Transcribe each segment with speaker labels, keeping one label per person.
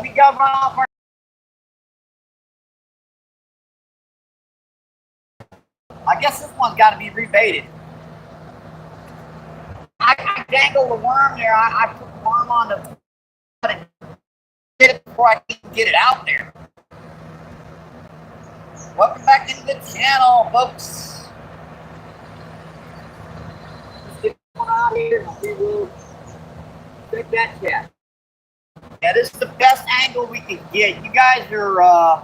Speaker 1: we got run off our. I guess this one's got to be rebaited. I dangled the worm there. I put the worm on the and did it before I can get it out there. Welcome back into the channel, folks. Let's get going on here and we will check that chat. Yeah, this is the best angle we can get. You guys are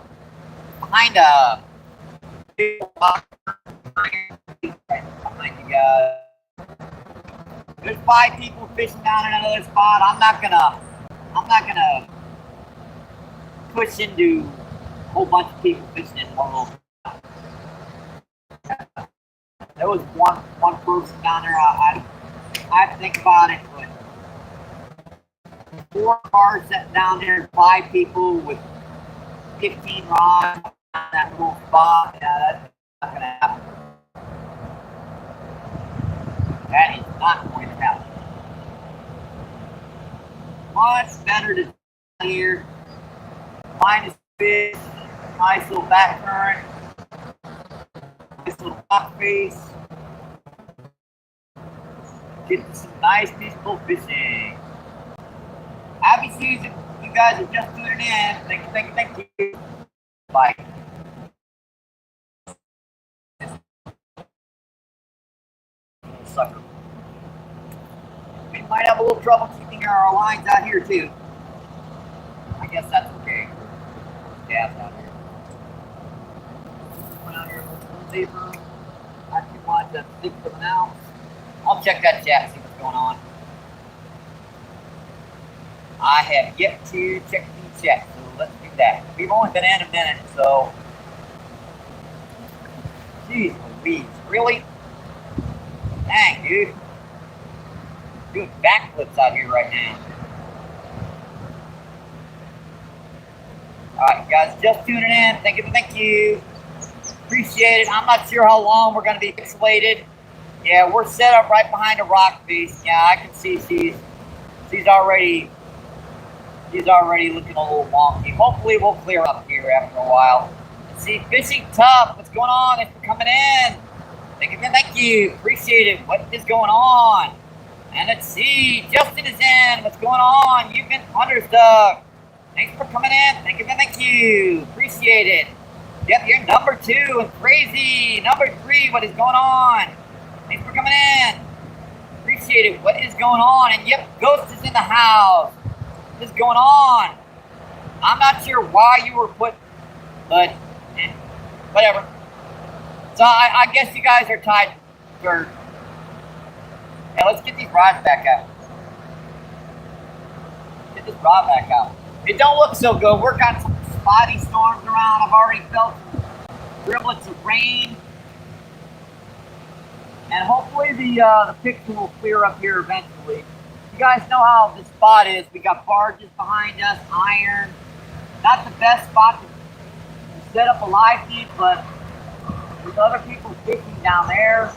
Speaker 1: behind a big rock behind you guys. There's 5 people fishing down in another spot. I'm not gonna push into a whole bunch of people fishing in one little spot. There was one person down there. I have to think about it, but 4 cars sitting down there, 5 people with 15 rods on that little spot. Yeah, that's not gonna happen. That is not going to happen. Much better to here. Find a fish, nice little back current, nice little rock face. Get some nice peaceful fishing. Happy season. You guys are just tuning in. Thank you. Bye. Sucker. We might have a little trouble keeping our lines out here too. I guess that's okay. Gas out here. Went out here a little deeper. I actually wanted to stick something out. I'll check that chat, see what's going on. I have yet to check the chat, so let's do that. We've only been in a minute, so. Jeez Louise, really? Dang, dude. Doing backflips out here right now. Alright, guys, just tuning in. Thank you. Appreciate it. I'm not sure how long we're going to be pixelated. Yeah, we're set up right behind a rock face. Yeah, I can see she's already looking a little wonky. Hopefully we'll clear up here after a while. Let's see, fishing tough. What's going on? Thanks for coming in. Thank you. Appreciate it. What is going on? And let's see. Justin is in. What's going on? You've been understuck. Thanks for coming in. Thank you. Appreciate it. Yep, you're number 2 and crazy. Number 3. What is going on? Thanks for coming in. Appreciate it. What is going on? And yep, Ghost is in the house. What is going on? I'm not sure why you were put, but whatever. So I guess you guys are tied for. Yeah, let's get these rods back out. Get this rod back out. It don't look so good. We're got some spotty storms around. I've already felt some driblets of rain. And hopefully the picture will clear up here eventually. You guys know how this spot is. We got barges behind us, iron. Not the best spot to set up a live feed, but with other people fishing down there,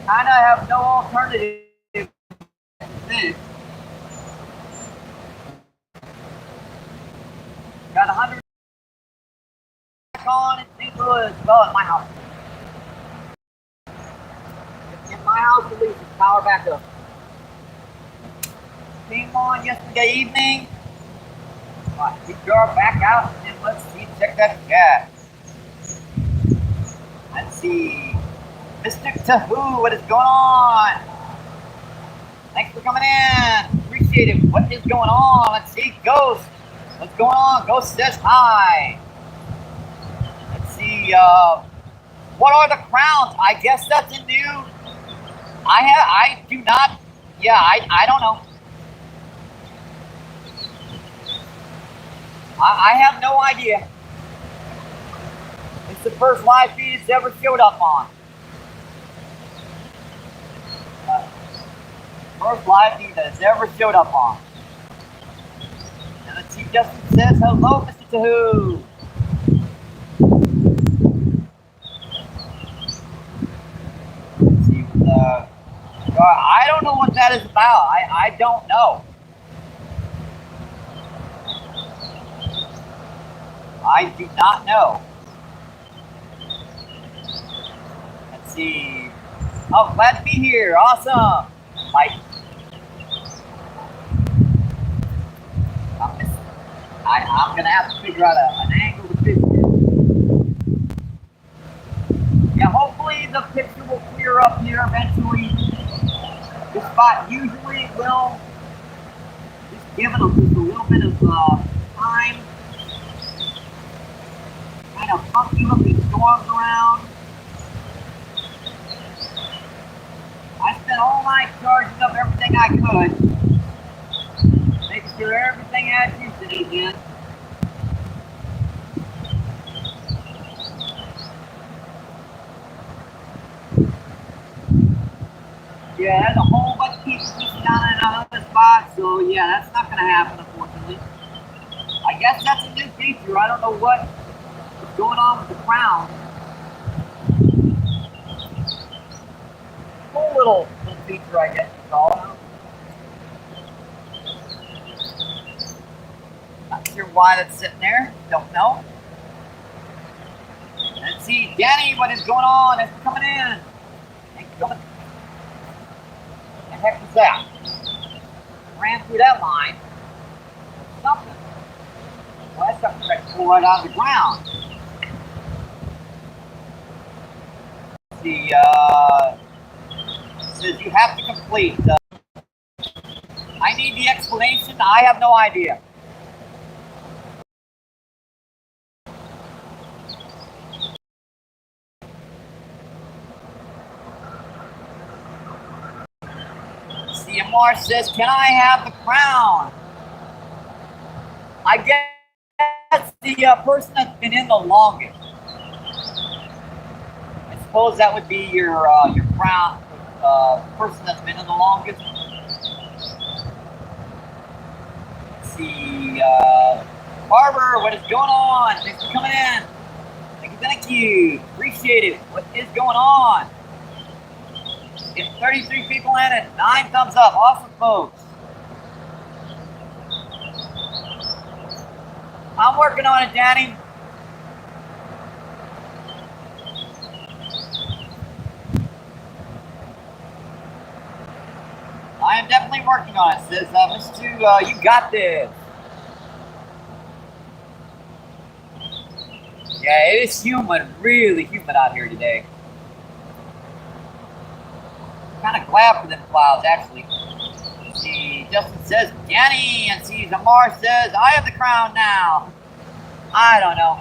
Speaker 1: kind of have no alternative to this. Got 100 on in St. Louis. Well, in my house. In my house, at least, it's power back up. Came on yesterday evening. Alright, we jar back out and let's see, check that chat. Let's see. Mr. Tahoo, what is going on? Thanks for coming in. Appreciate it. What is going on? Let's see. Ghost. What's going on? Ghost says hi. Let's see. What are the crowns? I guess that's a new. I do not. Yeah, I don't know. I have no idea. It's the first live feed it's ever showed up on. First live feed that it's ever showed up on. And let's see, Justin says, hello, Mr. Tahoo. Let's see what I don't know what that is about. I don't know. I do not know. Let's see. Oh, glad to be here. Awesome. Mike. I'm going to have to figure out an angle to fit here. Yeah, hopefully the picture will clear up here eventually. This spot usually will just give it just a little bit of time. Kind of funky looking storms around. I spent all night charging up everything I could, making sure everything had juice again. Yeah, there's a whole bunch of people fishing down in another spot, so yeah, that's not going to happen, unfortunately. I guess that's a new feature. I don't know what's going on with the crown. Cool little feature, I guess you call it. Not sure why that's sitting there. Don't know. Let's see, Danny, what is going on? It's coming in. Thanks for coming. What the heck was that? Ran through that line. Something. Well, that's something that pulled right out of the ground. Let's see, says you have to complete. I need the explanation. I have no idea. CMR says, can I have the crown? I guess the person that's been in the longest. I suppose that would be your crown, person that's been in the longest. Let's see, Barber, what is going on? Thanks for coming in. Thank you. Appreciate it. What is going on? Get 33 people in it. 9 thumbs up. Awesome, folks. I'm working on it, Danny. I am definitely working on it, sis. Mr. You got this. Yeah, it is humid, really humid out here today. Kind of glad for them clouds, actually. See, Justin says, Danny, and see, Zamar says, I have the crown now. I don't know.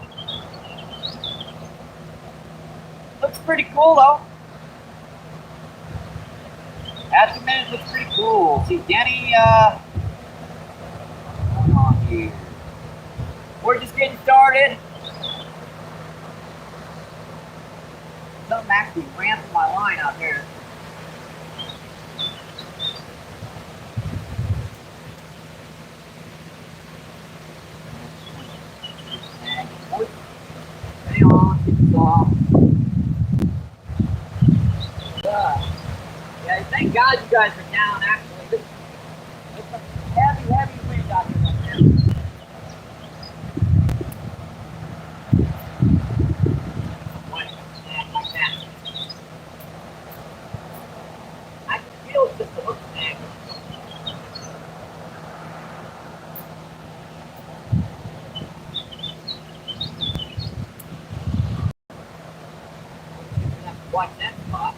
Speaker 1: Looks pretty cool, though. At the minute, looks pretty cool. See, Danny, hold on here. We're just getting started. Something actually ran through my line out there. Hang on, it's off. Yeah, thank God you guys are down, actually. It's a heavy, heavy wind out here right now. Like that. I can feel just a hook snag. Watch that spot.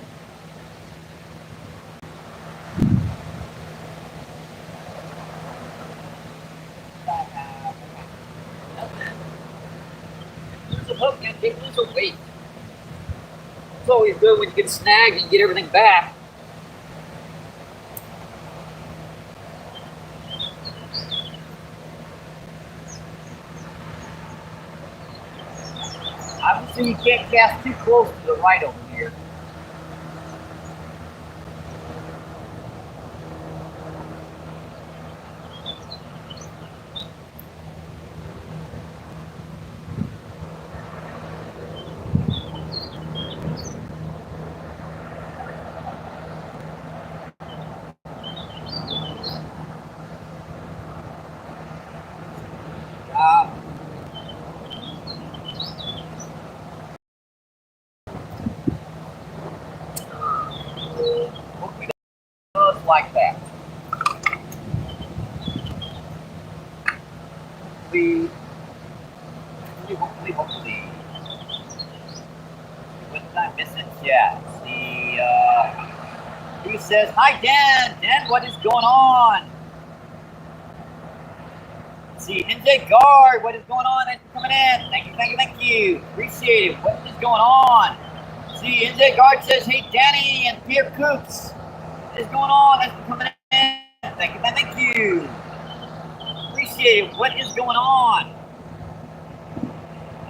Speaker 1: Lose a hook and take lose a weight. It's always good when you get snagged and get everything back. Obviously, you can't cast too close to the right over here. like that. Hopefully. What did I miss it? Yeah. See, who says, hi, Dan. Dan, what is going on? See, NJ Guard, what is going on? Thanks for coming in. Thank you, thank you, thank you. Appreciate it. What is going on? See, NJ Guard says, hey, Danny and Pierre Coops. What is going on? Thanks for coming in. Thank you, thank you. Appreciate it. What is going on?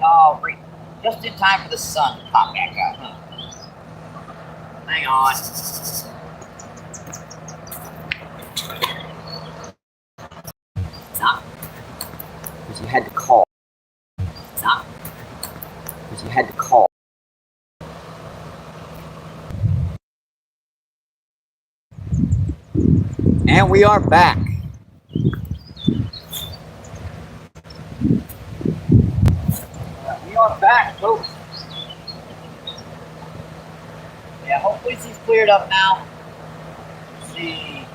Speaker 1: Oh, great. Just in time for the sun to pop back out, huh? Hang on. Not because you had to call. Not because you had to call. And we are back. We are back, folks. Yeah, hopefully she's cleared up now. Let's see.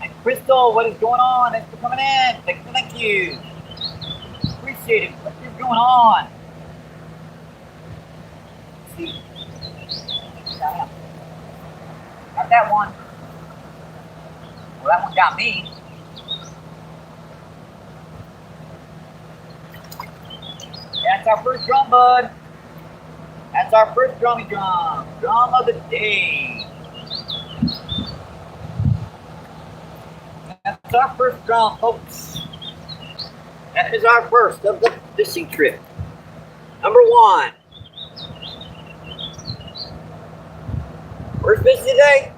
Speaker 1: And Crystal, what is going on? Thanks for coming in. Thank you. Appreciate it. What is going on? Let's see. Got that one. Well, that one got me. That's our first drum, bud. That's our first drummy drum. Drum of the day. That's our first drum, folks. That is our first of the fishing trip. Number one. First fish today.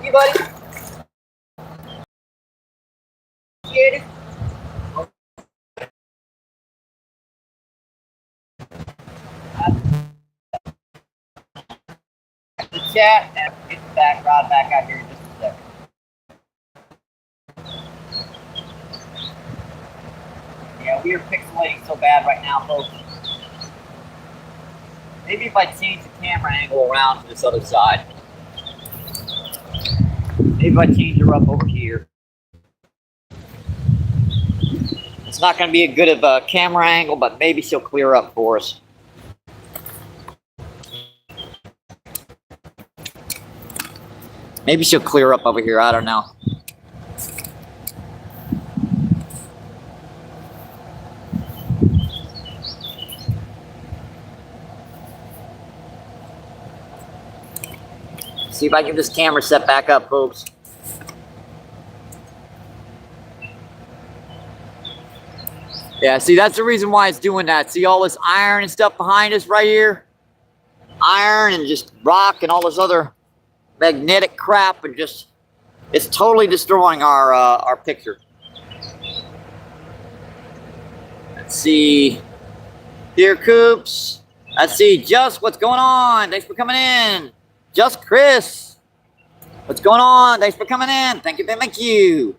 Speaker 1: See you, buddy. Appreciate it. The chat and get the back rod back out here in just a second. Yeah, we are pixelating so bad right now, folks. Maybe if I change the camera angle around to this other side. Maybe if I change her up over here. It's not going to be a good of a camera angle, but maybe she'll clear up for us. Maybe she'll clear up over here. I don't know. See if I can get this camera set back up, folks. Yeah, see, that's the reason why it's doing that. See all this iron and stuff behind us right here? Iron and just rock and all this other magnetic crap, and just, it's totally destroying our picture. Let's see. Dear Coops. Let's see. Just, what's going on? Thanks for coming in. Just Chris. What's going on? Thanks for coming in. Thank you. Thank you.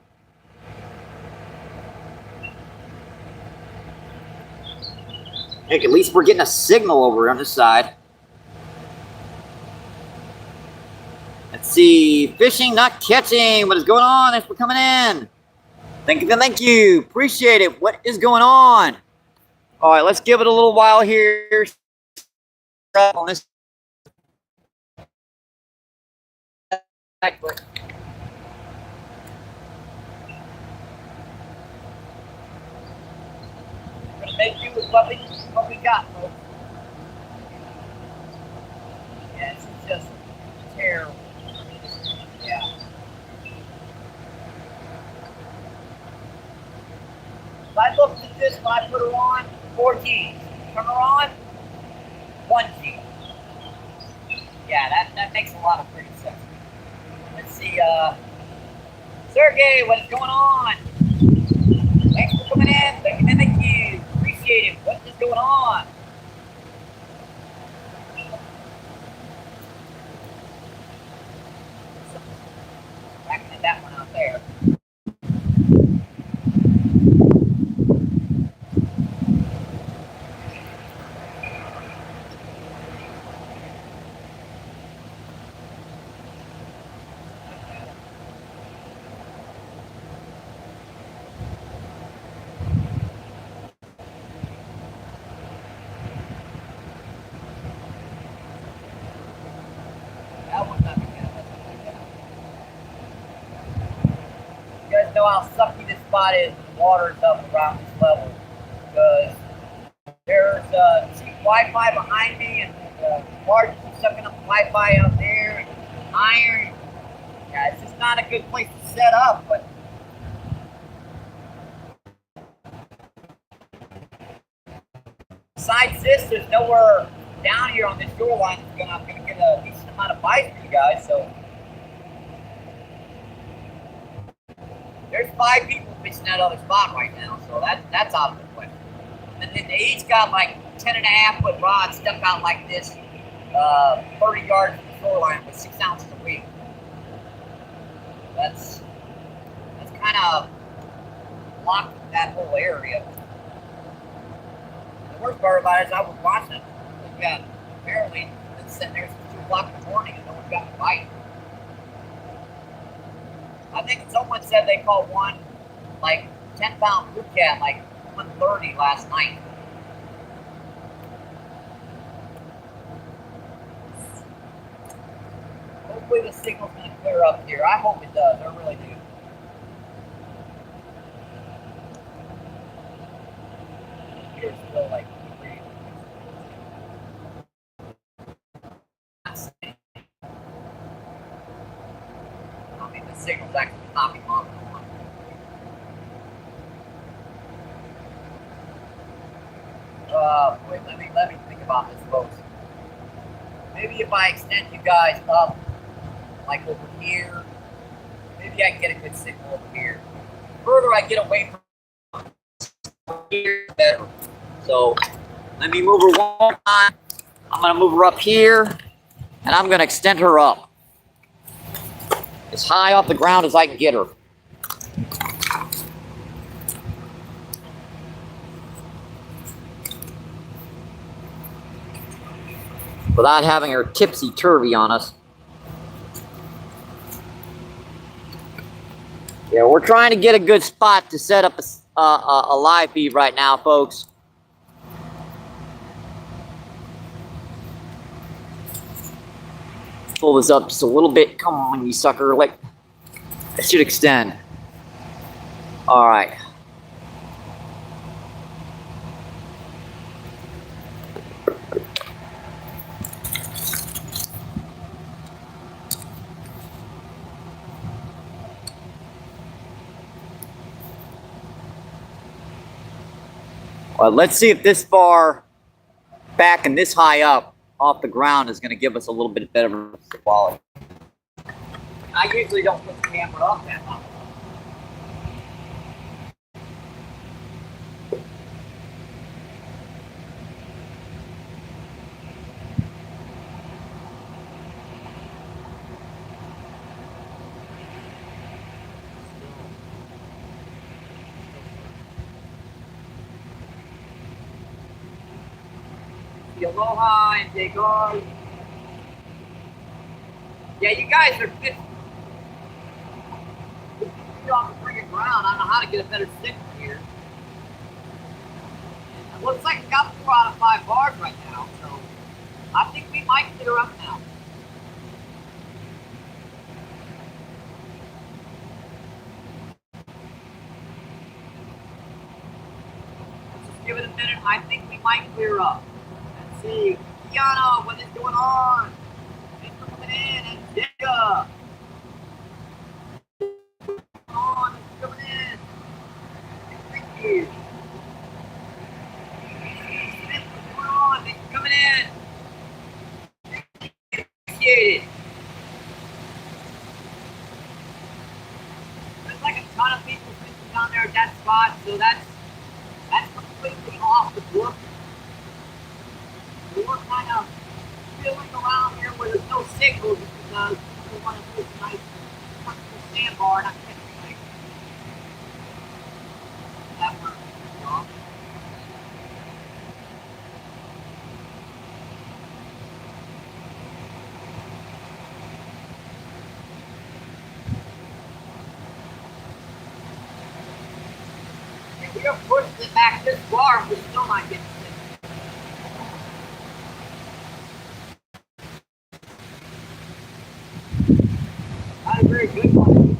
Speaker 1: Heck, at least we're getting a signal over on this side. Let's see. Fishing, not catching. What is going on? Thanks for coming in. Thank you. Thank you. Appreciate it. What is going on? All right, let's give it a little while here. On this. Make do with what we got, folks. Yeah, it's just terrible. Yeah. If I looked at this when I put her on, 14. Turn her on, 1G. Yeah, that makes a lot of pretty sense. Let's see, Sergey, what is going on? Thanks for coming in. Thank you. Appreciate it. What is going on? Backing that one out there. how sucky this spot is when the water is up around this level. Because there's cheap Wi-Fi behind me, and the water keeps sucking up the Wi-Fi out there, and iron. Yeah, it's just not a good place to set up, but besides this, there's nowhere down here on this shoreline that's I'm gonna get a decent amount of bites for you guys. So there's 5 people fishing that other spot right now, so that's out of the question. And then they each got like 10.5-foot rods stuck out like this, 30 yards from the shoreline with 6 ounces a week. That's kind of blocked that whole area. The worst part about it is I was watching it. We've got apparently been sitting there since 2 o'clock in the morning and no one's got a bite. I think someone said they caught one like 10-pound blue cat like 1:30 last night. Hopefully the signal's going to clear up here. I hope it does. I really do. Here's still like I mean, the signal's actually popping off. Wait, let me think about this, folks. Maybe if I extend you guys up, like over here, maybe I can get a good signal over here. The further I get away from here, the better. So let me move her one time. I'm gonna move her up here, and I'm gonna extend her up as high off the ground as I can get her. Without having her tipsy-turvy on us. Yeah, we're trying to get a good spot to set up a live feed right now, folks. Pull this up just a little bit. Come on, you sucker. Like, I should extend. All right. Let's see if this far back and this high up off the ground is going to give us a little bit better quality. I usually don't put the camera up that high. Aloha and take off. Yeah, you guys are 50 feet off the friggin' ground. I don't know how to get a better signal here. It looks like we got 4 out of 5 bars right now, so I think we might clear up now. Let's just give it a minute. I think we might clear up. See, Kiana, what is going on? Thanks for coming in, and Jessica. Come on, thanks for coming in. Thank you. Smith, what's going on? Thanks for coming in. Thank you. Appreciate it. There's like a ton of people fishing down there at that spot, so that's completely off the book. We're kind of filling around here where there's no signal because we want to put a nice comfortable sandbar and not catch anything. That works. And we are pushing it back this far and we're still not getting signal. Very good one.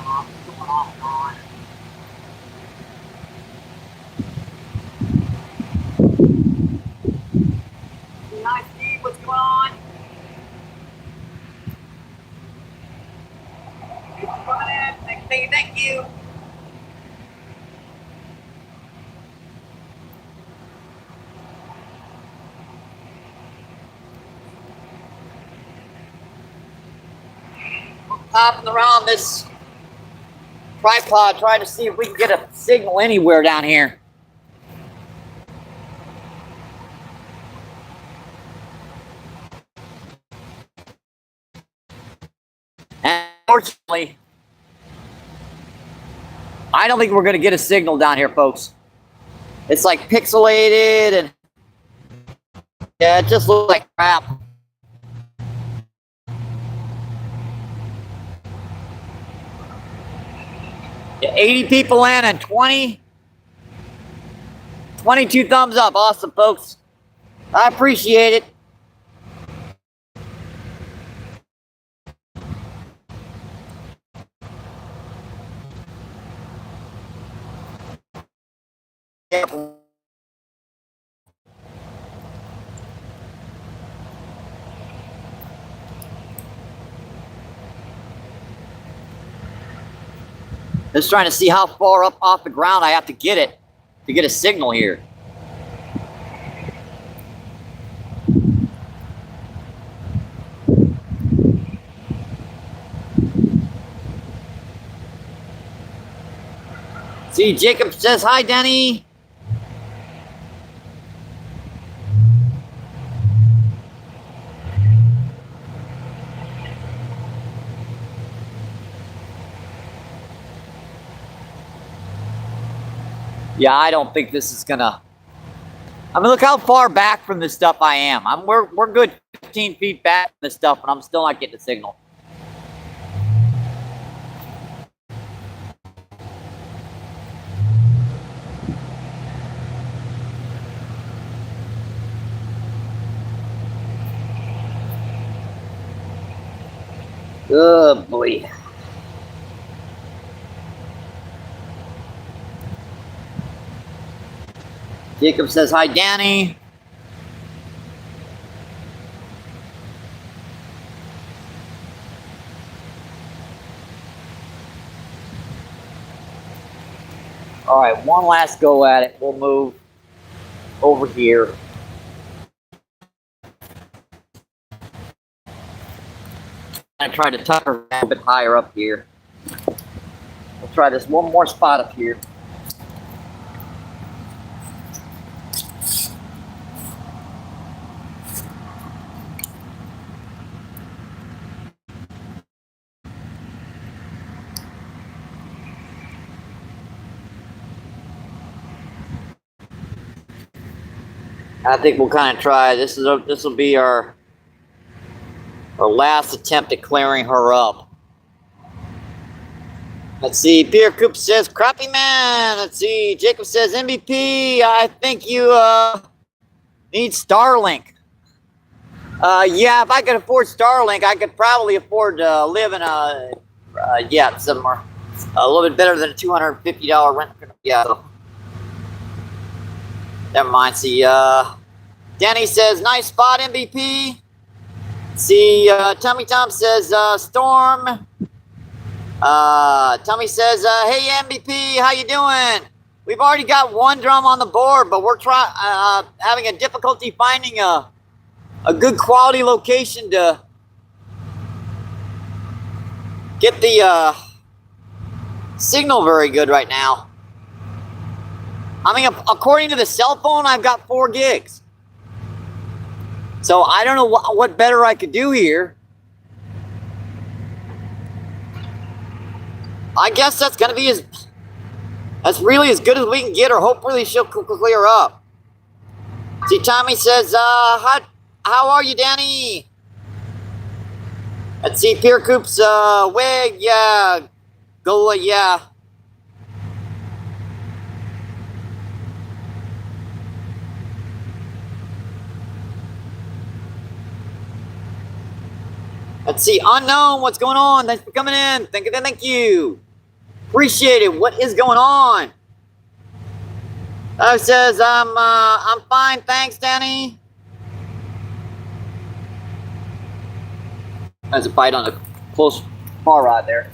Speaker 1: going off and on. Hi, Steve, what's going on? Thanks for coming in. Thank you. We're popping around this tripod trying to see if we can get a signal anywhere down here. And unfortunately, I don't think we're going to get a signal down here, folks. It's like pixelated and yeah, it just looks like crap. Yeah, 80 people in and 22 thumbs up. Awesome, folks. I appreciate it. Just trying to see how far up off the ground I have to get it to get a signal here. See, Jacob says, hi, Denny. Yeah, I don't think this is gonna. I mean, look how far back from this stuff I am. We're good 15 feet back from this stuff, and I'm still not getting a signal. Oh boy. Jacob says, hi, Danny. All right, one last go at it. We'll move over here. I try to tuck her a bit higher up here. We'll try this one more spot up here. I think we'll kind of try. This will be our last attempt at clearing her up. Let's see. Beer Coop says, crappie man. Let's see. Jacob says, MBP. I think you need Starlink. Yeah, if I could afford Starlink, I could probably afford to live in somewhere a little bit better than a $250 rent. Yeah. So. Never mind. See, Danny says, nice spot, MVP. See, Tommy Tom says, Storm. Tommy says, hey, MVP, how you doing? We've already got one drum on the board, but we're having a difficulty finding a good quality location to get the signal very good right now. I mean, according to the cell phone, I've got 4 gigs. So I don't know what better I could do here. I guess that's going to be that's really as good as we can get her. Hopefully she'll clear up. See, Tommy says, how are you, Danny? Let's see, Peer Coop's wig, yeah. Go, yeah. Let's see, unknown, what's going on? Thanks for coming in. Thank you. Appreciate it. What is going on? Says I'm fine, thanks, Danny. That's a bite on a close bar rod there.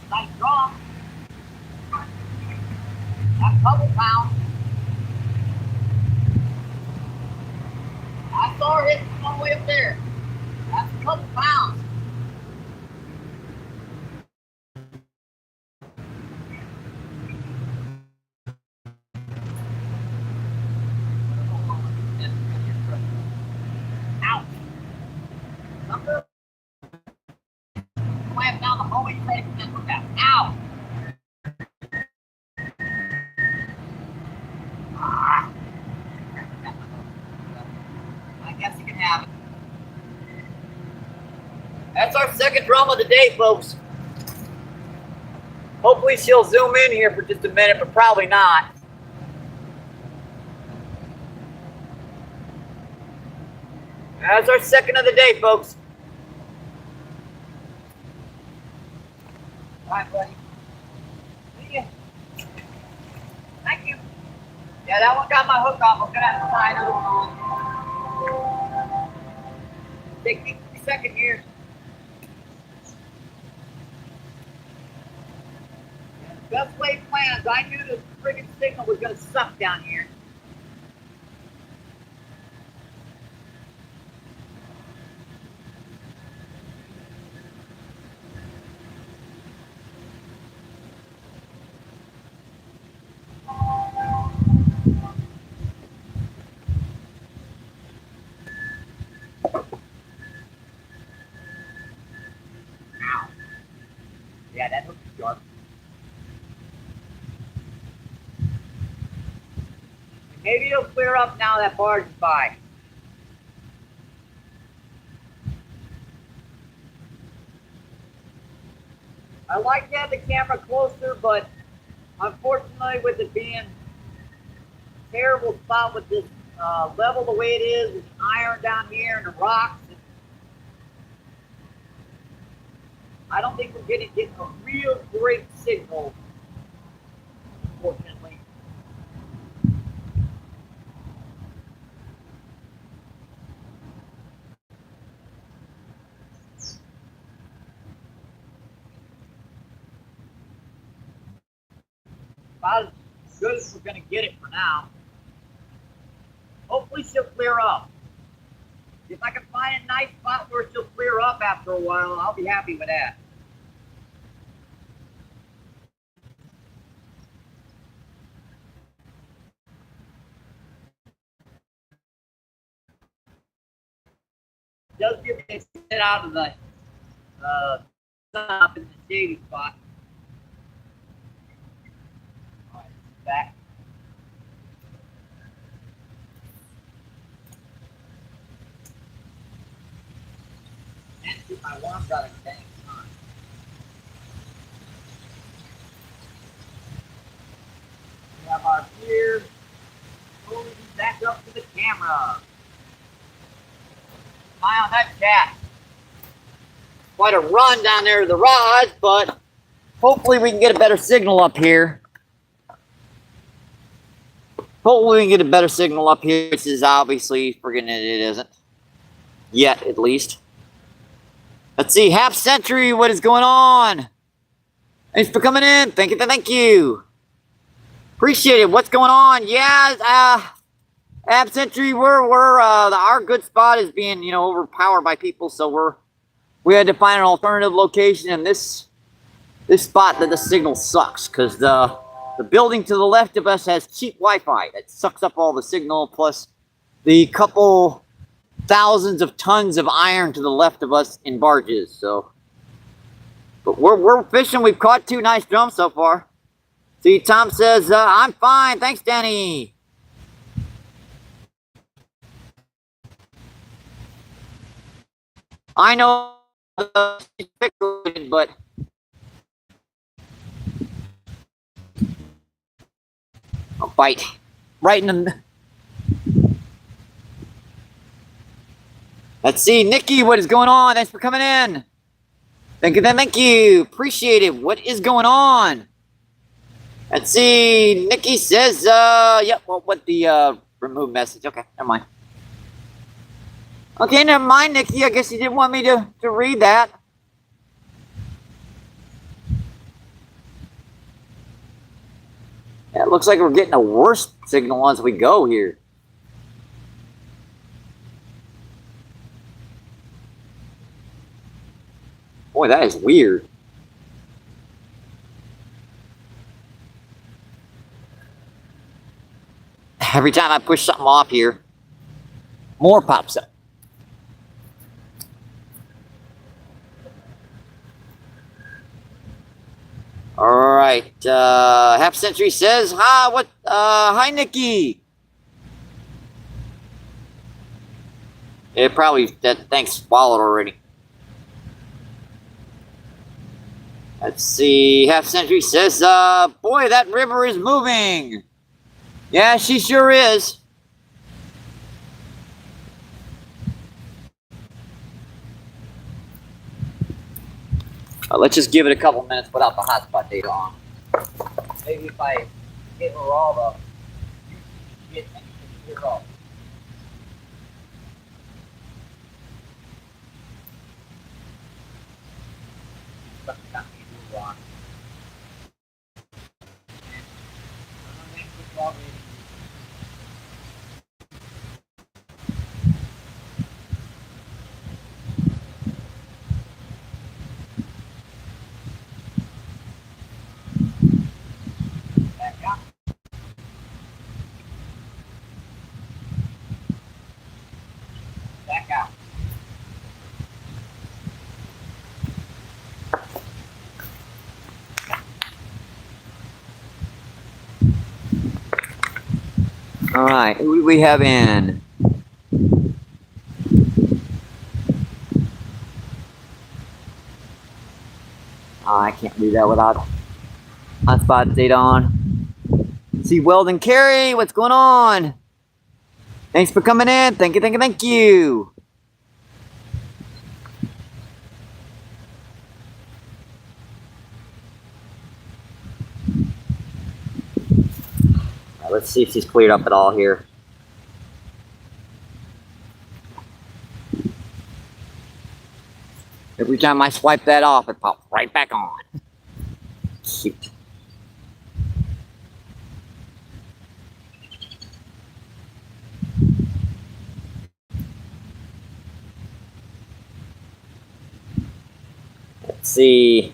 Speaker 1: Nice draw. That's a couple pounds. I saw her hitting all the way up there. That's a couple pounds. Ouch. Number. Slam down the homing plate and look at. Ow. I guess you can have it. That's our second drum of the day, folks. Hopefully she'll zoom in here for just a minute, but probably not. That's our second of the day, folks. All right, buddy. See ya. Thank you. Yeah, that one got my hook off. I'm gonna have to tie another one on. Take me a second here. Yeah, the best laid plans. I knew the friggin' signal was gonna suck down here. Yeah, that hook is sharp. Maybe it'll clear up now that barge is by. I like to have the camera closer, but unfortunately with it being a terrible spot with this level the way it is, with the iron down here and the rocks, I don't think we're getting a real great signal, unfortunately. About as good as we're going to get it for now. Hopefully she'll clear up. If I can find a nice spot where she'll clear up after a while, I'll be happy with that. It does give me a sit out of the sun up in the shady spot. All right, back. And keep my worm got a dang time. We have our gear moving back up to the camera. Eye on that cat. Quite a run down there to the rods, but hopefully we can get a better signal up here. Hopefully we can get a better signal up here. This is obviously friggin' it isn't. Yet, at least. Let's see, half century, what is going on? Thanks for coming in. Thank you, thank you. Appreciate it. What's going on? Yeah, half century, our good spot is being, overpowered by people, so we had to find an alternative location, and this spot that the signal sucks, because the building to the left of us has cheap Wi-Fi that sucks up all the signal, plus the couple thousands of tons of iron to the left of us in barges, so But we're fishing. We've caught 2 nice drums so far. See, Tom says, I'm fine. Thanks, Danny. I know she's pixelated, but I'll bite right in the... Let's see, Nikki, what is going on? Thanks for coming in. Thank you. Appreciate it. What is going on? Let's see. Nikki says, yep, well, what the remove message. Okay, never mind. Okay, never mind, Nikki. I guess you didn't want me to read that. Yeah, it looks like we're getting a worse signal as we go here. Boy, that is weird. Every time I push something off here, more pops up. All right, Half Century says, hi, Nikki. It probably, that thing's swallowed already. Let's see, Half Century says, boy, that river is moving. Yeah, she sure is. Let's just give it a couple minutes without the hotspot data on. Maybe if I get her all up, you get anything off. Back out. All right, who do we have in? Oh, I can't read that without hotspot data on. See Weldon Carey, what's going on? Thanks for coming in. Thank you. Right, let's see if she's cleared up at all here. Every time I swipe that off, it pops right back on. Cute. Let's see.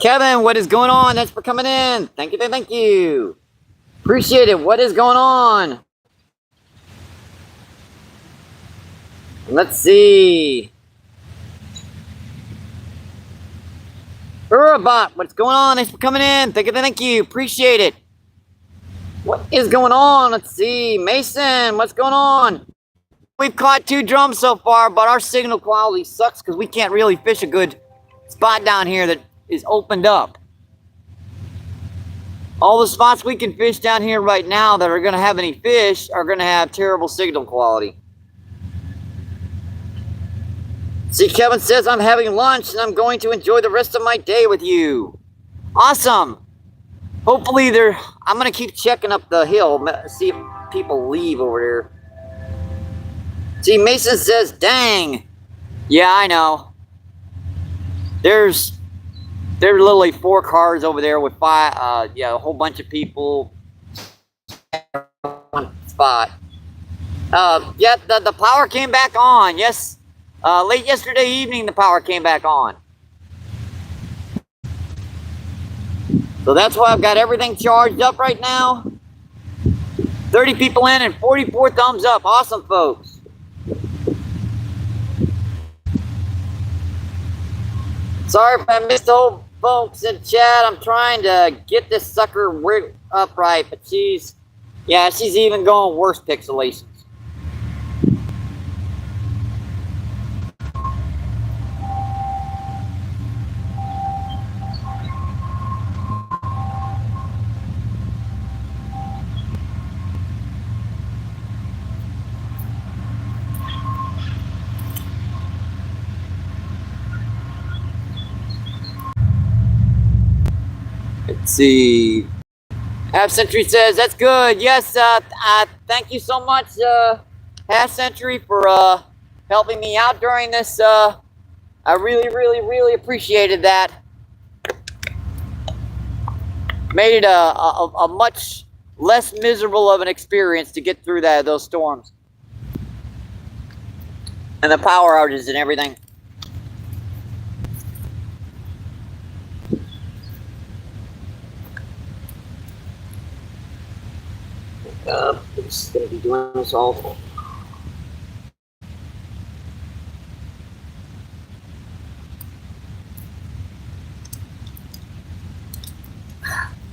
Speaker 1: Kevin, what is going on? Thanks for coming in. Thank you. Appreciate it. What is going on? Let's see. Urabot, what's going on? Thanks for coming in. Thank you. Appreciate it. What is going on? Let's see. Mason, what's going on? We've caught 2 drums so far, but our signal quality sucks because we can't really fish a good spot down here that is opened up. All the spots we can fish down here right now that are going to have any fish are going to have terrible signal quality. See, Kevin says, I'm having lunch and I'm going to enjoy the rest of my day with you. Awesome. Hopefully I'm going to keep checking up the hill, see if people leave over there. See, Mason says, dang. Yeah, I know. There's literally 4 cars over there with 5, a whole bunch of people. One spot. Yeah, the power came back on. Yes. Late yesterday evening, the power came back on. So that's why I've got everything charged up right now. 30 people in and 44 thumbs up. Awesome, folks. Sorry if I missed old folks in chat. I'm trying to get this sucker rigged up right, but she's even going worse pixelations. Let's see. Half Century says, that's good. Yes, thank you so much, Half Century, for helping me out during this. I really appreciated that. Made it a much less miserable of an experience to get through those storms. And the power outages and everything. It's going to be doing this all.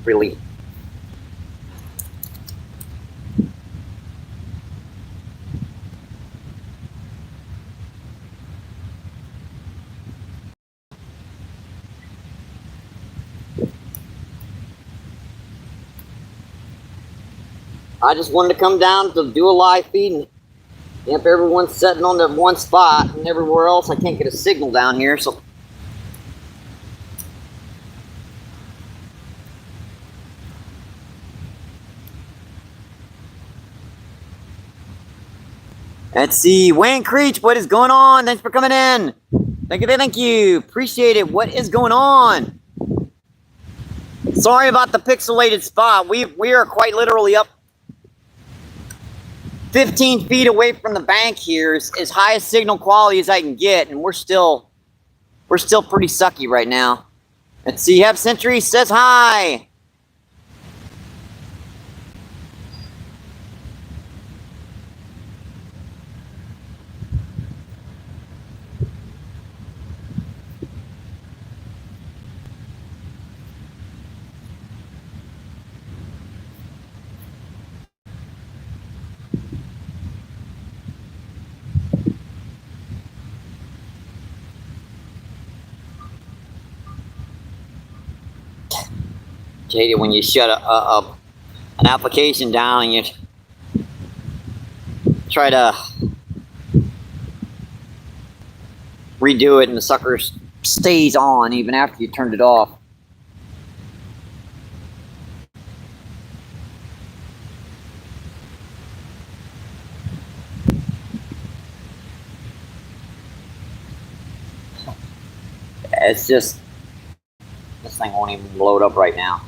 Speaker 1: Really. I just wanted to come down to do a live feed, and if everyone's sitting on that one spot and everywhere else I can't get a signal down here, so let's see. Wayne Creech, what is going on? Thanks for coming in. Thank you. Appreciate it. What is going on? Sorry about the pixelated spot. We are quite literally up 15 feet away from the bank here, as high a signal quality as I can get, and we're still pretty sucky right now. Let's see. Half Century says hi. Hate it when you shut an application down and you try to redo it and the sucker stays on even after you turned it off. It's just, this thing won't even load up right now.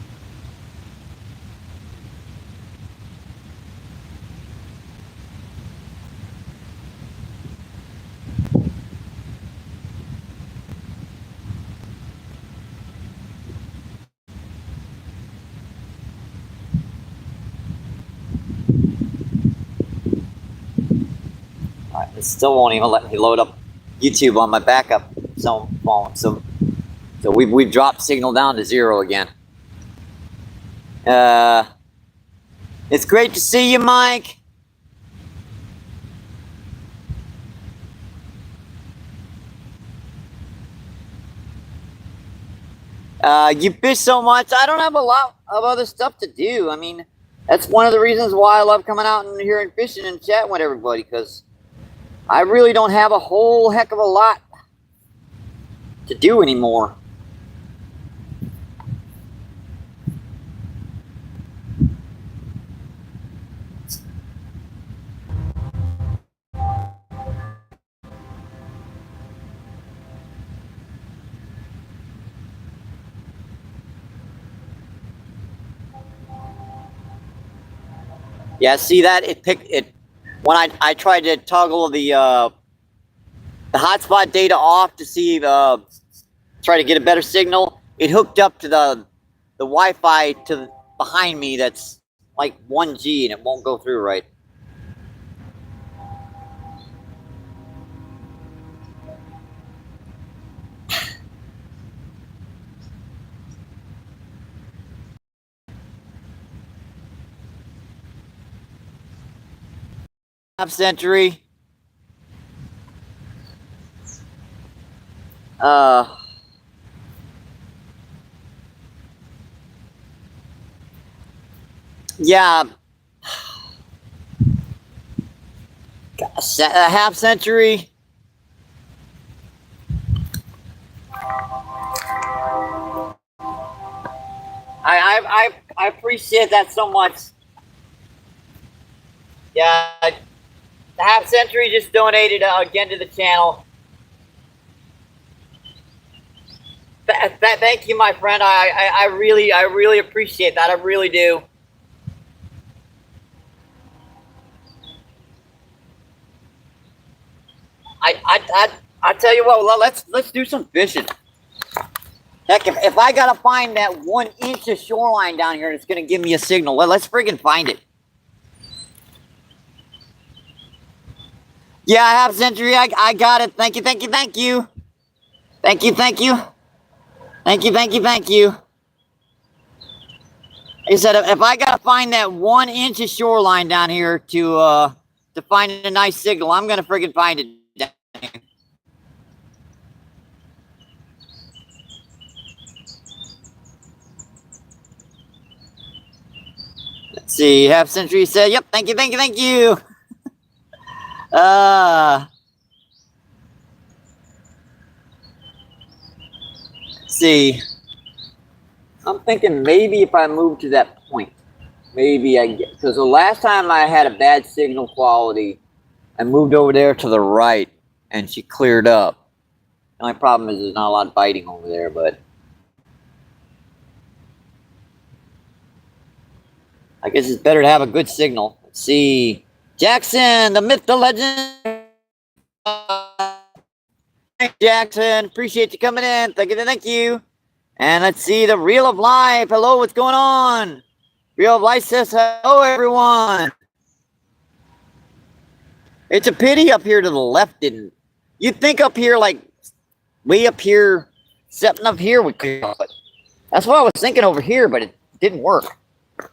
Speaker 1: It still won't even let me load up YouTube on my backup phone. So we've dropped signal down to 0 again. It's great to see you, Mike. You fish so much. I don't have a lot of other stuff to do. I mean, that's one of the reasons why I love coming out and here and fishing and chatting with everybody, because I really don't have a whole heck of a lot to do anymore. Yeah, see that? It picked it when I tried to toggle the hotspot data off to see try to get a better signal. It hooked up to the Wi-Fi behind me that's like 1G, and it won't go through right. half century. Yeah, a half century. I appreciate that so much. Yeah, the half century just donated again to the channel. Thank you, my friend. I really appreciate that. I really do. I tell you what. Let's do some fishing. Heck, if I gotta find that 1 inch of shoreline down here, it's gonna give me a signal. Let's friggin' find it. Yeah, half century. I got it. Thank you. Thank you. Thank you. Thank you. Thank you. Thank you. Thank you. Thank you. Like I said, if I gotta find that 1 inch of shoreline down here to find a nice signal, I'm gonna friggin' find it. Let's see, half century said, yep, thank you, thank you, thank you. Let's see. I'm thinking maybe if I move to that point, maybe I get, because the last time I had a bad signal quality, I moved over there to the right and she cleared up. The only problem is there's not a lot of biting over there, but I guess it's better to have a good signal. Let's see. Jackson, the myth, the legend. Thanks, Jackson. Appreciate you coming in. Thank you, thank you. And let's see, the Reel of Life. Hello, what's going on? Reel of Life says hello, everyone. It's a pity up here to the left didn't. You'd think up here, like way up here, setting up here would clear up. That's what I was thinking over here, but it didn't work. I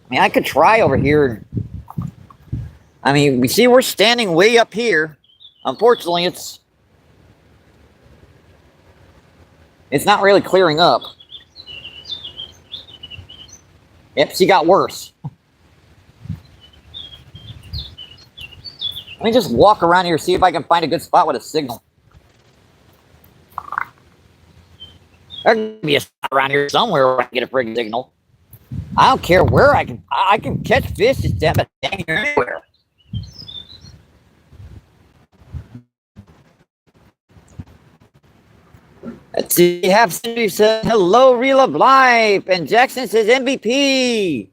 Speaker 1: mean, I could try over here. I mean, we see we're standing way up here. Unfortunately, it's not really clearing up. Yep, she got worse. Let me just walk around here, see if I can find a good spot with a signal. There's gonna be a spot around here somewhere where I can get a friggin' signal. I don't care where I can catch fish just dang here anywhere. Let's see, half century says hello, Reel of Life, and Jackson says MVP.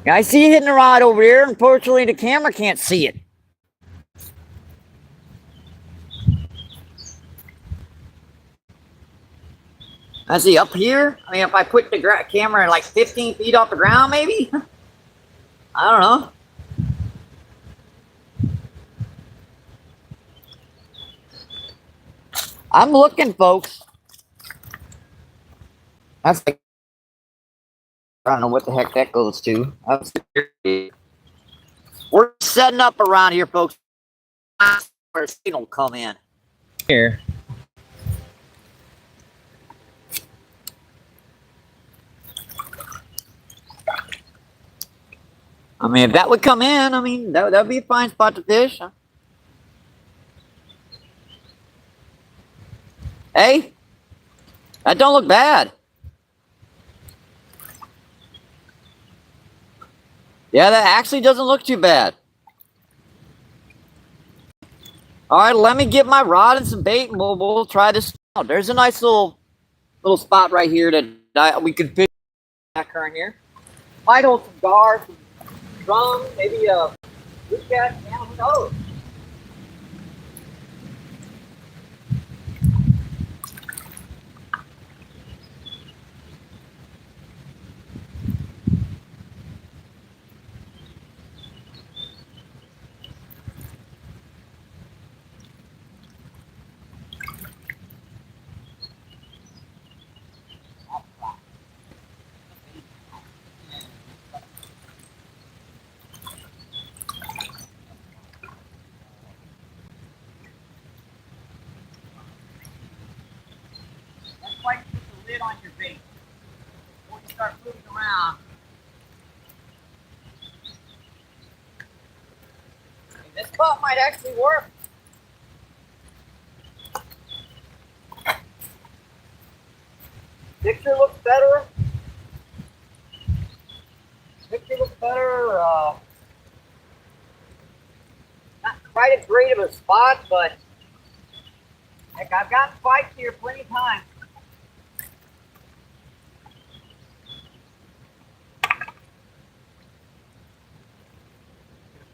Speaker 1: I see you hitting the rod over here. Unfortunately, the camera can't see it. I see up here. I mean, if I put the camera like 15 feet off the ground, maybe. I don't know. I'm looking, folks. That's like, I don't know what the heck that goes to. We're setting up around here, folks. Where a signal come in. Here. I mean, if that would come in, I mean, that would be a fine spot to fish. Huh? Hey, that don't look bad. Yeah, that actually doesn't look too bad. All right, let me get my rod and some bait, and we'll try this out. There's a nice little spot right here that we could fish back current here. Might hold some gar, some drum, maybe a blue cat, who knows? start moving around. This spot might actually work. Picture looks better. Picture looks better. Not quite as great of a spot, but heck, I've gotten fights here plenty of times.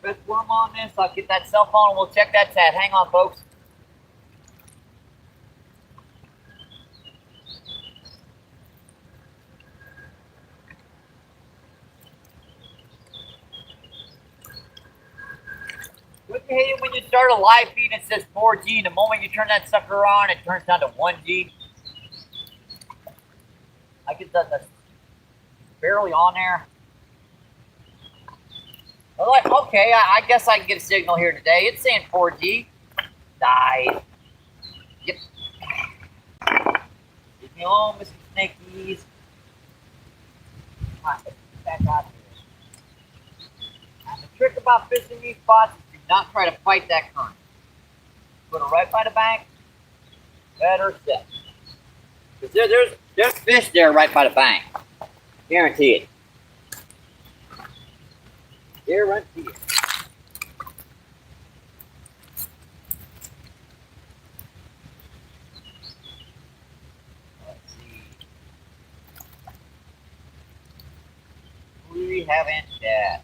Speaker 1: Best worm on this. I'll get that cell phone and we'll check that tat. Hang on, folks. Wouldn't you hate it when you start a live feed and it says 4G, and the moment you turn that sucker on, it turns down to 1G? I get that barely on there. Like, okay, I guess I can get a signal here today. It's saying 4G. Die. Yep. Leave me alone, Mr. Snakies. Come on, let's get back out here. And the trick about fishing these spots is do not try to fight that current. Put it right by the bank. Better set. Because there's fish there right by the bank. Guarantee it. Guarantee it. Let's see. Who do we have in chat?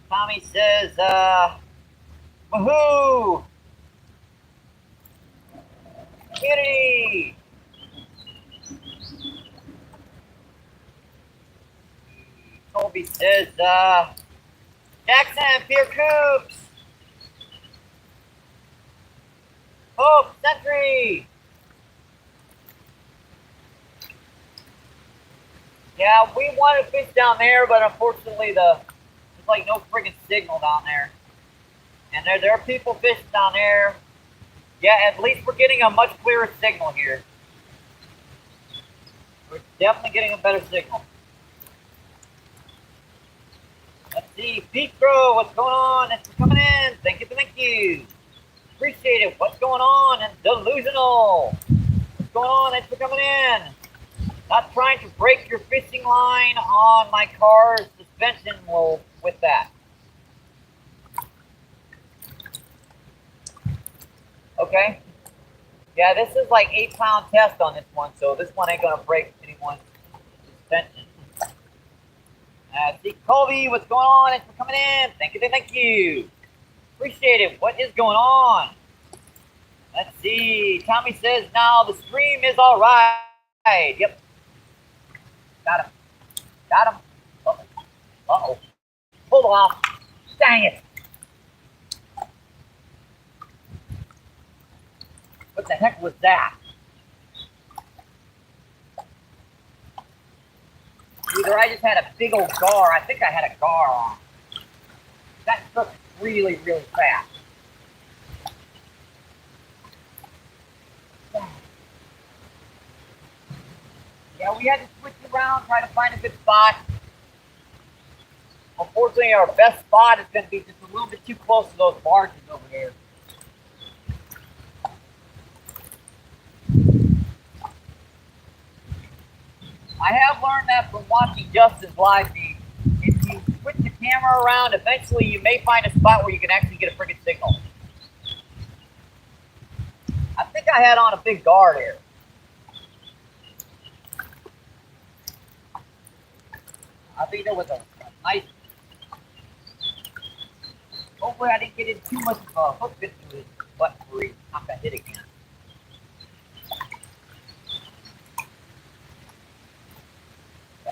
Speaker 1: Tommy says, woohoo! Kitty! Colby says, Jackson, Pier Coops! Hope, Sentry! Yeah, we wanted to fish down there, but unfortunately there's like no friggin' signal down there. And there are people fishing down there. Yeah, at least we're getting a much clearer signal here. We're definitely getting a better signal. Let's see, Petro, what's going on? Thanks for coming in. Thank you. Appreciate it. What's going on? And Delusional. What's going on? Thanks for coming in. Not trying to break your fishing line on my car's suspension with that. Okay. Yeah, this is like 8-pound test on this one, so this one ain't gonna break anyone's suspension. See, Colby, what's going on? Thanks for coming in. Thank you. Appreciate it. What is going on? Let's see. Tommy says now the stream is all right. Yep. Got him. Uh-oh. Pull off. Dang it. What the heck was that? Either I just had a big old gar. I think I had a gar on. That took really, really fast. Yeah, we had to switch around, try to find a good spot. Unfortunately, our best spot is going to be just a little bit too close to those barges over there. I have learned that from watching Justin's live feed. If you switch the camera around, eventually you may find a spot where you can actually get a freaking signal. I think I had on a big guard here. I think there was a nice... Hopefully I didn't get in too much of a hook into his butt before he knocked that hit again.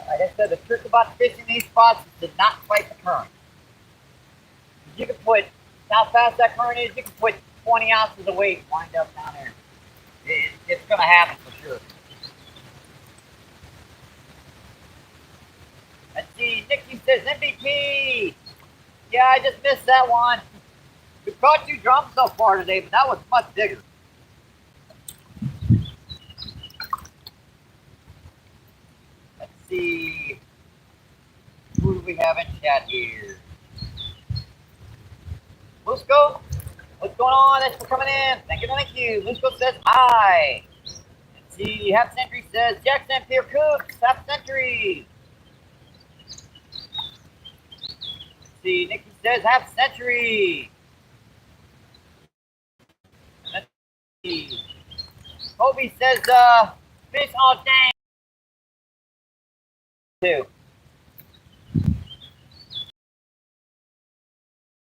Speaker 1: Like I said, the trick about fishing these spots is to not fight the current. You can put, how fast that current is, you can put 20 ounces of weight wind up down there. It's going to happen for sure. Let's see, Nikki says MVP. Yeah, I just missed that one. We caught 2 drums so far today, but that was much bigger. see. Who do we have in chat here? Lusco, what's going on? Thanks for coming in. Thank you. Lusco says hi. Let's see, Half Century says Jackson Pierre Cooks, Half Century. Let's see, Nikki says Half Century. Let's see. Kobe says fish all day. Too.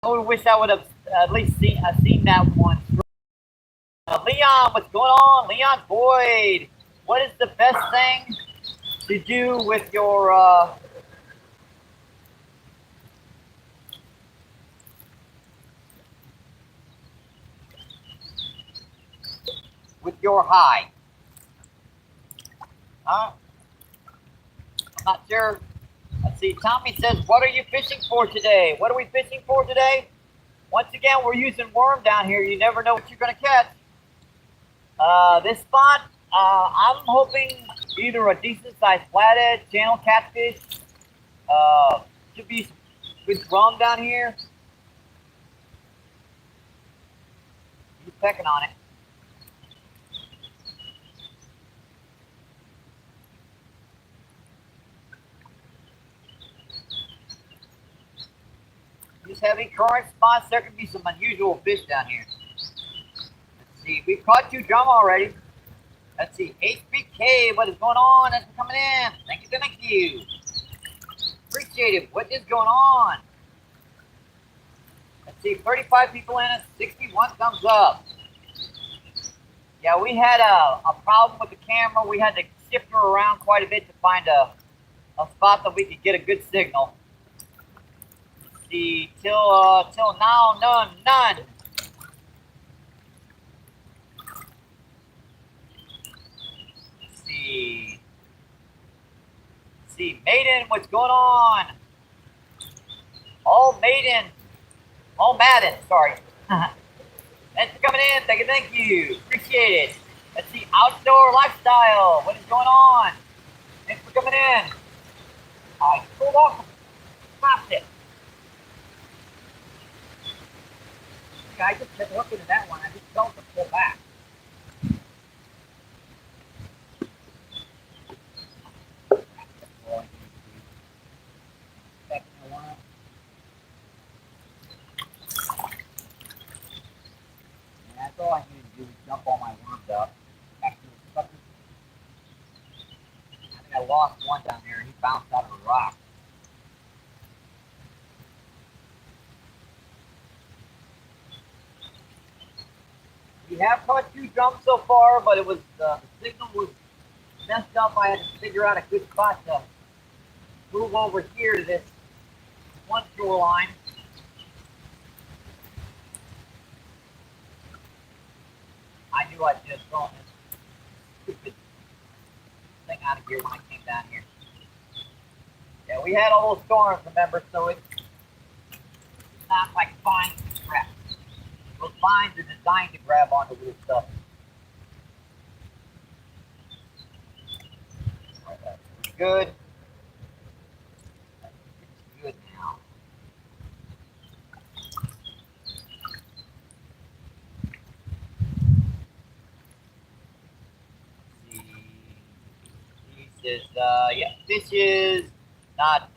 Speaker 1: I wish I would have at least seen that one. Leon, what's going on? Leon Boyd, what is the best thing to do with your high? Huh? I'm not sure. Let's see. Tommy says, what are you fishing for today? What are we fishing for today? Once again, we're using worm down here. You never know what you're going to catch. This spot, I'm hoping either a decent-sized flathead, channel catfish. Should be good drum down here. He's pecking on it. These heavy current spots, there could be some unusual fish down here. Let's see, we've caught 2 drum already. Let's see, HBK, what is going on? Thanks for coming in. Thank you. Appreciate it. What is going on? Let's see, 35 people in it, 61 thumbs up. Yeah, we had a problem with the camera. We had to shift her around quite a bit to find a spot that we could get a good signal. Let's see, till now, none. Let's see, Maiden, what's going on? Madden, sorry. Thanks for coming in. Thank you. Appreciate it. Let's see, Outdoor Lifestyle. What is going on? Thanks for coming in. I pulled off. Stopped it. I just been looking at that one. I just felt it pull back. That's all I need to do is dump all my worms up. I think I lost one down there. He bounced out of a rock. We have caught 2 drums so far, but it was the signal was messed up. I had to figure out a good spot to move over here to this one shoreline. I knew I should have thrown this stupid thing out of here when I came down here. Yeah, we had all those storms, remember, so it's not like fine crap. Those vines are designed to grab onto little stuff. Good. It's good now. He says, yeah, fishes, not,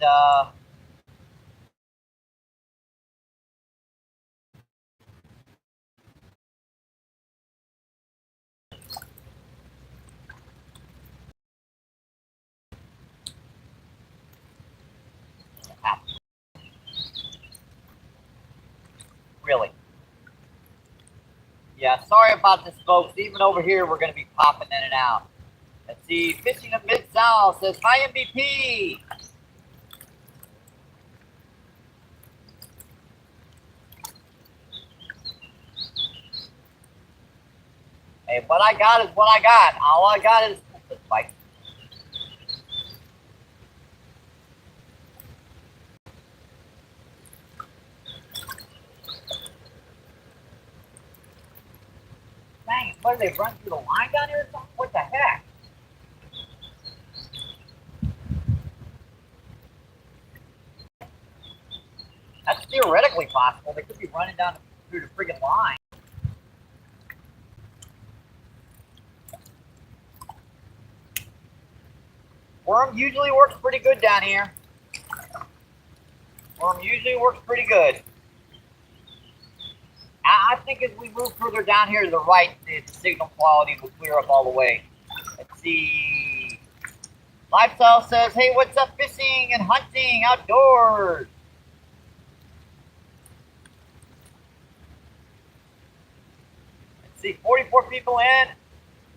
Speaker 1: really. Yeah, sorry about this, folks. Even over here, we're going to be popping in and out. Let's see. Fishing of Mid-South says, hi, MBP. Hey, what I got is what I got. All I got is this bite. Dang, what did they run through the line down here or something? What the heck? theoretically possible. They could be running down through the friggin' line. Worm usually works pretty good down here. Worm usually works pretty good. I think as we move further down here to the right, the signal quality will clear up all the way. Let's see. Lifestyle says, hey, what's up fishing and hunting outdoors? Let's see, 44 people in.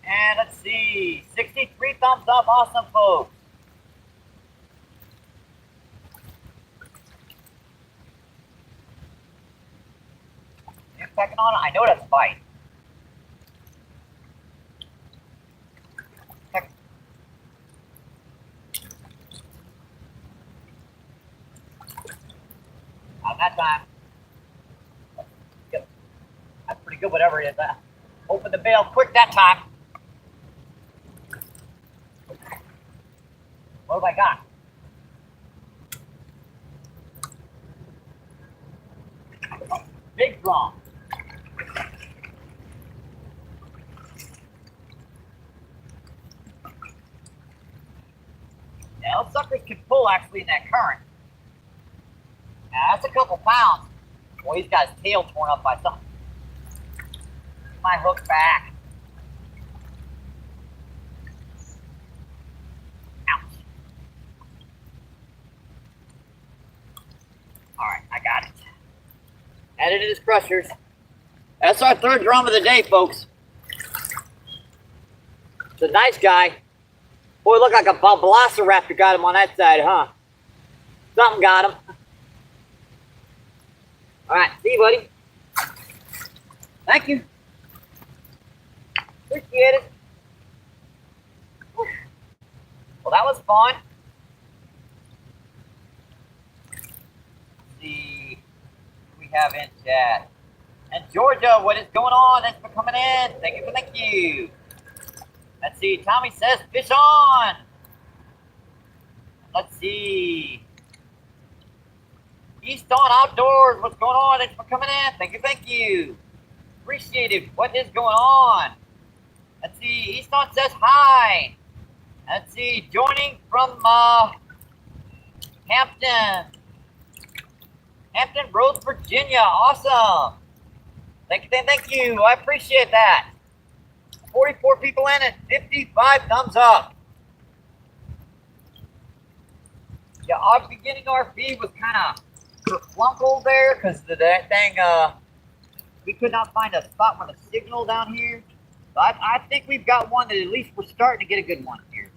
Speaker 1: And let's see, 63 thumbs up. Awesome, folks. You're checking on it? I know that's a bite. Not that time. That's pretty good, whatever it is. Open the bail quick that time. What have I got? Big drum. Yeah, those suckers can pull actually in that current. Now, that's a couple pounds. Boy, he's got his tail torn up by something. My hook back. Ouch. Alright, I got it. Added to his crushers. That's our third drum of the day, folks. It's a nice guy. Boy, look like a velociraptor got him on that side, huh? Something got him. Alright, see you, buddy. Thank you. Appreciate it. Well, that was fun. Let's see who we have in chat. And Georgia, what is going on? Thanks for coming in. Thank you. Let's see. Tommy says, fish on. Let's see. East on Outdoors, what's going on? Thanks for coming in. Thank you. Appreciate it. What is going on? Let's see. East on says hi. Let's see. Joining from Hampton Roads, Virginia. Awesome. Thank you. I appreciate that. 44 people in and 55 thumbs up. Yeah, our beginning our feed was kind of kerflunkled there because the thing, we could not find a spot with a signal down here. But I think we've got one that at least we're starting to get a good one here.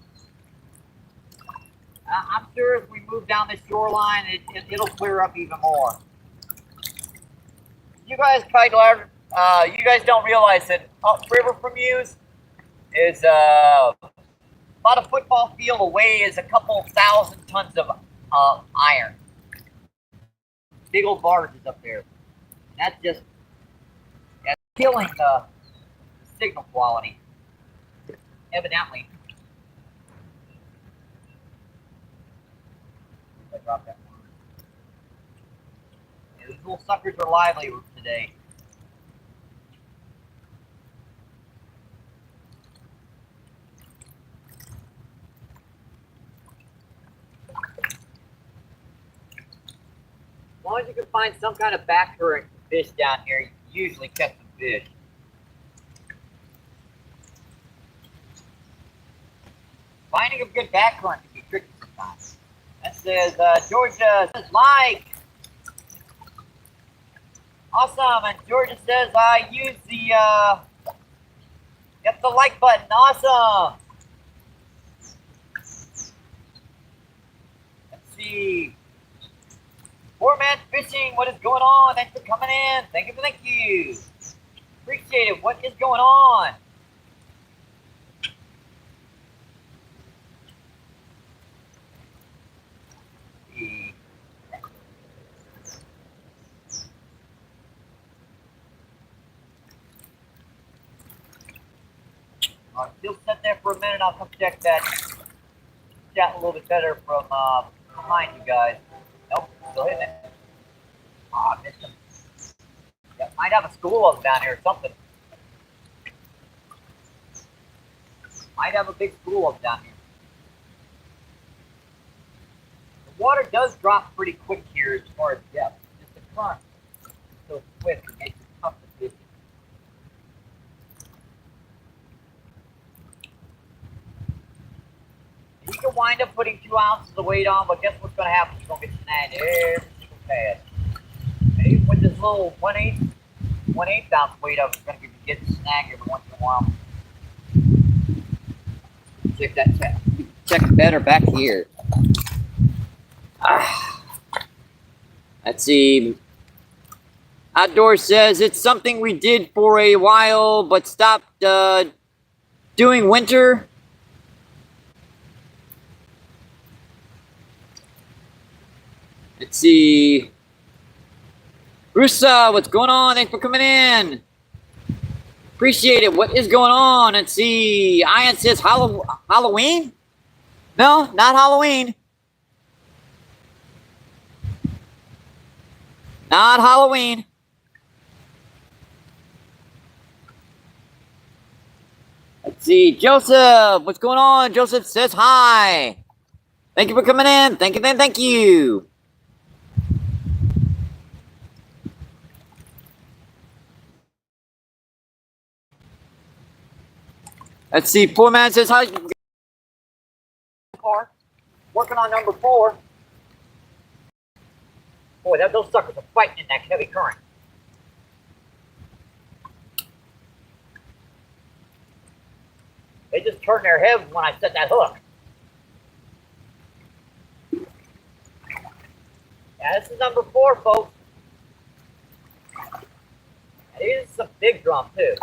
Speaker 1: I'm sure if we move down the shoreline, it'll clear up even more. You guys you guys don't realize that upriver from you is about a football field away is a couple thousand tons of iron. Big old barges up there. And that's just killing the signal quality, evidently. I dropped that one. Yeah, these little suckers are lively today. As long as you can find some kind of back current fish down here, you can usually catch some fish. Finding a good back current can be tricky sometimes. That says, Georgia says, Mike. Awesome. And Georgia says, I use the, get the like button. Awesome. Let's see. Poor Man Fishing, what is going on? Thanks for coming in. Thank you. Appreciate it. What is going on? Alright, still sit there for a minute. I'll come check that. Chat a little bit better from behind you guys. Nope, still hitting it. Oh, I missed them. Yeah, might have a school of them down here or something. Might have a big school of them down here. The water does drop pretty quick here as far as depth. Just the current is so swift, it makes it tough to fish. You can wind up putting 2 ounces of weight on, but guess what's going to happen? You're going to get snagged every single cast. And even with this little 1/8 ounce weight up, it's going to get snagged every once in a while. Check that check better back here. Let's see. Outdoor says it's something we did for a while, but stopped doing winter. Let's see. Rusa, what's going on? Thanks for coming in. Appreciate it. What is going on? Let's see. Ian says Halloween? No, not Halloween. Not Halloween. Let's see. Joseph, what's going on? Joseph says hi. Thank you for coming in. Thank you. Thank you. Let's see. Poor man says hi. Working on number 4. Boy, those suckers are fighting in that heavy current. They just turn their heads when I set that hook. Yeah, this is number 4, folks. And these are some big drum, too.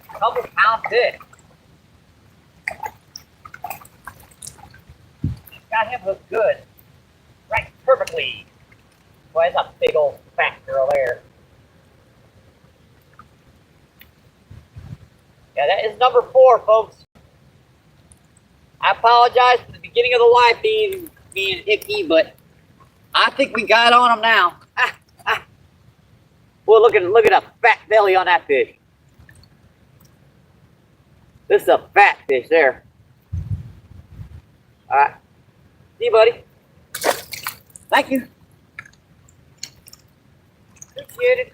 Speaker 1: Couple pound fish. Got him hooked good. Right perfectly. Boy, that's a big old fat girl there. Yeah, that is number 4, folks. I apologize for the beginning of the live being icky, but I think we got on them now. Well, look at a fat belly on that fish. This is a fat fish there. All right. See you, buddy. Thank you. Appreciate it.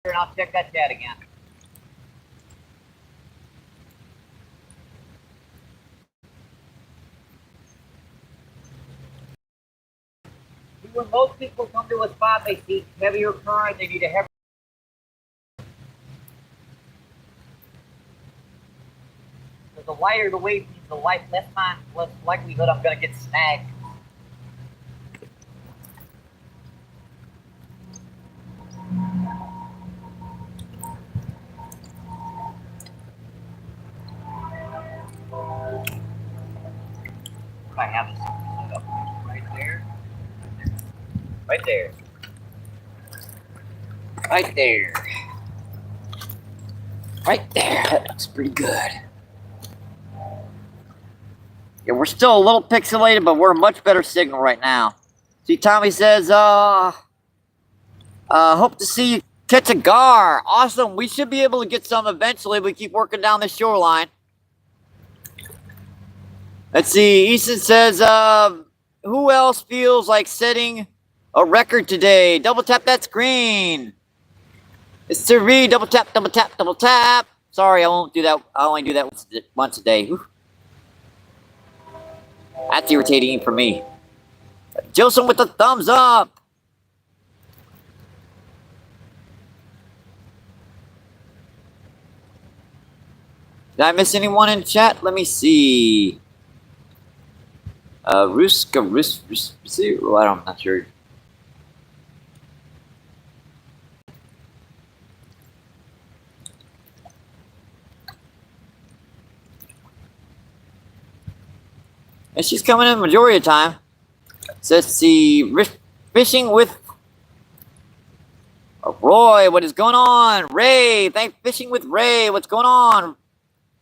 Speaker 1: And I'll check that chat again. When most people come to a spot, they see heavier current, they need a heavier. So the lighter the weight means the less likelihood I'm going to get snagged. I have this set up right there. Right there. Right there. Right there. That looks pretty good. Yeah, we're still a little pixelated, but we're a much better signal right now. See, Tommy says, hope to see you catch a gar. Awesome. We should be able to get some eventually if we keep working down the shoreline. Let's see. Easton says, who else feels like setting a record today? Double tap that screen. It's Sir V. Double tap, double tap, double tap. Sorry, I won't do that. I only do that once a day. Whew. That's irritating for me. Joseph with the thumbs up. Did I miss anyone in chat? Let me see. Ruska, I'm not sure. And she's coming in the majority of the time. So let's see. Fishing with Roy. What is going on? Ray, thanks. Fishing with Ray. What's going on?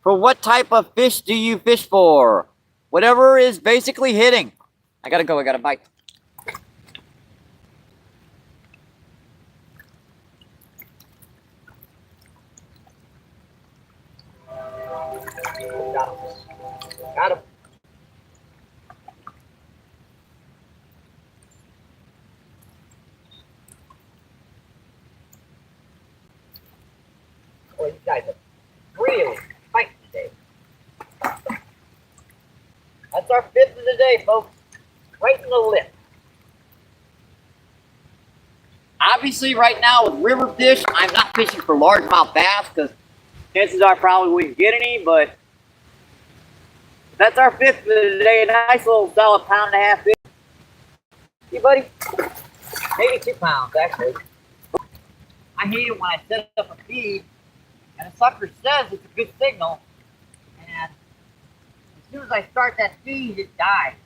Speaker 1: For what type of fish do you fish for? Whatever is basically hitting. I gotta go. I gotta bite. Got him. Boy, you guys are really fighting today. That's our 5th of the day, folks. Right in the lip. Obviously, right now with river fish, I'm not fishing for largemouth bass because chances are I probably wouldn't get any, but that's our 5th of the day. A nice little solid 1.5 pound fish. See, buddy? Maybe 2 pounds, actually. I hate it when I set up a feed and the sucker says it's a good signal, and as soon as I start that feed, it dies.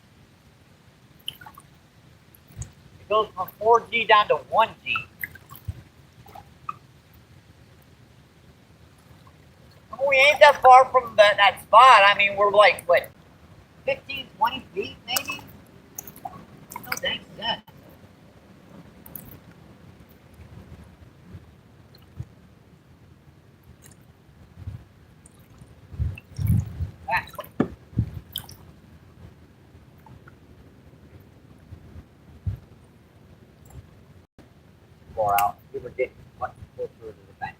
Speaker 1: It goes from 4G down to 1G. We ain't that far from that spot. I mean, we're like, what, 15, 20 feet maybe? No thanks to that. Far out. We were getting much closer to the bank.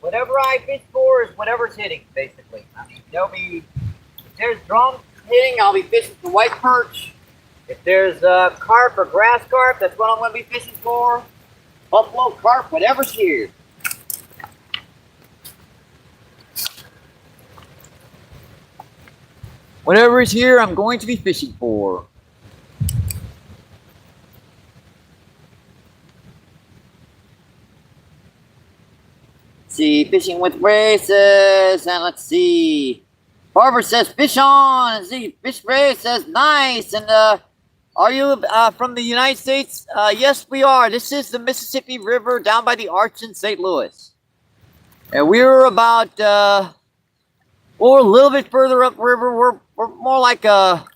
Speaker 1: Whatever I fish for is whatever's hitting, basically. I mean, if there's drums hitting, I'll be fishing for white perch. If there's carp or grass carp, that's what I'm going to be fishing for. Buffalo carp, whatever's here. Whatever is here, I'm going to be fishing for. Let's see, fishing with races, and let's see. Barbara says, fish on, and see, Fish Ray says, nice, and are you from the United States? Yes, we are. This is the Mississippi River down by the Arch in St. Louis. And we're about, we're a little bit further upriver. We're more like about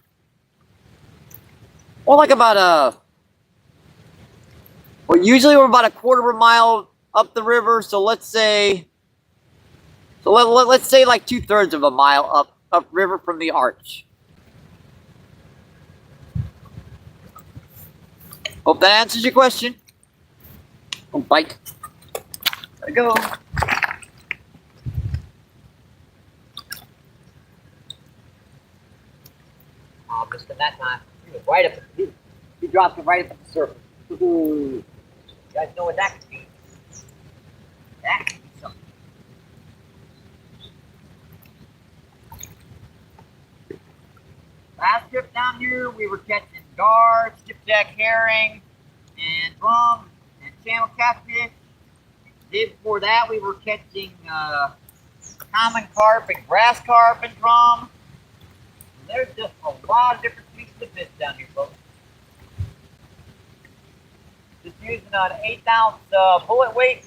Speaker 1: well, usually we're about a 1/4 mile up the river. So let's say like 2/3 of a mile up river from the Arch. Hope that answers your question. Don't bite. There we go. Oh, just in that time, he was right up at the he dropped it right up at the surface. You guys know what that could be? That could be something. Last trip down here, we were catching gar, skipjack herring, and drum, and channel catfish. The day before that, we were catching common carp and grass carp and drum. There's just a lot of different species of fish down here, folks. Just using an 1/8 ounce bullet weight,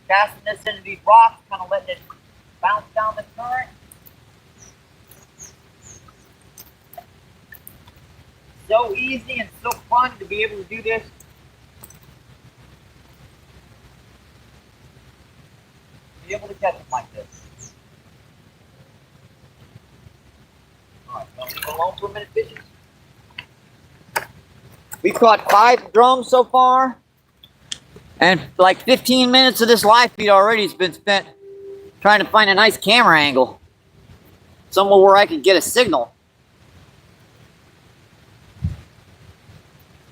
Speaker 1: casting this into these rocks, kind of letting it bounce down the current. So easy and so fun to be able to do this. Be able to catch them like this. Alright, gonna leave it alone for a minute, fishing. We caught 5 drums so far, and like 15 minutes of this live feed already has been spent trying to find a nice camera angle, somewhere where I could get a signal.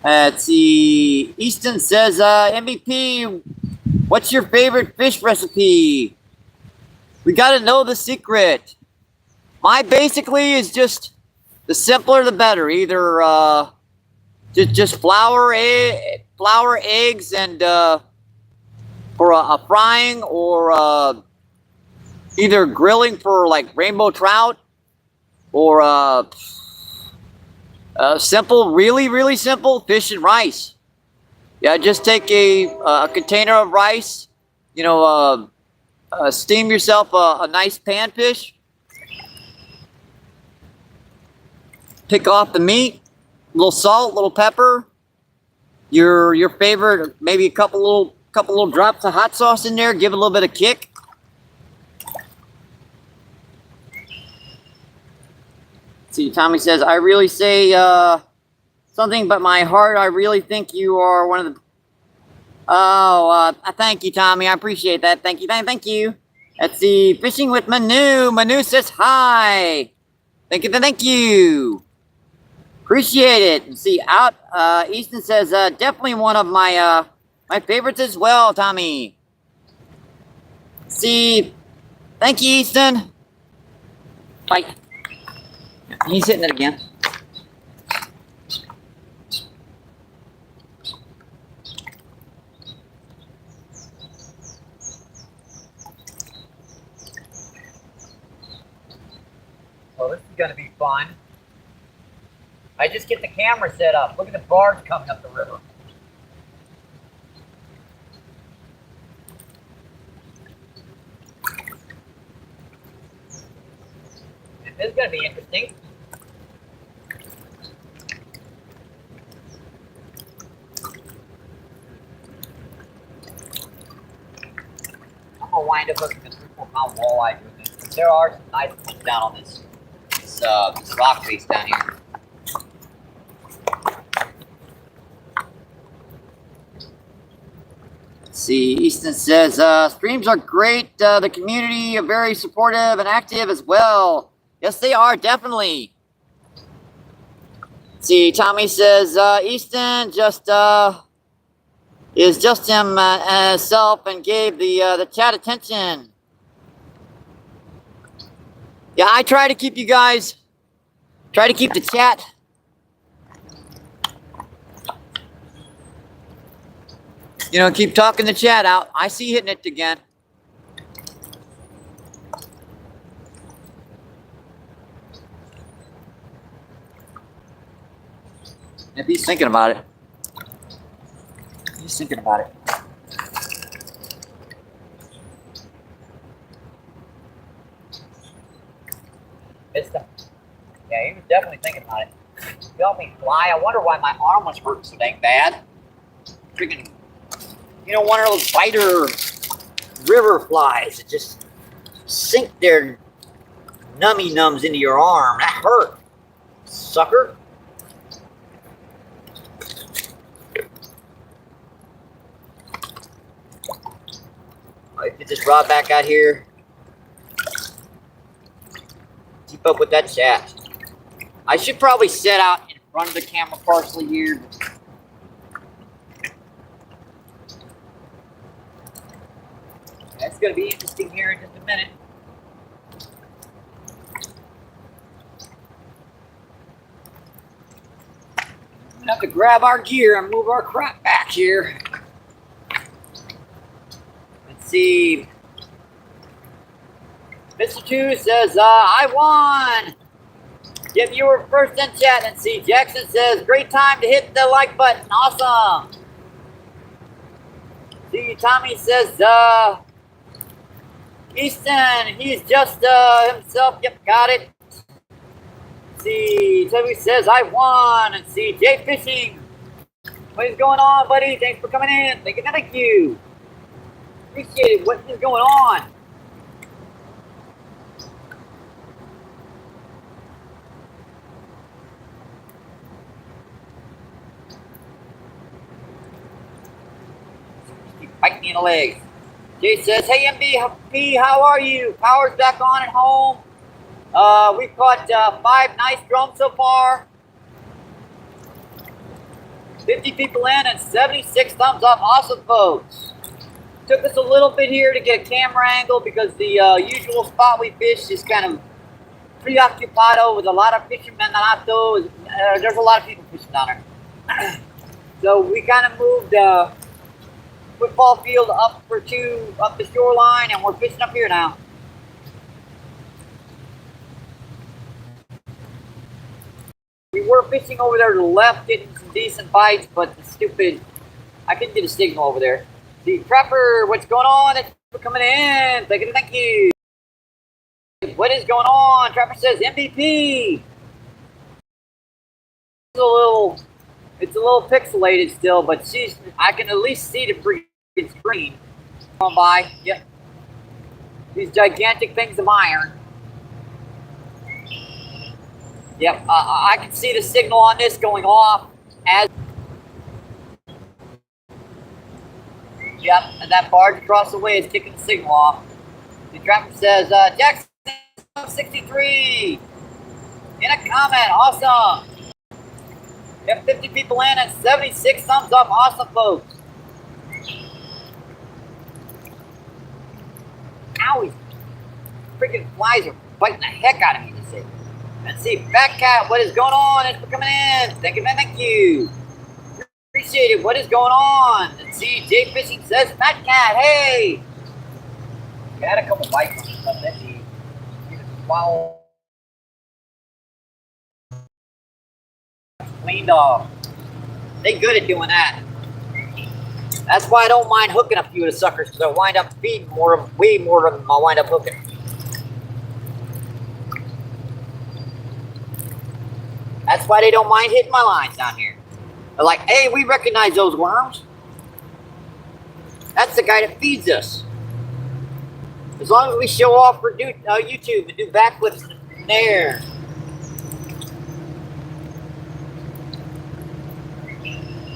Speaker 1: Let's see. Easton says, MVP, what's your favorite fish recipe? We got to know the secret. My basically is just the simpler the better. Either just flour, eggs, and for a frying, or either grilling for like rainbow trout or simple, really simple fish and rice. Yeah, just take a container of rice, you know, steam yourself a nice panfish. Pick off the meat, a little salt, a little pepper, your favorite, maybe a couple little drops of hot sauce in there. Give it a little bit of kick. See, Tommy says, I really say something, but my heart, I really think you are one of the... Oh, thank you, Tommy. I appreciate that. Thank you, thank you. Let's see, fishing with Manu. Manu says hi. Thank you, thank you. Appreciate it. See, Easton says, definitely one of my my favorites as well, Tommy. See, thank you, Easton. Bye. He's hitting it again. Well, this is going to be fun. I just get the camera set up. Look at the barge coming up the river. This is going to be interesting. I'm going to wind up looking at 3-4-pound walleye doing this. There are some nice ones down on this rock face down here. Let's see, Easton says, streams are great. The community are very supportive and active as well. Yes, they are, definitely. Let's see, Tommy says, Easton just is just himself and gave the chat attention. Yeah, I try to keep you guys, try to keep the chat. You know, keep talking the chat out. I see hitting it again. If he's thinking about it. He's thinking about it. Yeah, he was definitely thinking about it. He helped me fly. I wonder why my arm was hurting so dang bad. Freaking, you know, one of those biter river flies that just sink their nummy nums into your arm. That hurt, sucker. I get this rod back out here. Keep up with that chat. I should probably set out in front of the camera partially here. That's going to be interesting here in just a minute. I'm going to have to grab our gear and move our crap back here. Let's see. Mr. 2 says, I won. Yep, you were first in chat. And see, Jackson says, great time to hit the like button. Awesome. See, Tommy says, Easton, he's just himself. Yep, got it. See, Toby says, I won. And see, Jay Fishing. What is going on, buddy? Thanks for coming in. Thank you. Appreciate it. What is going on? Bite me in the leg. Jay says, hey MBP, how are you? Power's back on at home. We've caught 5 nice drums so far. 50 people in and 76 thumbs up. Awesome, folks. Took us a little bit here to get a camera angle because the usual spot we fish is kind of preoccupied with a lot of fishermen. There's a lot of people fishing down there. So we kind of moved football field up the shoreline, and we're fishing up here now. were fishing over there to the left, getting some decent bites, but the stupid, I couldn't get a signal over there. The Trapper, what's going on? Thanks for coming in. Thank you. What is going on? Trapper says MVP. It's a little pixelated still, but I can at least see the freaking screen. Come by. Yep. These gigantic things of iron. Yep. I can see the signal on this going off as. Yep. And that barge across the way is kicking the signal off. The Trapper says, Jackson 63 in a comment. Awesome. We have 50 people in and 76 thumbs up. Awesome, folks. Owie. Freaking flies are biting the heck out of me this day. Let's see, Fat Cat, what is going on? Thanks for coming in. Thank you, man. Thank you. Appreciate it. What is going on? Let's see, Jay Fishing says, Fat Cat, hey. We had a couple bites on stuff that he swallowed. Cleaned off. They good at doing that. That's why I don't mind hooking a few of the suckers, because I wind up feeding way more of them. I wind up hooking. That's why they don't mind hitting my lines down here. They're like, hey, we recognize those worms. That's the guy that feeds us. As long as we show off for YouTube and do backflips in there.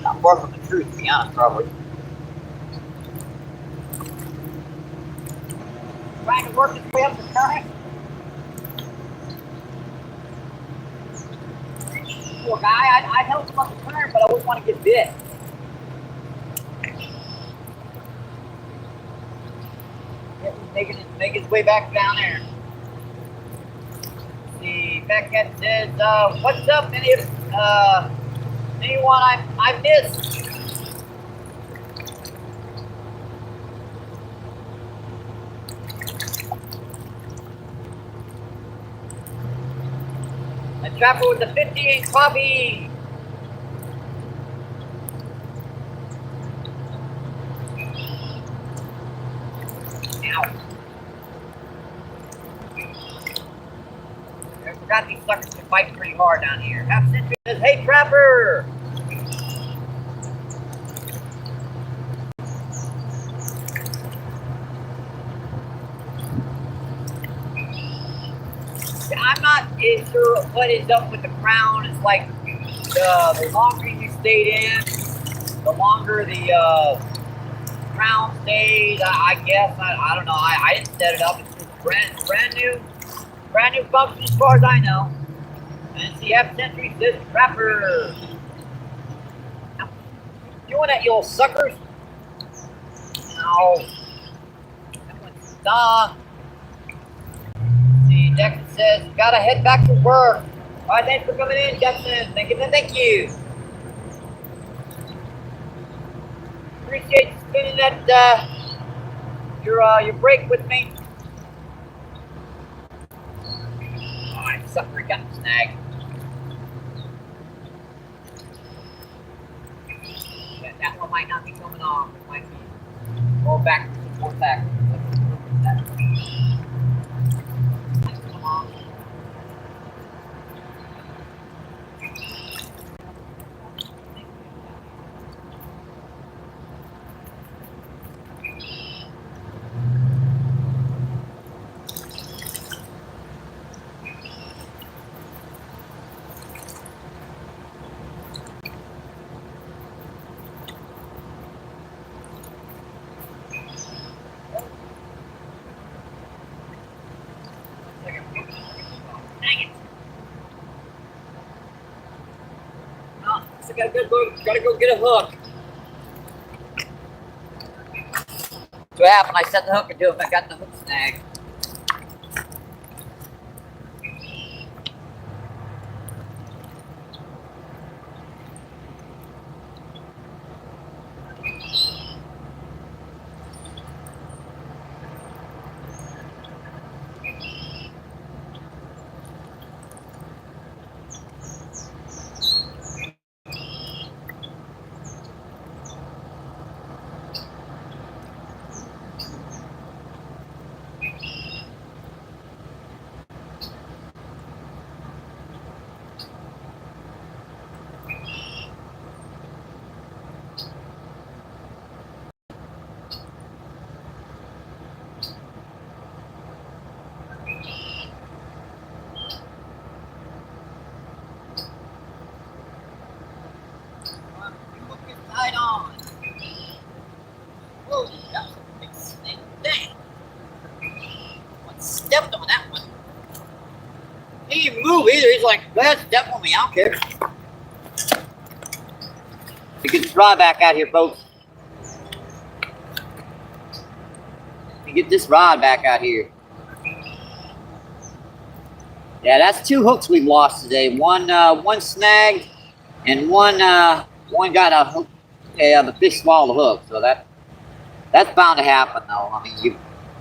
Speaker 1: Not far from the truth, to be honest, probably. Trying to work his way up the current. Poor guy, I helped him up the current, but I wouldn't want to get bit. Yeah, he's making his way back down there. The Fat Cat says, what's up, anyone I missed? A Trapper with the 50-inch coffee. Ow. I forgot these suckers can bite pretty hard down here. Half Century says, hey, Trapper. I'm not sure what is up with the crown. It's like the longer you stayed in, the longer the crown stays. I guess I don't know. I didn't set it up. It's just brand new function as far as I know. And see, Half Century says Trapper. Doing that, you old suckers. No. That one's done. Jackson says, gotta head back to work. Alright, thanks for coming in, Jackson. Thank you. Appreciate you spending that your break with me. Alright, sucker got the snag. Yeah, that one might not be coming off. It might be going back to the fourth back. Gotta go get a hook. So what happened? I set the hook into him. I got the hook snag. rolling. Go ahead, step on me. I don't care. You get this rod back out here, folks. You get this rod back out here. Yeah, that's 2 hooks we've lost today. One snagged, and one got a hook. Yeah, the fish swallowed the hook. So that's bound to happen, though. I mean,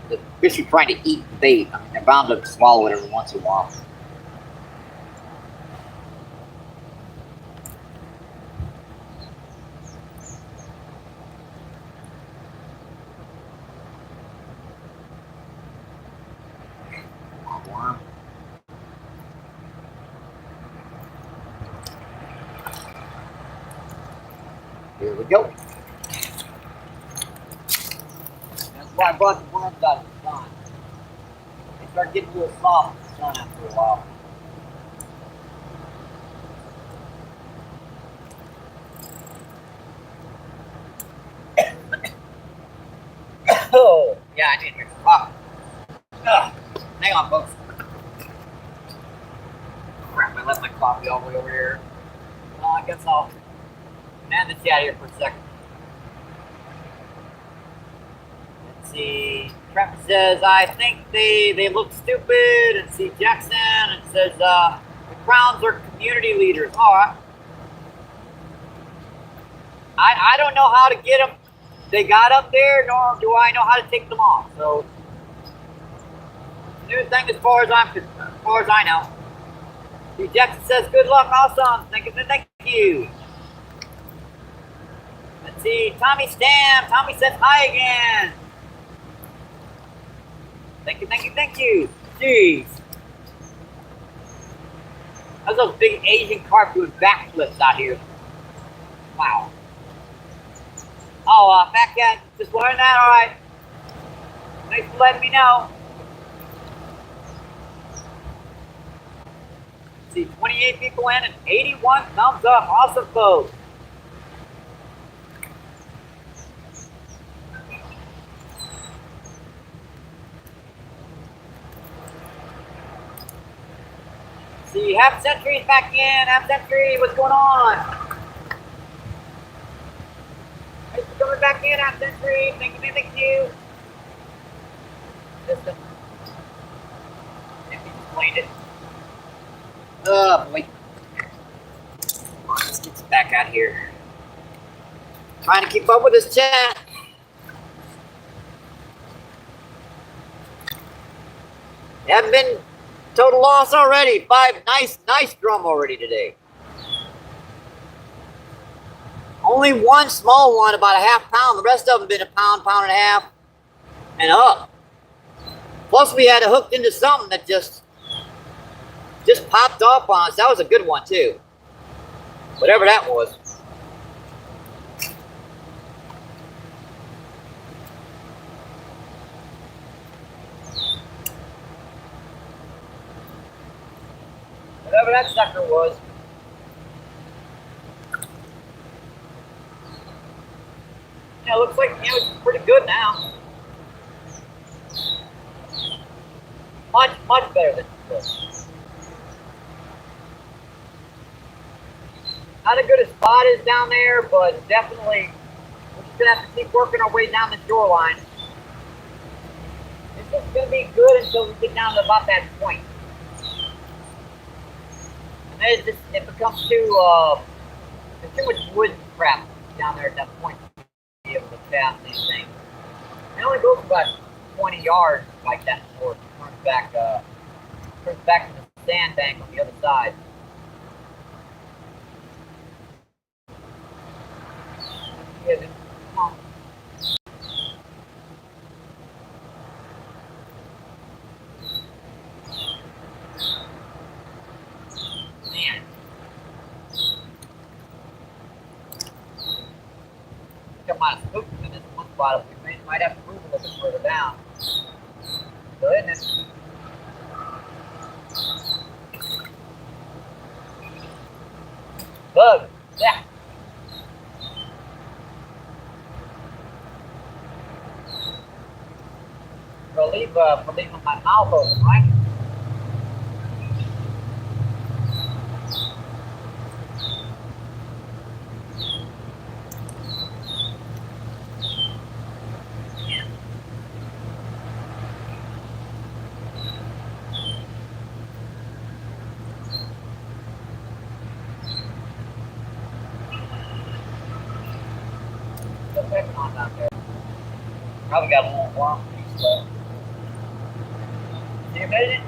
Speaker 1: the fish are trying to eat bait. I mean, they're bound to swallow it every once in a while. Here we go. That's why I brought the worms out of the sun. They start getting a little soft in the sun after a while. Oh, yeah, I need to drink some coffee. Hang on, folks. Crap, I left my coffee all the way over here. Well, I guess I'll man this out here for a second. Let's see. Trevor says, I think they look stupid. And see Jackson and says, the Crowns are community leaders. All right. I don't know how to get them. They got up there, nor do I know how to take them off. So, new thing as far as I know. See, Jackson says, good luck, awesome. Thank you. Let's see, Tommy Stam. Tommy says hi again. Thank you. Jeez. Those are those big Asian carp doing backflips out here. Wow. Oh, Fat Cat, just learned that, all right. Thanks for letting me know. Let's see, 28 people in and 81 thumbs up. Awesome, folks. See, Half Century's back in. Half Century, what's going on? Thanks for coming back in, Half Century. Thank you. Just explained it. Oh, boy. Come on, let's get back out here. Trying to keep up with this chat. They haven't been total loss already. 5 nice drum already today. Only one small one, about a half pound. The rest of them been a pound and a half, and up. Plus, we had it hooked into something that just popped off on us. That was a good one too. Whatever that was. Whatever that sucker was. Yeah, looks like it's pretty good now. Much better than it was. Not as good a spot is down there, but definitely we're just gonna have to keep working our way down the shoreline. This is gonna be good until we get down to about that point. And then it becomes too much wood crap down there at that point to be able to cast anything. It only goes about 20 yards like that before it turns back to the sandbank on the other side. Come on. Man. I might have spooked him in this one spot. We might have to move a little bit further down. So isn't it? Bug. Yeah. For leaving my mouth open, right? on down there. Probably got a little worm piece left. See you in a minute?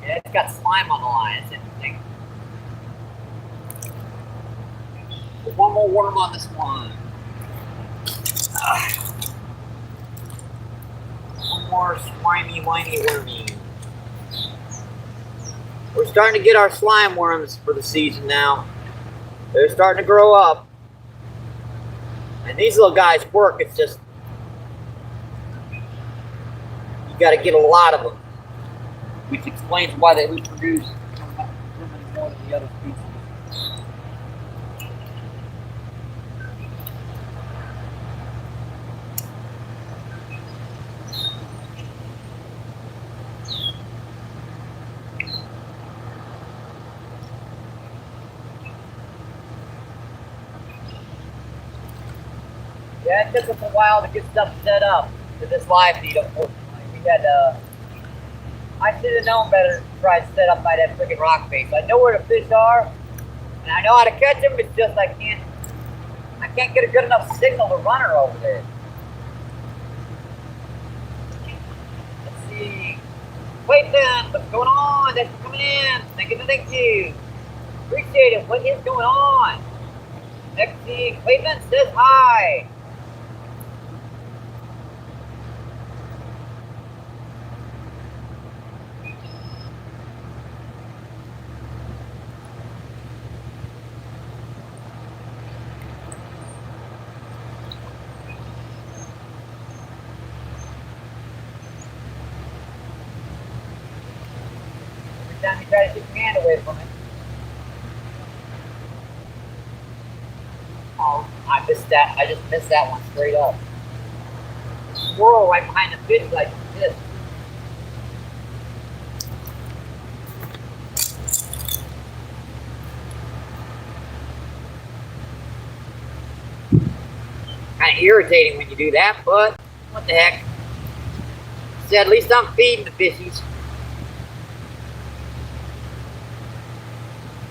Speaker 1: Yeah, it's got slime on the line. It's interesting. Put one more worm on this one. One more slimy, whiny wormy. We're starting to get our slime worms for the season now. They're starting to grow up. And these little guys work. It's just, you got to get a lot of them. Which explains why they reproduce so many more than the other species. Yeah, it took us a while to get stuff set up to this live feed, unfortunately. We had, I should have known better to try to set up by that freaking rock face. I know where the fish are, and I know how to catch them, it's just I can't get a good enough signal to run her over there. Let's see. Clayton, what's going on? Thanks for coming in. Thank you. Appreciate it. What is going on? Next thing, Clayton says hi. Time you try to keep your hand away from it. Oh, I missed that. I just missed that one straight up. Squirrel right behind the fish like this. Kind of irritating when you do that, but what the heck. So at least I'm feeding the fishies.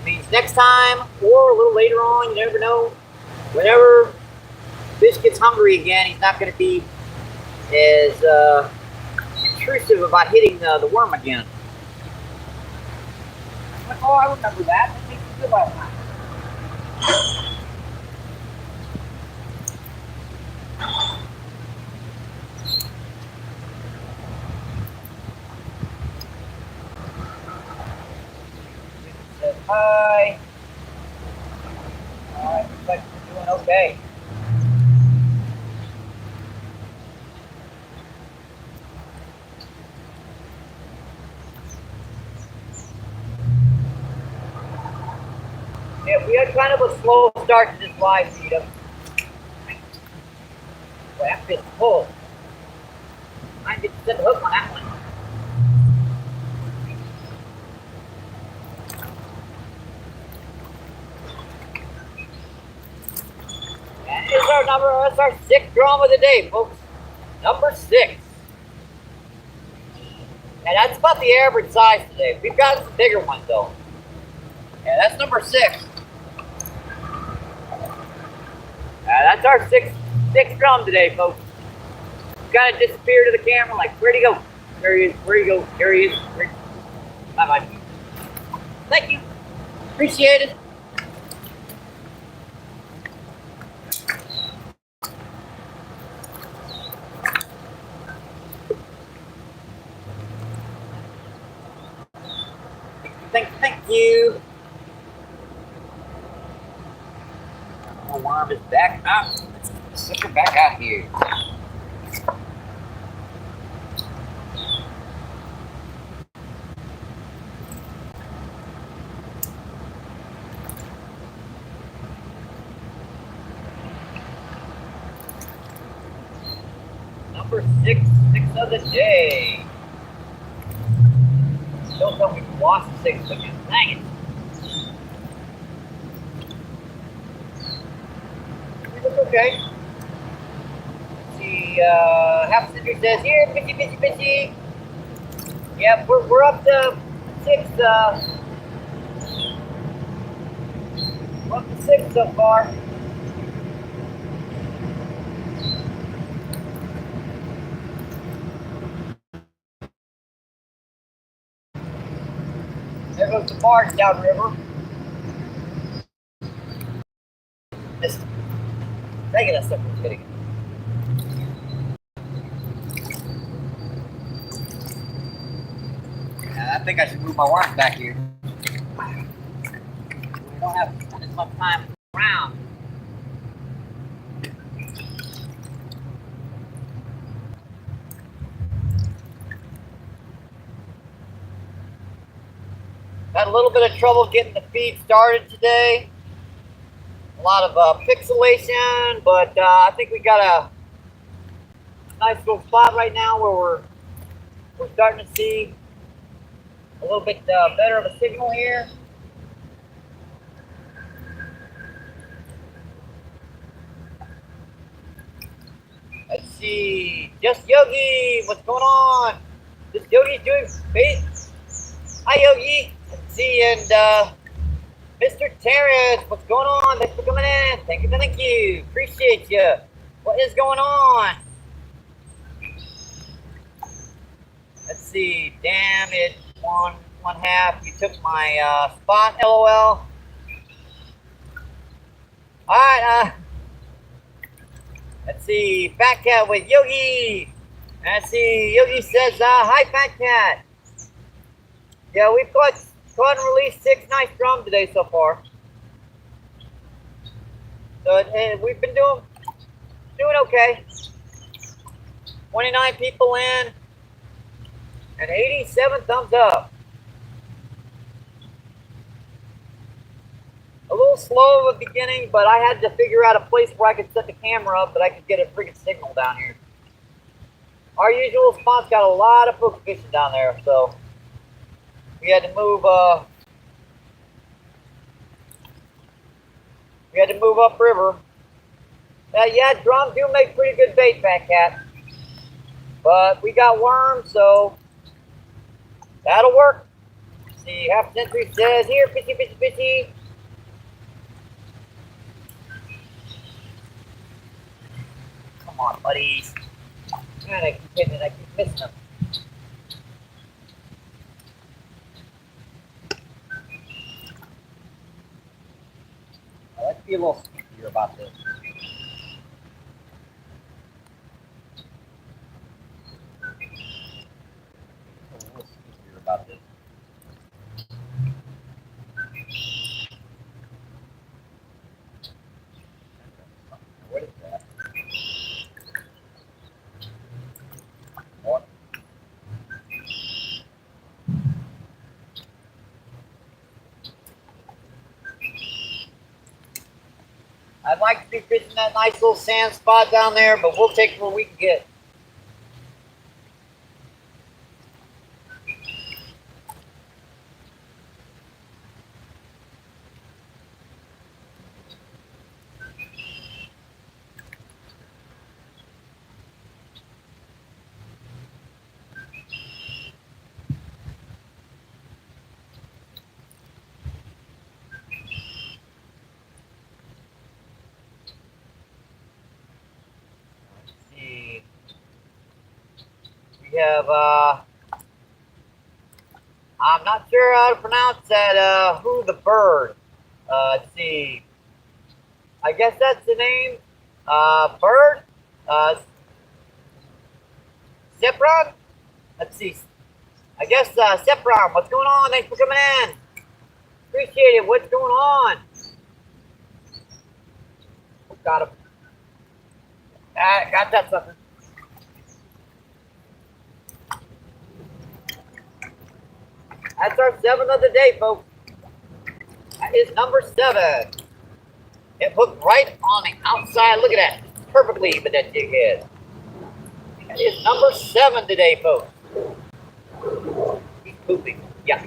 Speaker 1: Means next time or a little later on, you never know. Whenever fish gets hungry again, he's not going to be as intrusive about hitting the worm again. Oh, I remember that. I think it's good last time. Hi. Alright, looks like we're doing okay. Yeah, we had kind of a slow start to this live feed. Well, that fit's full. I didn't set the hook on that one. That's our 6th drum of the day, folks. Number 6. And that's about the average size today. We've got some bigger ones though. Yeah, that's number 6. That's our sixth drum today, folks. Kind of disappeared to the camera, like, where'd he go? There he is. Where'd he go? There he is. Bye-bye. Thank you. Appreciate it. Thank you. My worm is back up. Let's stick her back out here. Number 6 of the day. Don't tell me we lost 6 again. Dang it. We look okay. Let's see, Half Cinder says, here, fishy. Yeah, we're up to 6, we're Up to 6 so far. There goes the barge downriver. Just taking us something's getting it. I think I should move my worms back here. We don't have as much time around. Had a little bit of trouble getting the feed started today. A lot of pixelation, but I think we got a nice little spot right now where we're starting to see a little bit better of a signal here. Let's see, just Yogi, what's going on? Just Yogi's doing bait. Hi Yogi. Let's see, and Mr. Terrence, what's going on? Thanks for coming in. Thank you. Appreciate you. What is going on? Let's see. Damn it. One half. You took my spot. LOL. All right. Let's see. Fat Cat with Yogi. Let's see. Yogi says, "Hi, Fat Cat." Yeah, we've caught and released 6 nice drums today so far. So we've been doing okay. 29 people in and 87 thumbs up. A little slow at the beginning, but I had to figure out a place where I could set the camera up that I could get a freaking signal down here. Our usual spot's got a lot of hook fishing down there, so we had to move upriver. Yeah, drums do make pretty good bait, Fat Cat. But we got worms, so that'll work. Let's see, Half Century says, "Here, fishy, fishy, fishy." Come on, buddies. Man, I keep hitting it, I keep missing them. Let's be a little sneakier about this. What is that? What? I'd like to be fishing that nice little sand spot down there, but we'll take what we can get. We have, I'm not sure how to pronounce that, who the bird. Let's see. I guess that's the name. Bird. Sepron. Let's see. I guess, Sepron, what's going on? Thanks for coming in. Appreciate it. What's going on? Oh, got him. Got that sucker. That's our 7th of the day, folks. That is number 7. It hooked right on the outside. Look at that. Perfectly with that jig head. That is number 7 today, folks. He's pooping. Yeah.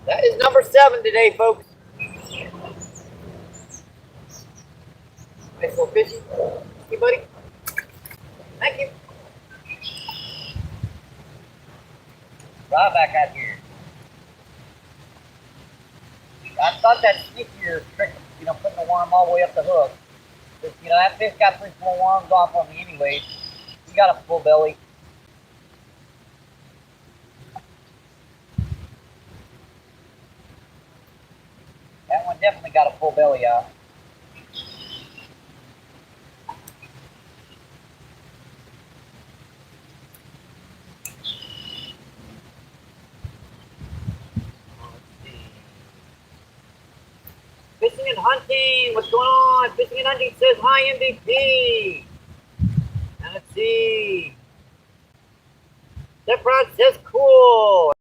Speaker 1: That is number 7 today, folks. Nice little fishy. Hey, buddy. Thank you. Right back out here. I thought that sneakier trick, putting the worm all the way up the hook. But, that fish got 3-4 worms off on me anyways. He got a full belly. That one definitely got a full belly out. Fishing and hunting, what's going on? Fishing and hunting says hi, MVP. And let's see. Stefan says cool.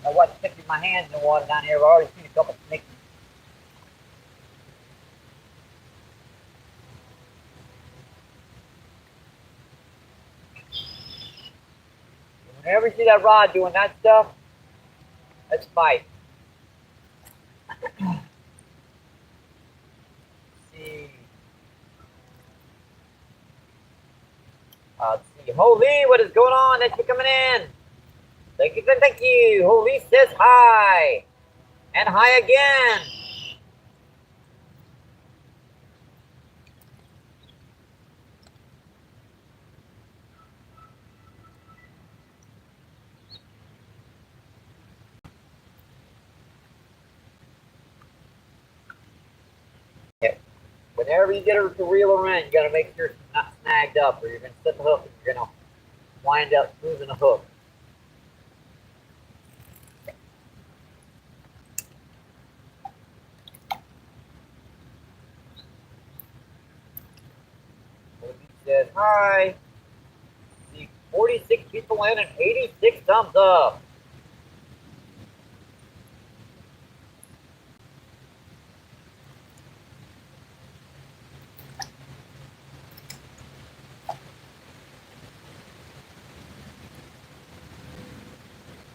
Speaker 1: I wasn't sticking my hands in the water down here. I've already seen a couple snakes. Whenever you see that rod doing that stuff, let's fight. Let's see. Let's see. Holy, what is going on? Thanks for coming in. Thank you, thank you. Holy says hi. And hi again. Whenever you get her to reel her in, you got to make sure it's not snagged up, or you're going to set the hook and you're going to wind up losing the hook. He says hi. See 46 people in and 86 thumbs up.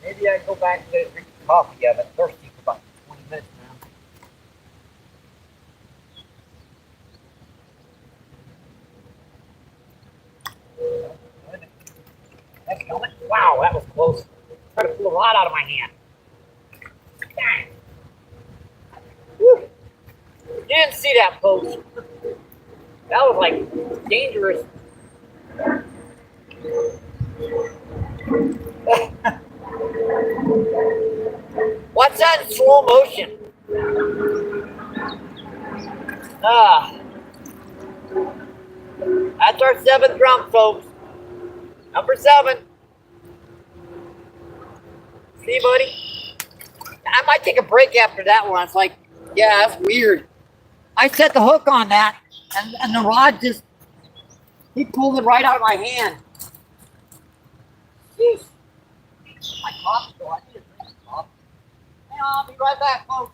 Speaker 1: Maybe I can go back and get a drink of coffee. I've been thirsty for about 20 minutes now. That's coming. Wow, that was close. Tried to pull a rod out of my hand. Dang. Whew. You didn't see that, folks. That was like dangerous. What's that in slow motion? That's our 7th drum, folks. Number 7. See, buddy? I might take a break after that one. It's like, yeah, that's weird. I set the hook on that, and the rod just, he pulled it right out of my hand. Jeez. My coffee, though. I need to drink some coffee. Hang on, I'll be right back, folks.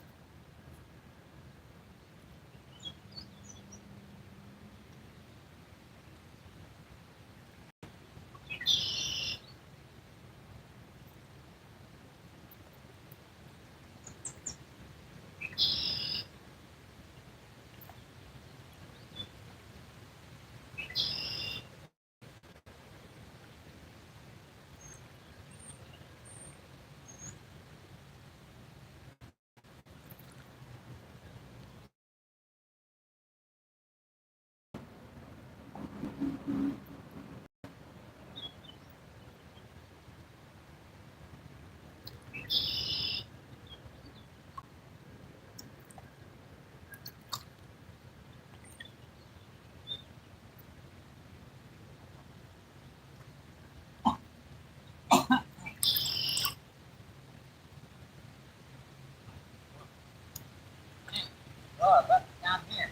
Speaker 1: Oh, that's down here.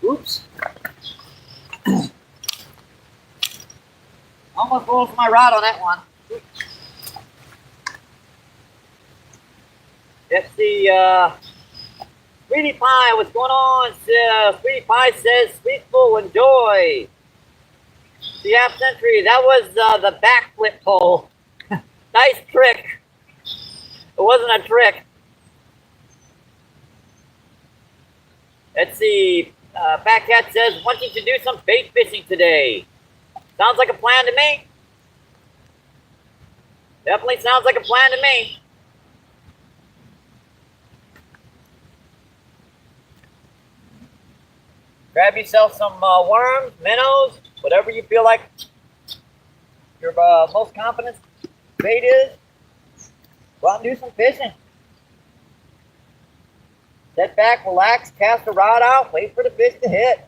Speaker 1: Oops. Almost lost my rod on that one. Let's see, Sweetie Pie, what's going on? Sweetie Pie says, sweetful, enjoy. The half century, that was the backflip pole. Nice trick. It wasn't a trick. Let's see. Fat Cat says, wanting to do some bait fishing today. Sounds like a plan to me. Definitely sounds like a plan to me. Grab yourself some worms, minnows, whatever you feel like your most confident bait is. Go out and do some fishing. Sit back, relax, cast the rod out, wait for the fish to hit.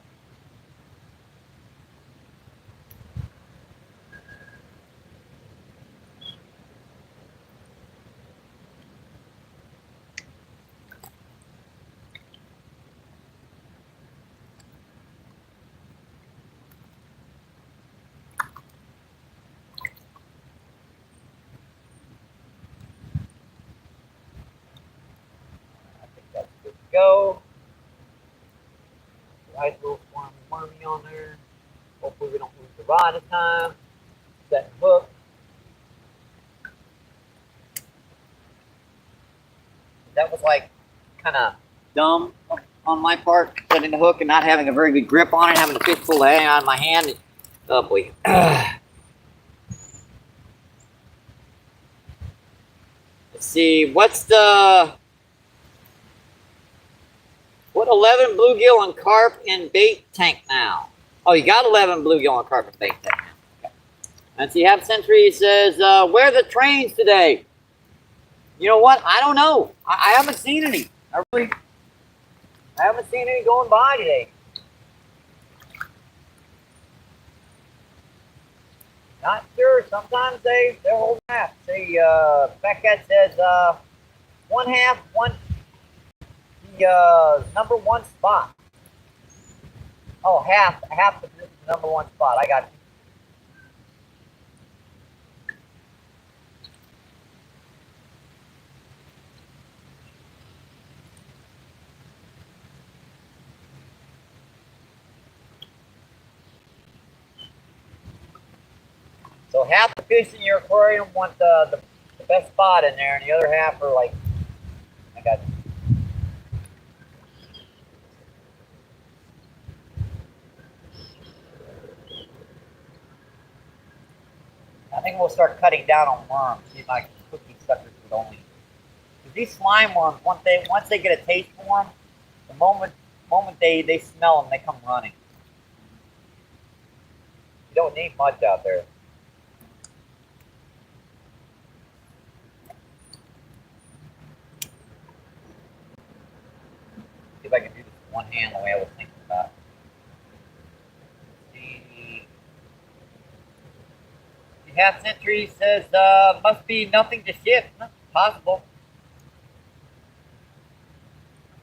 Speaker 1: Go. Nice little wormy on there. Hopefully we don't lose the rod this time. Set the hook. That was like kind of dumb on my part, setting the hook and not having a very good grip on it, having the fish pull the hang out of my hand. Oh boy. Let's see, what 11 bluegill and carp in bait tank now? Oh, you got 11 bluegill and carp in bait tank now. Okay. Let's see, Half Century says, where are the trains today? You know what? I don't know. I haven't seen any. I haven't seen any going by today. Not sure. Sometimes they're holding half. See, Fat Cat says, one half, the number one spot. Oh, half the number one spot. I got you. So half the fish in your aquarium want the best spot in there, and the other half are like, I got you. I think we'll start cutting down on worms. See if I can cook these suckers with only. Because these slime worms, once they get a taste for them, the moment they smell them, they come running. You don't need much out there. See if I can do this with one hand the way I was thinking about. The Half Century says, must be nothing to ship. That's possible.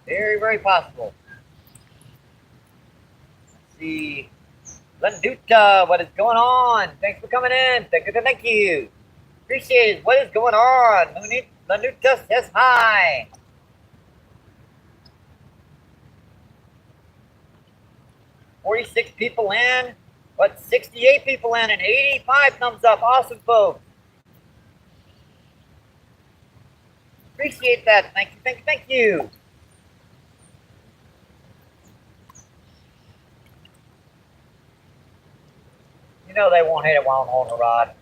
Speaker 1: Very, very possible. Let's see. Landuta, what is going on? Thanks for coming in. Thank you. Appreciate it. What is going on? Landuta says hi. $46 people in. What, 68 people in and 85 thumbs up. Awesome, folks. Appreciate that. Thank you. You know they won't hit it while I'm holding the rod.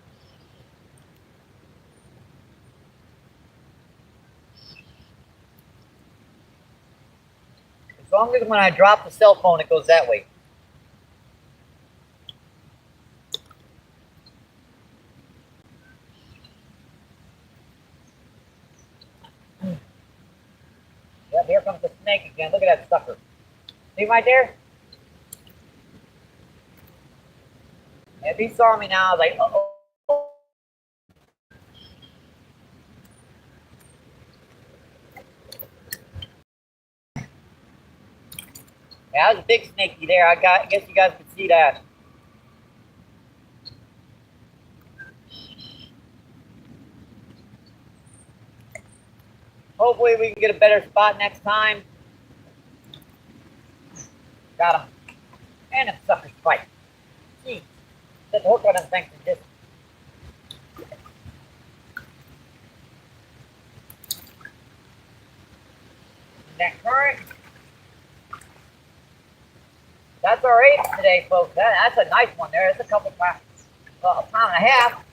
Speaker 1: As long as when I drop the cell phone, it goes that way. Yep, here comes the snake again. Look at that sucker. See right there? If he saw me now, I was like, uh-oh. Yeah, that was a big snaky there. I guess you guys can see that. Hopefully we can get a better spot next time. Got him. And the sucker's fight. Jeez. set the hook on them things and just that current. That's our 8th today, folks. That's a nice one there. It's a couple pounds, a pound and a half.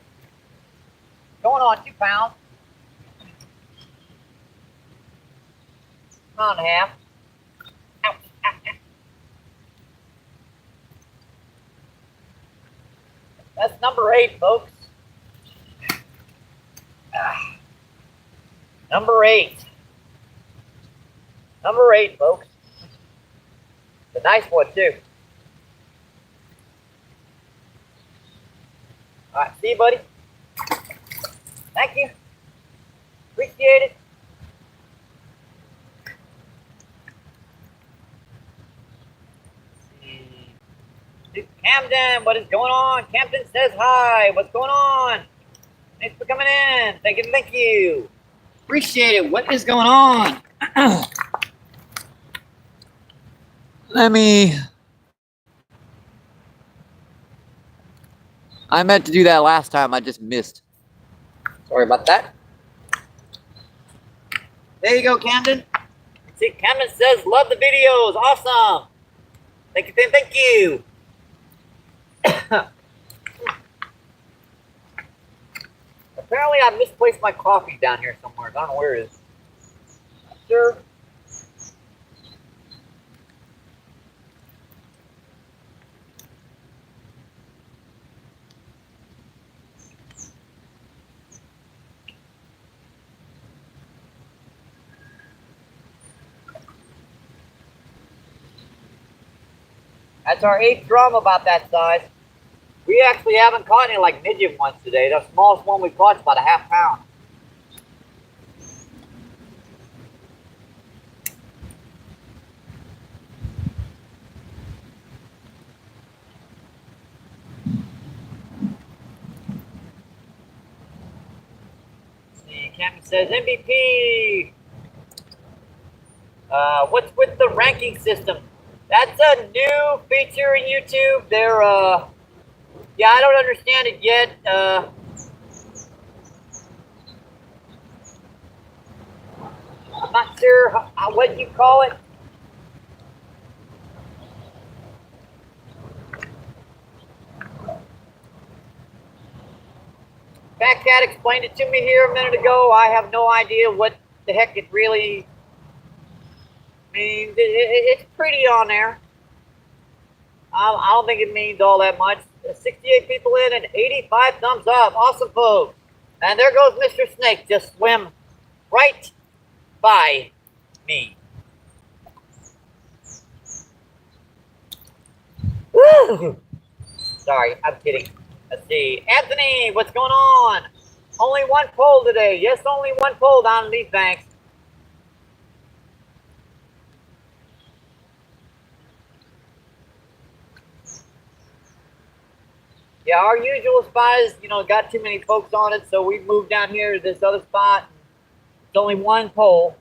Speaker 1: Going on 2 pounds. Pound and a half. Ouch, ouch, ouch. That's number 8, folks. Number 8. Number 8, folks. It's a nice one, too. All right, see you, buddy. Thank you. Appreciate it. Camden, what is going on? Camden says hi. What's going on? Thanks for coming in. Thank you. Thank you. Appreciate it. What is going on? I meant to do that last time. I just missed. Sorry about that. There you go, Camden. See, Camden says, love the videos. Awesome. Thank you. Thank you. Apparently, I misplaced my coffee down here somewhere. I don't know where it is. Not sure. That's our 8th drum about that size. We actually haven't caught any like midget ones today. The smallest one we caught is about a half pound. Let's see, Cameron says MVP. What's with the ranking system? That's a new feature in YouTube. They're yeah, I don't understand it yet. I'm not sure what you call it. Fat Cat explained it to me here a minute ago. I have no idea what the heck it really means. It's pretty on there. I don't think it means all that much. 68 people in and 85 thumbs up. Awesome, folks. And there goes Mr. Snake. Just swim right by me. Woo! Sorry, I'm kidding. Let's see. Anthony, what's going on? Only one pole today. Yes, only one pole down in these banks. Yeah, our usual spot is, got too many folks on it, so we moved down here to this other spot. It's only one pole.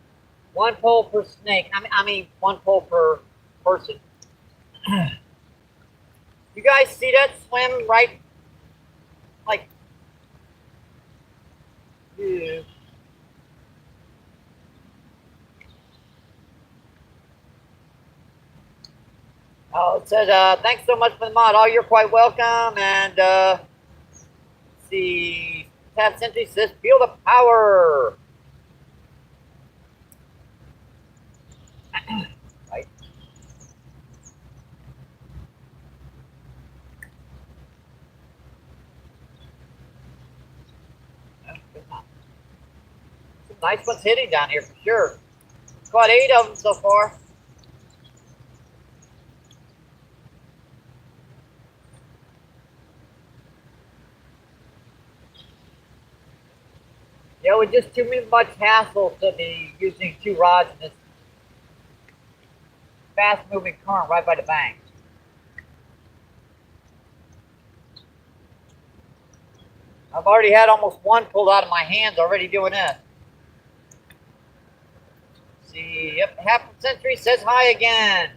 Speaker 1: One pole per snake. I mean, one pole per person. You guys see that swim right? Like, yeah. Oh, it says, thanks so much for the mod. Oh, you're quite welcome. And, let's see, Tap Sentry says, feel the power. Right. Some nice ones hitting down here for sure. Caught 8 of them so far. Yeah, with just too much hassle to be using 2 rods in this fast-moving current right by the bank. I've already had almost 1 pulled out of my hands already doing this. Let's see, yep, Half a Century says hi again.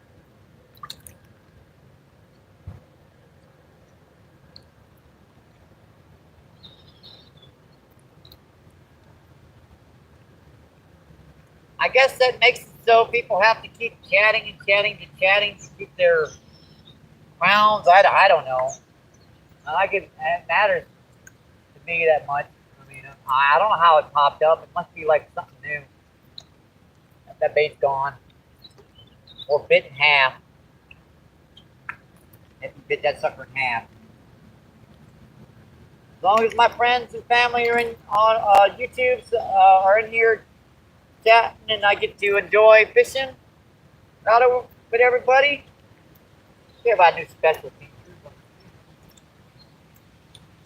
Speaker 1: I guess that makes it so people have to keep chatting and chatting and chatting to keep their rounds. I don't know. I like it matters to me that much. I mean, I don't know how it popped up. It must be like something new. That bait's gone. Or bit in half. If you bit that sucker in half. As long as my friends and family are in on YouTube, are in here chatting, and I get to enjoy fishing out with everybody. See if I do special features.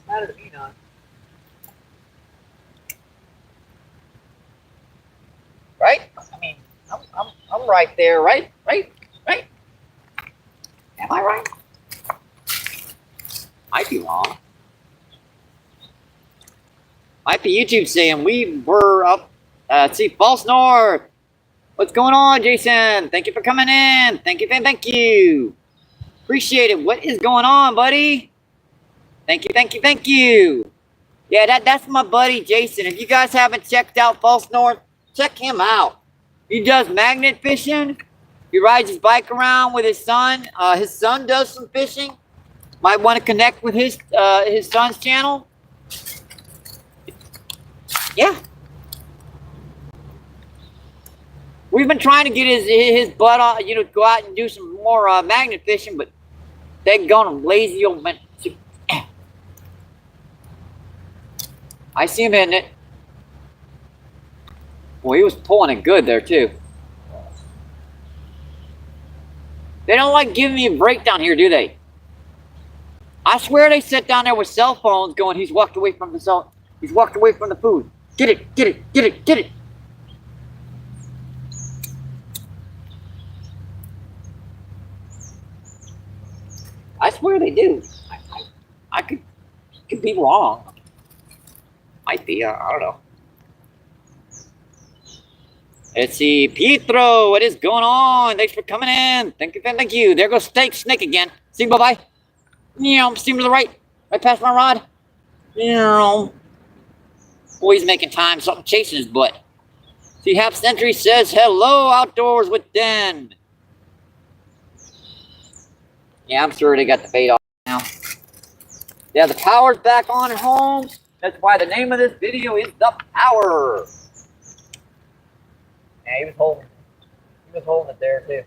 Speaker 1: Matter to me none. Right? I mean, I'm right there, right? Right? Right? Am I right? Might be wrong. Might be YouTube saying we were up. See, false north. What's going on, Jason? Thank you for coming in. Thank you, thank you. Appreciate it. What is going on, buddy? Thank you, thank you, thank you. Yeah, that's my buddy Jason. If you guys haven't checked out False North, check him out. He does magnet fishing. He rides his bike around with his son. His son does some fishing. Might want to connect with his son's channel. Yeah. We've been trying to get his butt on, go out and do some more magnet fishing, but they're going lazy old man. I see him hitting it. Well, he was pulling it good there too. They don't like giving me a break down here, do they? I swear they sit down there with cell phones going, he's walked away from he's walked away from the food. Get it, get it, get it, get it. I swear they do. I could be wrong. Might be, I don't know. Let's see, Pietro, what is going on? Thanks for coming in. Thank you, thank you. There goes Snake again. See, bye-bye. Steam to the right. Right past my rod. Boy, he's making time. Something chasing his butt. See, Half Century says, hello, Outdoors with Den. Yeah, I'm sure they got the bait off now. Yeah, the power's back on at home. That's why the name of this video is The Power. Yeah, he was holding it there too.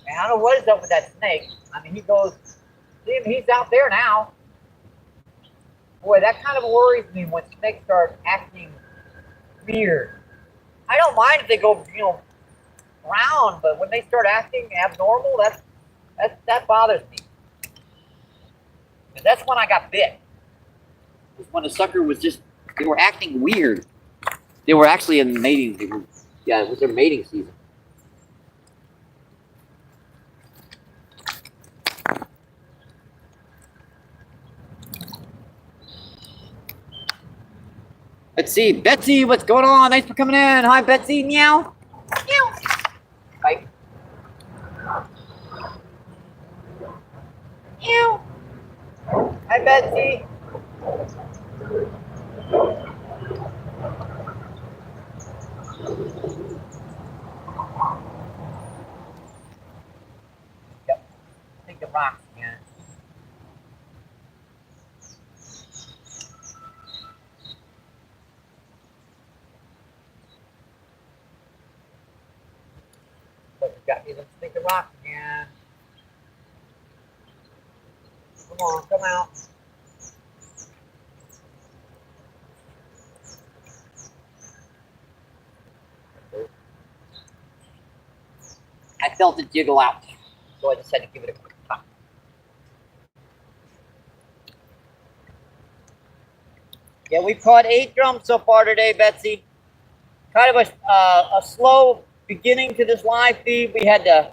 Speaker 1: Man, I don't know what is up with that snake. I mean, see him, he's out there now. Boy, that kind of worries me when snakes start acting weird. I don't mind if they go, around, but when they start acting abnormal, that bothers me. Because that's when I got bit. It was when the sucker was they were acting weird. They were actually in mating. It was their mating season. Let's see, Betsy, what's going on? Thanks for coming in. Hi, Betsy. Meow. Meow. Bye. Meow. Hi, Betsy. Yep. Take the rocks again. But we got let's take the rocks again. Come on, come out. I felt it jiggle out, so I just had to give it a quick pop. Yeah, we've caught 8 drums so far today, Betsy. Kind of a slow beginning to this live feed. We had to,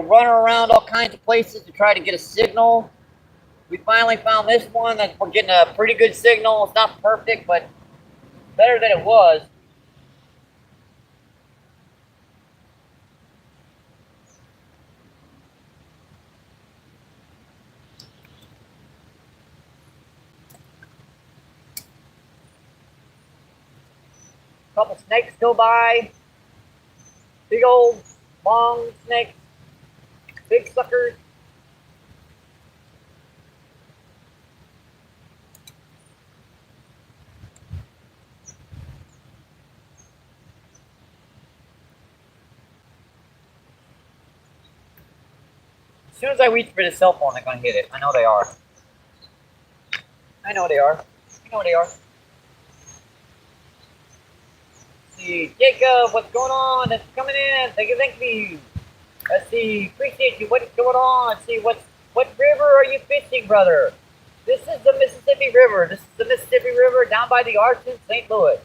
Speaker 1: run around all kinds of places to try to get a signal. We finally found this one that we're getting a pretty good signal. It's not perfect, but better than it was. couple snakes go by. Big old long snakes. Big suckers. As soon as I reach for the cell phone, they're going to hit it. I know they are. I know they are. I know they are. Let's see, Jacob, what's going on? It's coming in. Thank you. Let's see, appreciate you. What's going on? Let's see, what river are you fishing, brother? This is the Mississippi River. This is the Mississippi River down by the arch in St. Louis.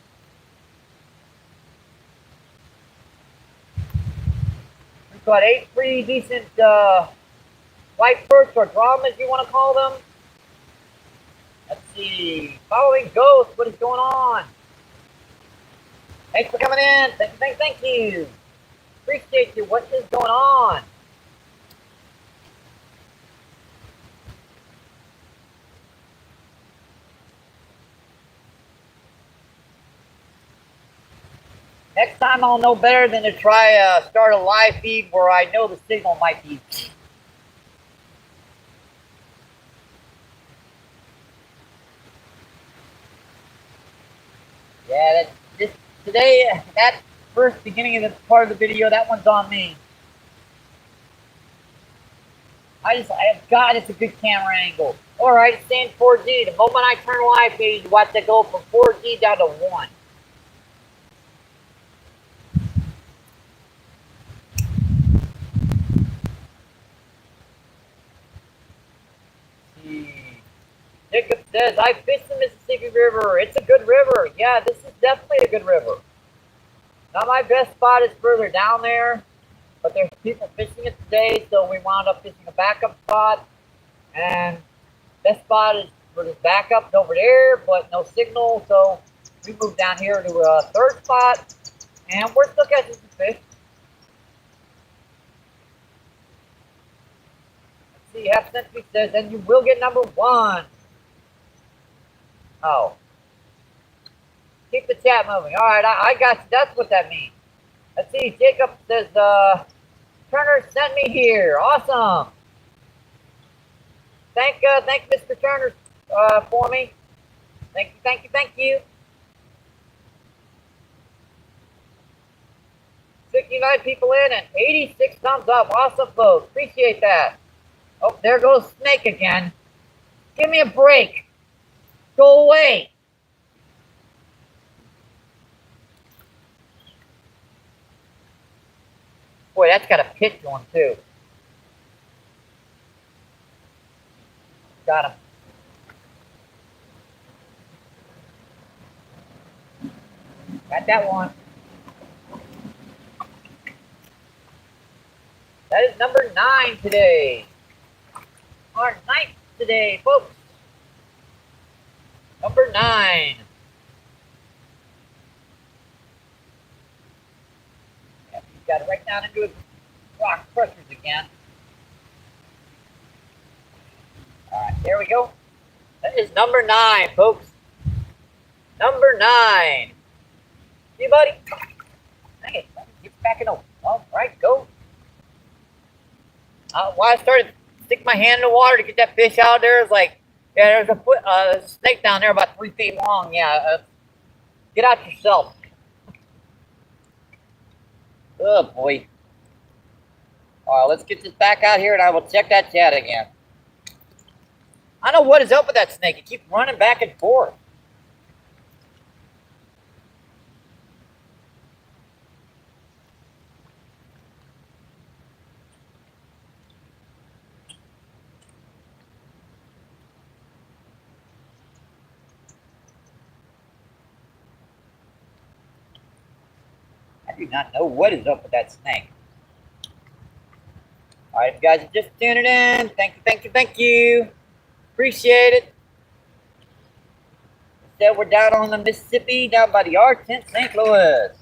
Speaker 1: We've got 8 pretty decent white perch or drum, as you want to call them. Let's see. Following Ghost, what is going on? Thanks for coming in. Thank you. Appreciate you. What is going on? Next time I'll know better than to try start a live feed where I know the signal might be. Yeah, today, that first beginning of the part of the video, that one's on me. God, it's a good camera angle. All right, staying 4G. The moment I turn live feed, watch it go from 4G down to 1. Jacob says, I fished the Mississippi River. It's a good river. Yeah, this is definitely a good river. Now, my best spot is further down there, but there's people fishing it today, so we wound up fishing a backup spot. And best spot is for this backup over there, but no signal, so we moved down here to a third spot, and we're still catching some fish. Let's see, Half Century says, and you will get number 1. Oh. Keep the chat moving. All right, I got you. That's what that means. Let's see. Jacob says, Turner sent me here. Awesome. Thank Mr. Turner for me. Thank you. 69 people in and 86 thumbs up. Awesome, folks. Appreciate that. Oh, there goes Snake again. Give me a break. Go away. Boy, that's got a pitch on too. Got him. Got that one. That is number 9 today. Our 9th today, folks. Number 9. Yeah, he's got it right down into his rock pressures again. Alright, there we go. That is number 9, folks. Number 9. See, buddy? Dang it. Get back in the... All right, go. Why I started to stick my hand in the water to get that fish out there is like, yeah, there's a snake down there about 3 feet long. Yeah, get out yourself. Oh, boy. All right, let's get this back out here, and I will check that chat again. I don't know what is up with that snake. It keeps running back and forth. I do not know what is up with that snake. All right, if you guys are just tuning in, thank you. Appreciate it. Said we're down on the Mississippi, down by the arch in St. Louis.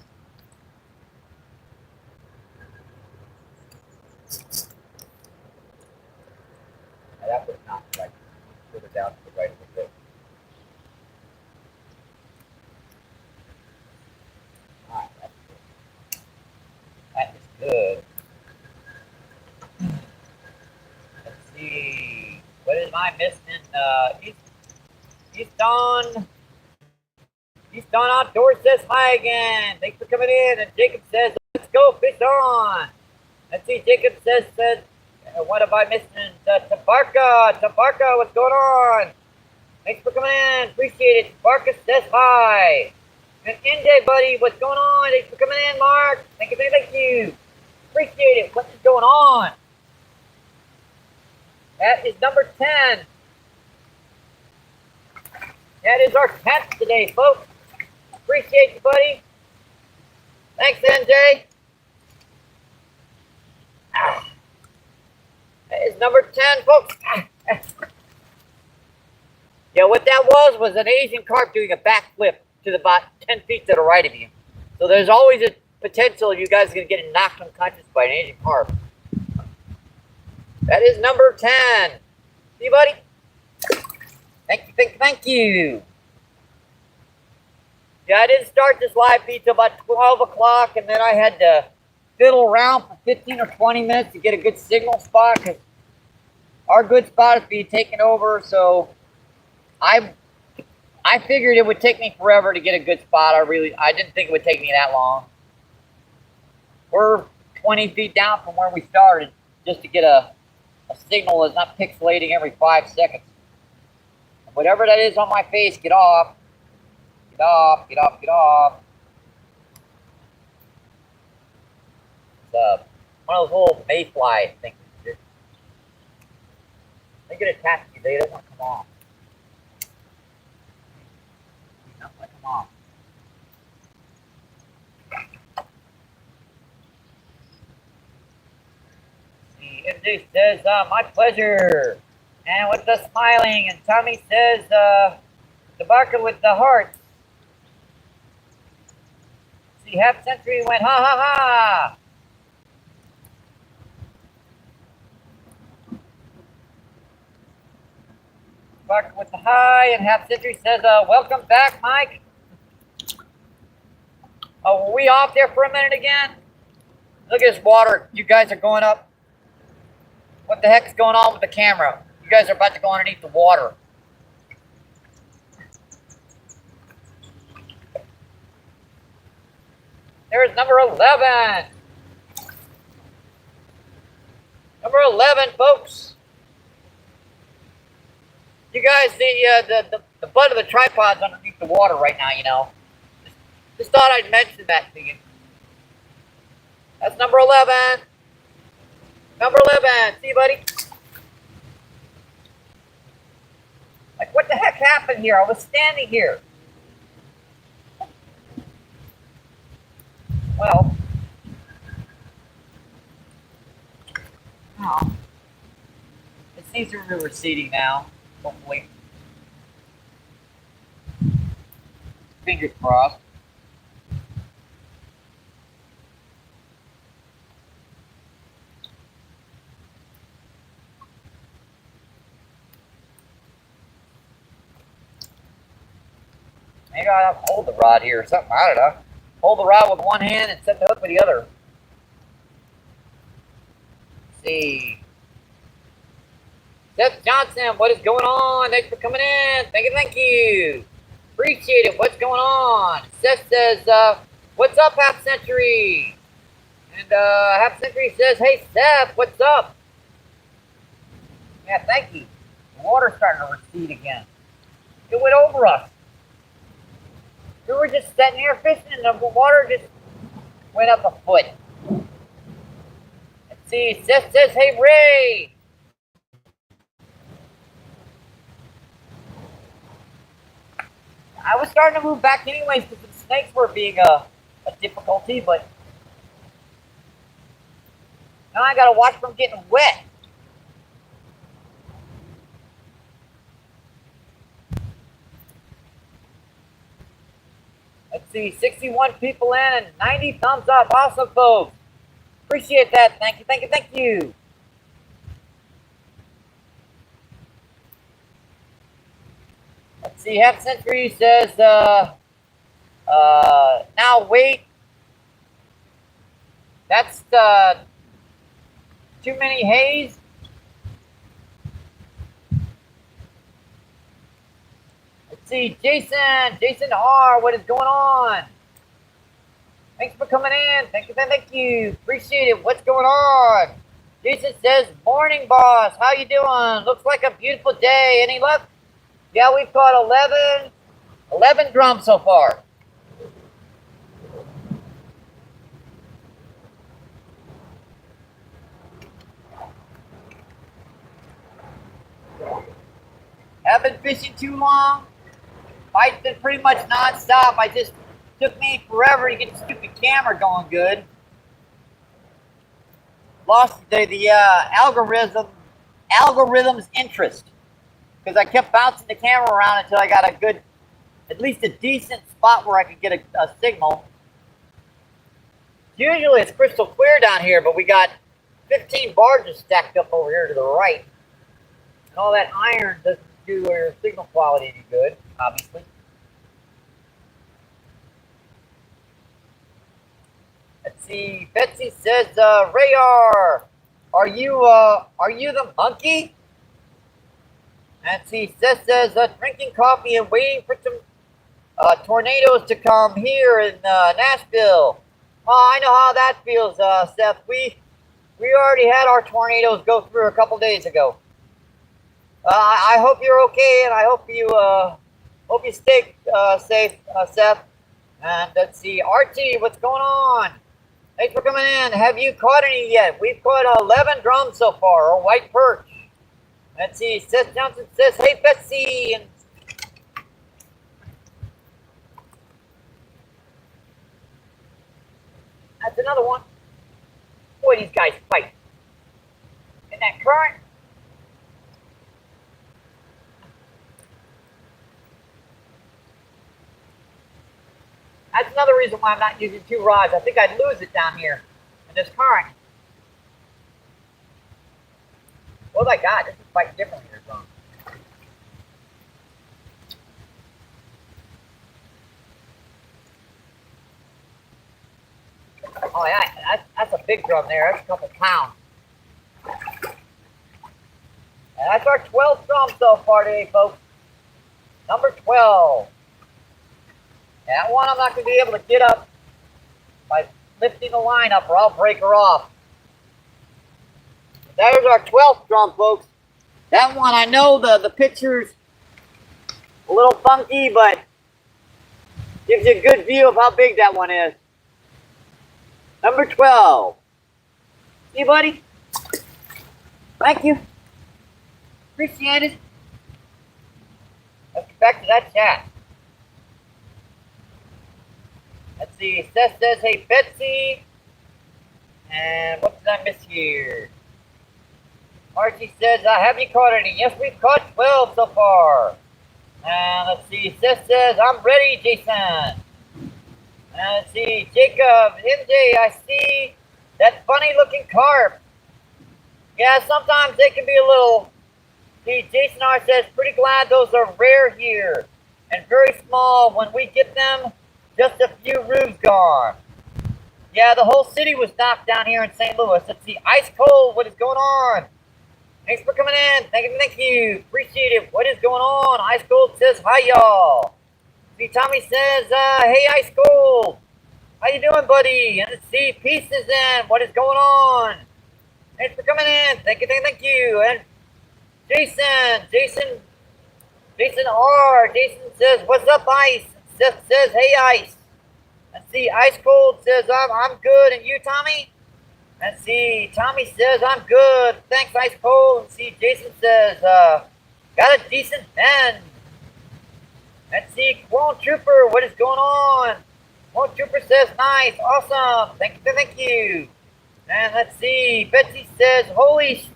Speaker 1: That was not right. Put it down to the right a little bit. I missing? East on Outdoors says hi again. Thanks for coming in. And Jacob says, let's go fish on. Let's see, Jacob says, what have I missing? Tabarka, what's going on? Thanks for coming in. Appreciate it. Tabarka says hi. And NJ, buddy, what's going on? Thanks for coming in, Mark. Thank you. Appreciate it. What is going on? That is number 10. That is our 10th today, folks. Appreciate you, buddy. Thanks, NJ. That is number 10, folks. Yeah, what that was an Asian carp doing a backflip to the about 10 feet to the right of you. So there's always a potential you guys are going to get knocked unconscious by an Asian carp. That is number 10. See you, buddy? Thank you. Yeah, I didn't start this live feed till about 12 o'clock, and then I had to fiddle around for 15 or 20 minutes to get a good signal spot, because our good spot is being taken over, so I figured it would take me forever to get a good spot. I didn't think it would take me that long. We're 20 feet down from where we started just to get a signal that's not pixelating every 5 seconds. And whatever that is on my face, get off. Get off. It's one of those little mayfly things. They get attached to you, they don't want to come off. They don't want to come off. See, MJ says, my pleasure. And with the smiling, and Tommy says, the barker with the hearts. See, half century went, ha ha ha. Barker with the hi, and half century says, welcome back, Mike. Oh, were we off there for a minute again? Look at this water. You guys are going up. What the heck is going on with the camera? You guys are about to go underneath the water. There's number 11. Number 11, folks. You guys, the butt of the tripod's underneath the water right now, you know. Just thought I'd mention that to you. That's number 11. Number 11. See you, buddy. Like, what the heck happened here? I was standing here. Well. Oh. It seems to be receding now, hopefully. Fingers crossed. Maybe I'll have to hold the rod here or something. I don't know. Hold the rod with one hand and set the hook with the other. Let's see. Seth Johnson, what is going on? Thanks for coming in. Thank you. Appreciate it. What's going on? Seth says, what's up, Half Century? And Half Century says, hey, Seth, what's up? Yeah, thank you. The water's starting to recede again. It went over us. We were just sitting here fishing and the water just went up a foot. Let's see, Seth says, hey, Ray. I was starting to move back anyways because the snakes were being a difficulty, but now I gotta watch them getting wet. Let's see, 61 people in and 90 thumbs up. Awesome, folks. Appreciate that. Thank you. Let's see, Half Century says, now wait. That's too many hays. see, Jason R, what is going on? Thanks for coming in. Thank you. Appreciate it. What's going on? Jason says, morning, boss. How you doing? Looks like a beautiful day. Any luck? Yeah, we've caught 11 drums so far. Haven't been fishing too long. Fight's been pretty much non-stop. Took me forever to get the stupid camera going good. Lost the algorithm's interest because I kept bouncing the camera around until I got a good, at least a decent spot where I could get a signal. Usually it's crystal clear down here, but we got 15 barges stacked up over here to the right. And all that iron doesn't do your signal quality any good, obviously. Let's see. Betsy says, Rayar, are you the monkey? And see, Seth says, drinking coffee and waiting for some tornadoes to come here in Nashville. Oh, I know how that feels, Seth. We already had our tornadoes go through a couple days ago. I hope you're okay, and I hope you stay safe, Seth. And let's see, Archie, what's going on? Thanks for coming in. Have you caught any yet? We've caught 11 drums so far, or white perch. Let's see, Seth Johnson says, hey, Betsy. And that's another one. Boy, these guys fight. In that current. That's another reason why I'm not using 2 rods. I think I'd lose it down here in this current. Oh my God, this is fighting differently here, John. Oh yeah, that's a big drum there. That's a couple pounds. And that's our 12th drum so far today, folks. Number 12. And that one I'm not going to be able to get up by lifting the line up or I'll break her off. There's our 12th drum, folks. That one, I know the picture's a little funky, but gives you a good view of how big that one is. Number 12. See, buddy? Thank you. Appreciate it. Let's get back to that chat. Let's see. Seth says, hey, Betsy. And what did I miss here? Archie says, have you caught any? Yes, we've caught 12 so far. And let's see. Seth says, I'm ready, Jason. And let's see. Jacob, MJ, I see that funny looking carp. Yeah, sometimes they can be a little. See, Jason R says, pretty glad those are rare here and very small. When we get them, just a few roofs gone. Yeah, the whole city was knocked down here in St. Louis. Let's see. Ice cold, what is going on? Thanks for coming in. Thank you. Appreciate it. What is going on? Ice Cold says, hi, y'all. See, Tommy says, hey, Ice Cold. How you doing, buddy? And let's see, Peace is in. What is going on? Thanks for coming in. Thank you. And Jason R. Jason says, what's up, Ice? And Seth says, hey, Ice. And see, Ice Cold says, I'm good. And you, Tommy? And see, Tommy says, I'm good. Thanks, Ice Cold. And see, Jason says, got a decent bend. And see, Quone Trooper, what is going on? Quone Trooper says, nice, awesome. Thank you. And let's see, Betsy says, holy.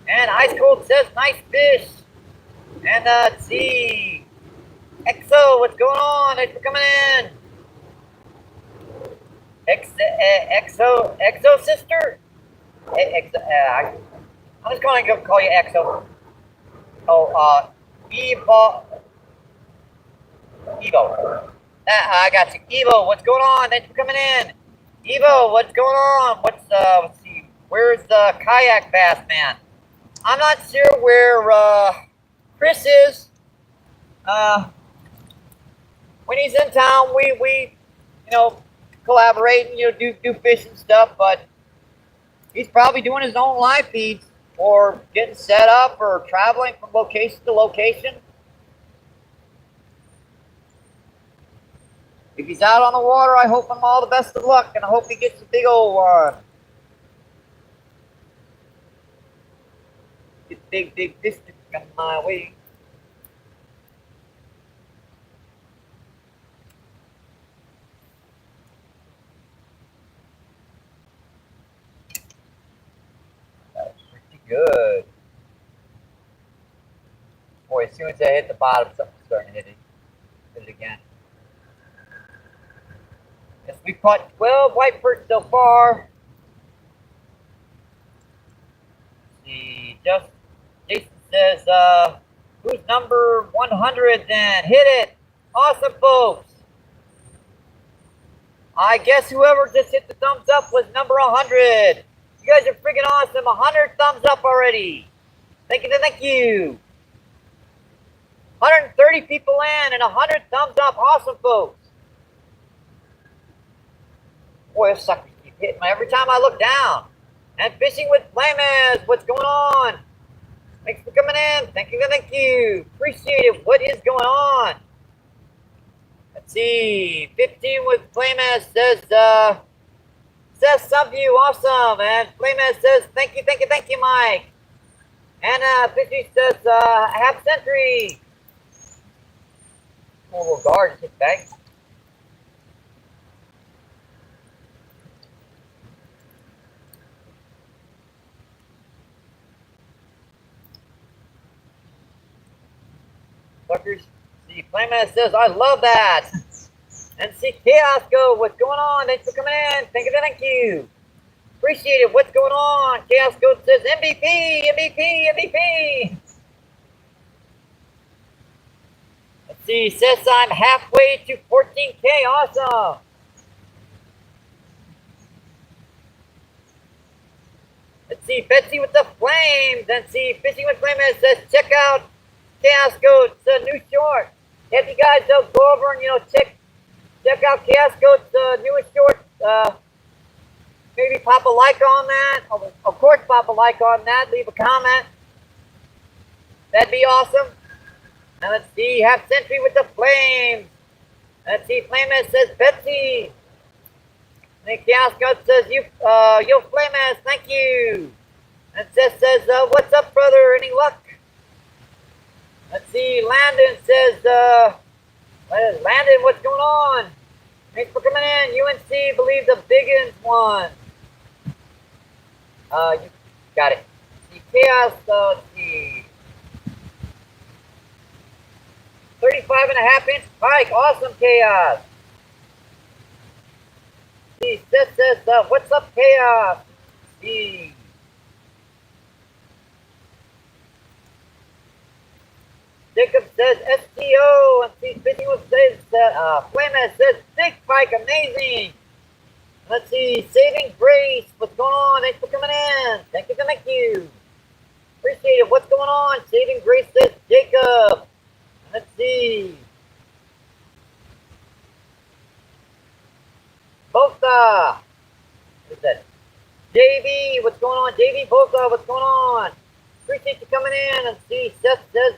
Speaker 1: And Ice Cold says, nice fish. And let's see, Exo, what's going on? Thanks for coming in. Exo sister? I'm just going to call you Exo. Oh, Evo. I got you. Evo, what's going on? Thanks for coming in. Evo, what's going on? Let's see, where's the kayak bass man? I'm not sure where Chris is. When he's in town, we collaborate and do fishing stuff. But he's probably doing his own live feeds or getting set up or traveling from location to location. If he's out on the water, I hope him all the best of luck, and I hope he gets a big old one. Get big fish to come my way. That's pretty good. Boy, as soon as I hit the bottom, something's starting to hit it again. Yes, we caught 12 white perch so far. Let's see, Jason says, who's number 100 then? Hit it. Awesome, folks. I guess whoever just hit the thumbs up was number 100. You guys are freaking awesome. 100 thumbs up already. Thank you. 130 people in and 100 thumbs up. Awesome, folks. Boy, those suckers keep hitting me every time I look down. And fishing with Flames, what's going on? Thanks for coming in. Thank you. Appreciate it. What is going on? Let's see. 15 with Flames says some view, awesome. And Flames says, thank you, Mike. And Fishy says, half century. A little guard, just hit back. Fuckers. See, Playman says, I love that. And see, Chaos Go, what's going on? Thanks for coming in. Thank you. Appreciate it. What's going on? Chaos Go says, MVP. Let's see, says I'm halfway to 14K. Awesome. Let's see, Betsy with the flames. And see, Fishing with Flames says, check out Chaos Goat's new short. If you guys don't go over and check out Chaos Goat's newest short, maybe pop a like on that. Of course, pop a like on that. Leave a comment. That'd be awesome. And let's see, half century with the flames. Let's see, Flamehead says Betsy. And Chaos Goat says yo Flamehead, thank you. And says what's up, brother? Any luck? Let's see, Landon says, Landon, what's going on? Thanks for coming in. UNC believe the Biggins won. You got it. See, Chaos, let's see. 35.5-inch pike. Awesome, Chaos. See, Seth says, what's up, Chaos? See. Jacob says STO, and see, Fishing with says Flamehead says big pike, amazing. Let's see, Saving Grace, what's going on? Thanks for coming in. Thank you. Appreciate it. What's going on? Saving Grace says Jacob. Let's see. Bosa. What is that? JV, what's going on? JV Bosa, what's going on? Appreciate you coming in. And see, Seth says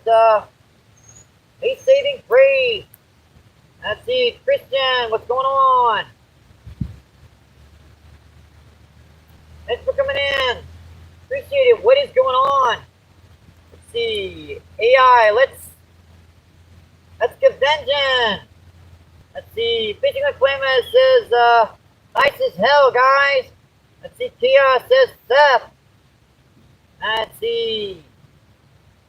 Speaker 1: hey, Saving Grace. Let's see, Christian, what's going on? Thanks for coming in. Appreciate it. What is going on? Let's see. AI, let's get vengeance. Let's see. Fishing with Flamehead says, nice as hell, guys. Let's see. Kia says Seth. Let's see.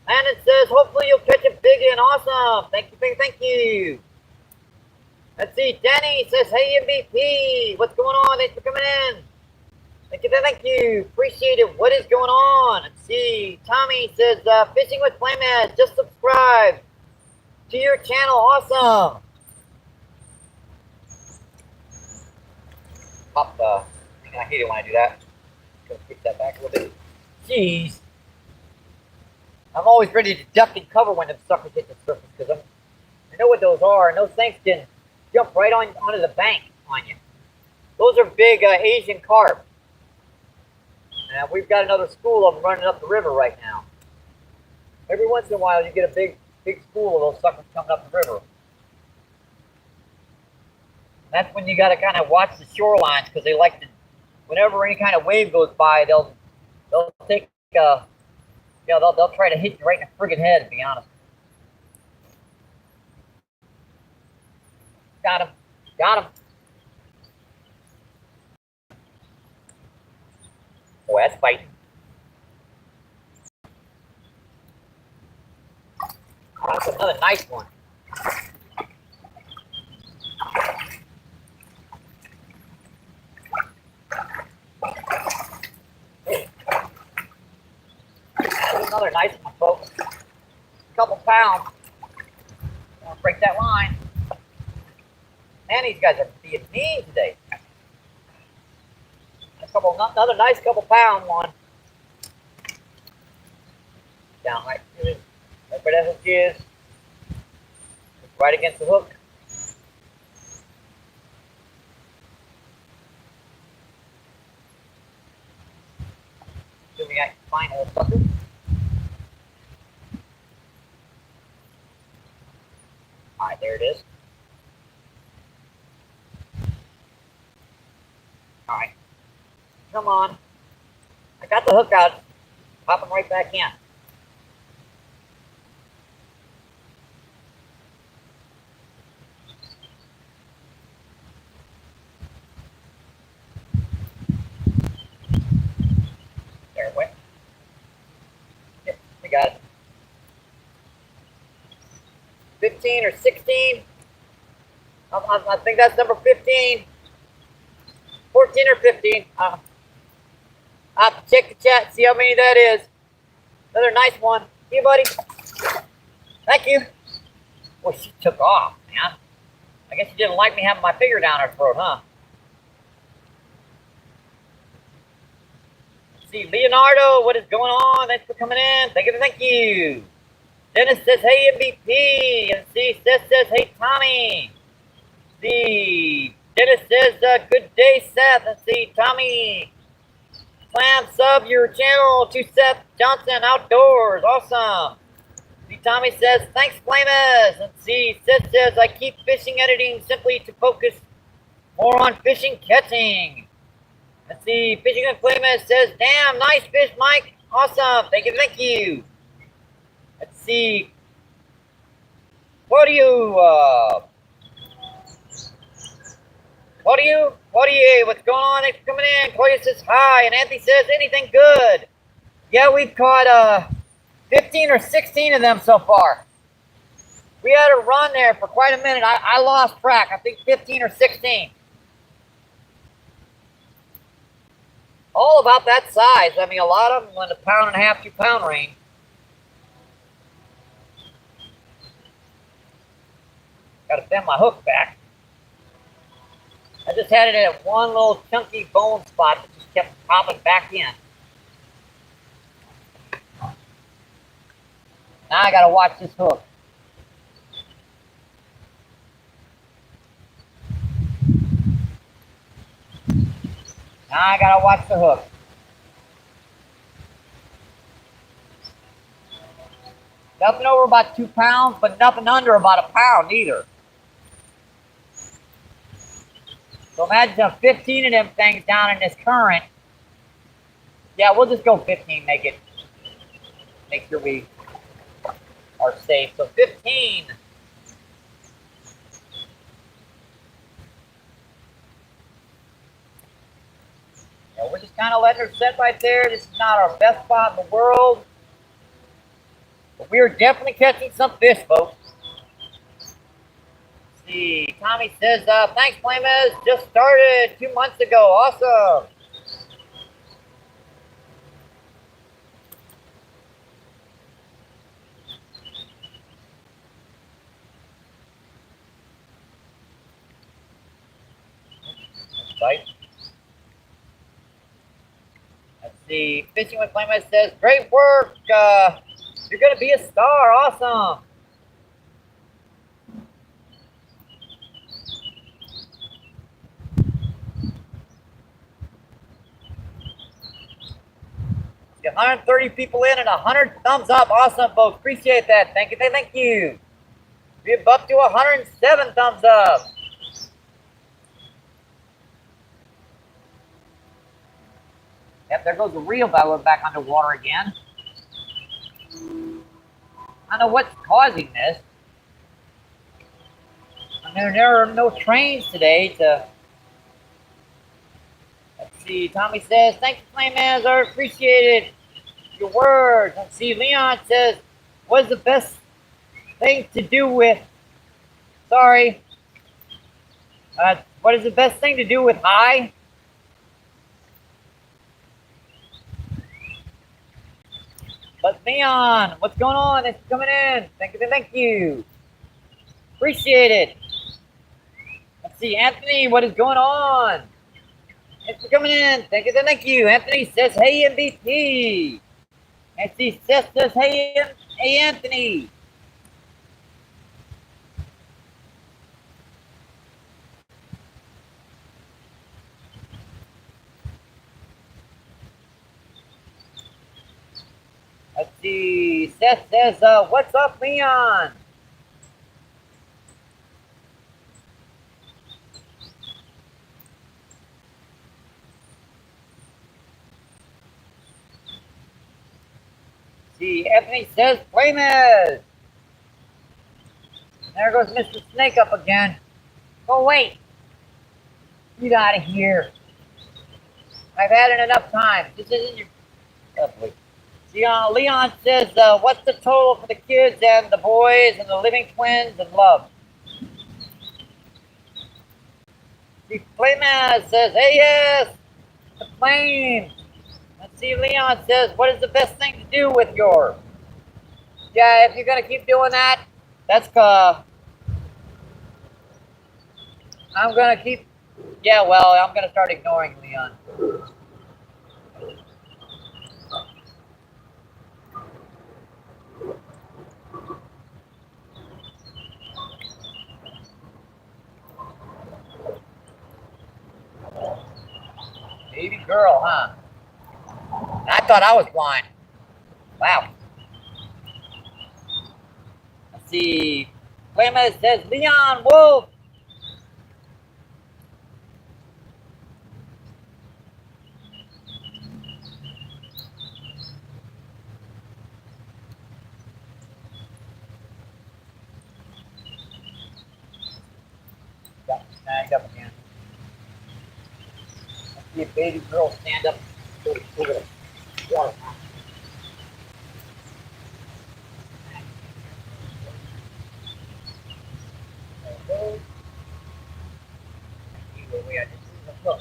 Speaker 1: Landon says, hopefully you'll catch a big one. Awesome. Thank you. Let's see. Danny says, hey, MVP. What's going on? Thanks for coming in. Thank you. Appreciate it. What is going on? Let's see. Tommy says, Fishing with Flamehead. Just subscribe to your channel. Awesome. Pop I hate it when I do that. Gonna push that back a little bit. Jeez. I'm always ready to duck and cover when the suckers hit the surface because You know what those are, and those things can jump right onto the bank on you. Those are big Asian carp. And we've got another school of them running up the river right now. Every once in a while, you get a big school of those suckers coming up the river. That's when you got to kind of watch the shorelines, because they like to, whenever any kind of wave goes by, they'll take, they'll try to hit you right in the friggin' head, to be honest. Got him. Got him. Boy, that's fighting. Oh, that's another nice one. That's another nice one, folks. A couple pounds. I'm gonna break that line. Man, these guys are being mean today. Another nice couple pound one. Down right to it. That's where that hook is. It's right against the hook. Assuming I can find a sucker. Alright, there it is. Alright. Come on. I got the hook out. Pop him right back in. There it went. Yep, we got it. 15 or 16. I think that's number 15. 14 or 15. I'll have to check the chat, see how many that is. Another nice one. See you, buddy. Thank you. Boy, she took off, man. I guess she didn't like me having my finger down her throat, huh? Let's see, Leonardo, what is going on? Thanks for coming in. Thank you. Dennis says, hey, MBP. And see, Seth says, hey, Tommy. See, Dennis says, good day, Seth. And see, Tommy. Clam, sub your channel to Seth Johnson Outdoors. Awesome. See, Tommy says, thanks, Flamus. And see, Seth says, I keep fishing editing simply to focus more on fishing catching. Let's see, Fishing with Flamus says, damn, nice fish, Mike. Awesome. Thank you. Let's see. What are you, what's going on? Thanks for coming in. Claudia says hi, and Anthony says anything good. Yeah, we've caught 15 or 16 of them so far. We had a run there for quite a minute. I lost track. I think 15 or 16. All about that size. I mean, a lot of them in the 1.5 to 2 pound range. Got to bend my hook back. I just had it at one little chunky bone spot that just kept popping back in. Now I gotta watch this hook. Now I gotta watch the hook. Nothing over about 2 pounds, but nothing under about 1 pound either. So imagine 15 of them things down in this current. Yeah, we'll just go 15, make sure we are safe. So 15. Yeah, we're just kind of letting her sit right there. This is not our best spot in the world. But we are definitely catching some fish, folks. See, Tommy says, thanks, Flames. Just started 2 months ago. Awesome. Right. Let's see. Fishing with Flames says, great work. You're going to be a star. Awesome. 130 people in and 100 thumbs up. Awesome, folks. Appreciate that. Thank you. Thank you. We're up to 107 thumbs up. Yep, there goes the reel back underwater again. I don't know what's causing this. I mean, there are no trains today to... Let's see, Tommy says, thank you, Flameman, I appreciate it. Your words. Let's see, Leon says, what's the best thing to do with... Sorry. What is the best thing to do with high? But Leon, what's going on? It's coming in. Thank you. Appreciate it. Let's see, Anthony, what is going on? Thanks for coming in. Thank you. Anthony says, hey, MVP. Anthony says, hey, Anthony. Let's see. Seth says, what's up, Leon? See, Anthony says, Playmers. There goes Mr. Snake up again. Oh, wait. Get out of here. I've had it enough time. This isn't your... Oh, see, Leon says, what's the total for the kids and the boys and the living twins and love? See, Playman says, hey, yes, the plane. Let's see, Leon says, what is the best thing to do with your... Yeah, if you're going to keep doing that, that's... I'm going to keep... Yeah, well, I'm going to start ignoring Leon. Baby girl, huh? I thought I was blind. Wow. Let's see. Playman says, Leon Wolf. Got snagged up again. Let's see a baby girl stand up. Go to the water. There goes. I just lose the hook.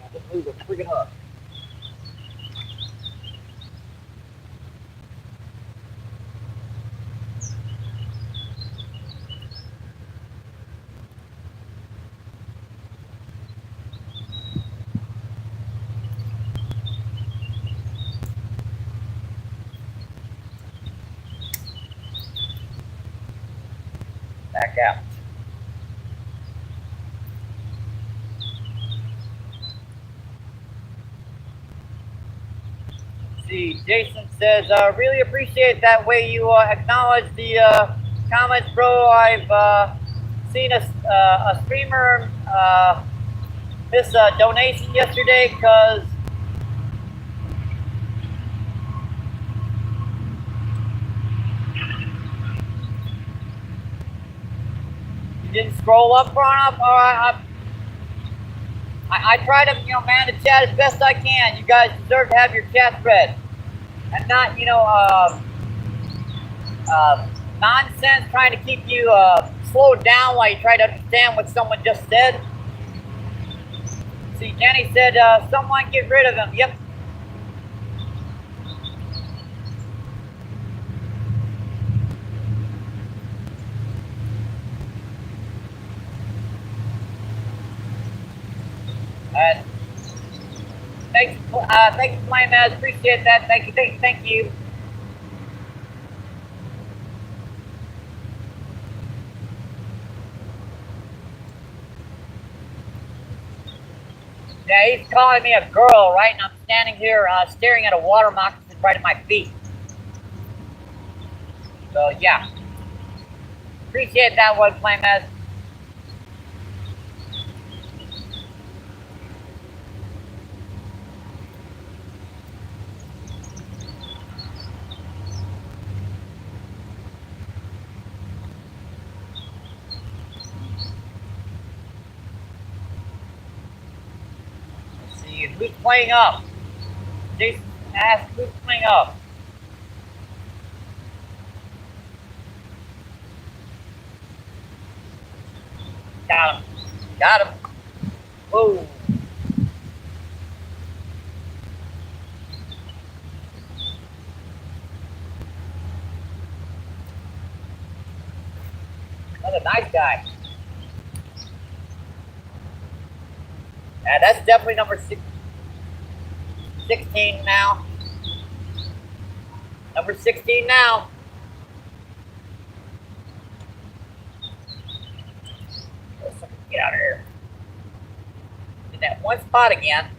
Speaker 1: I just lose a freaking hook. Back out. See, Jason says, really appreciate that way you acknowledge the comments, bro. I've seen a streamer miss a donation yesterday because didn't scroll up far enough. All right, I try to, man the chat as best I can. You guys deserve to have your chat read, and not, nonsense trying to keep you slowed down while you try to understand what someone just said. See, Jenny said, someone get rid of him. Yep. Thanks for playing, Maz. Appreciate that. Thank you. Yeah, he's calling me a girl, right? And I'm standing here staring at a water moccasin right at my feet. So, yeah. Appreciate that one, Flamehead. Let's see, who's playing up? Jason asked who's playing up. Got him. Got him. Whoa. Another nice guy. Yeah, that's definitely number 16 now. Number 16 now. Get out of here. In that one spot again.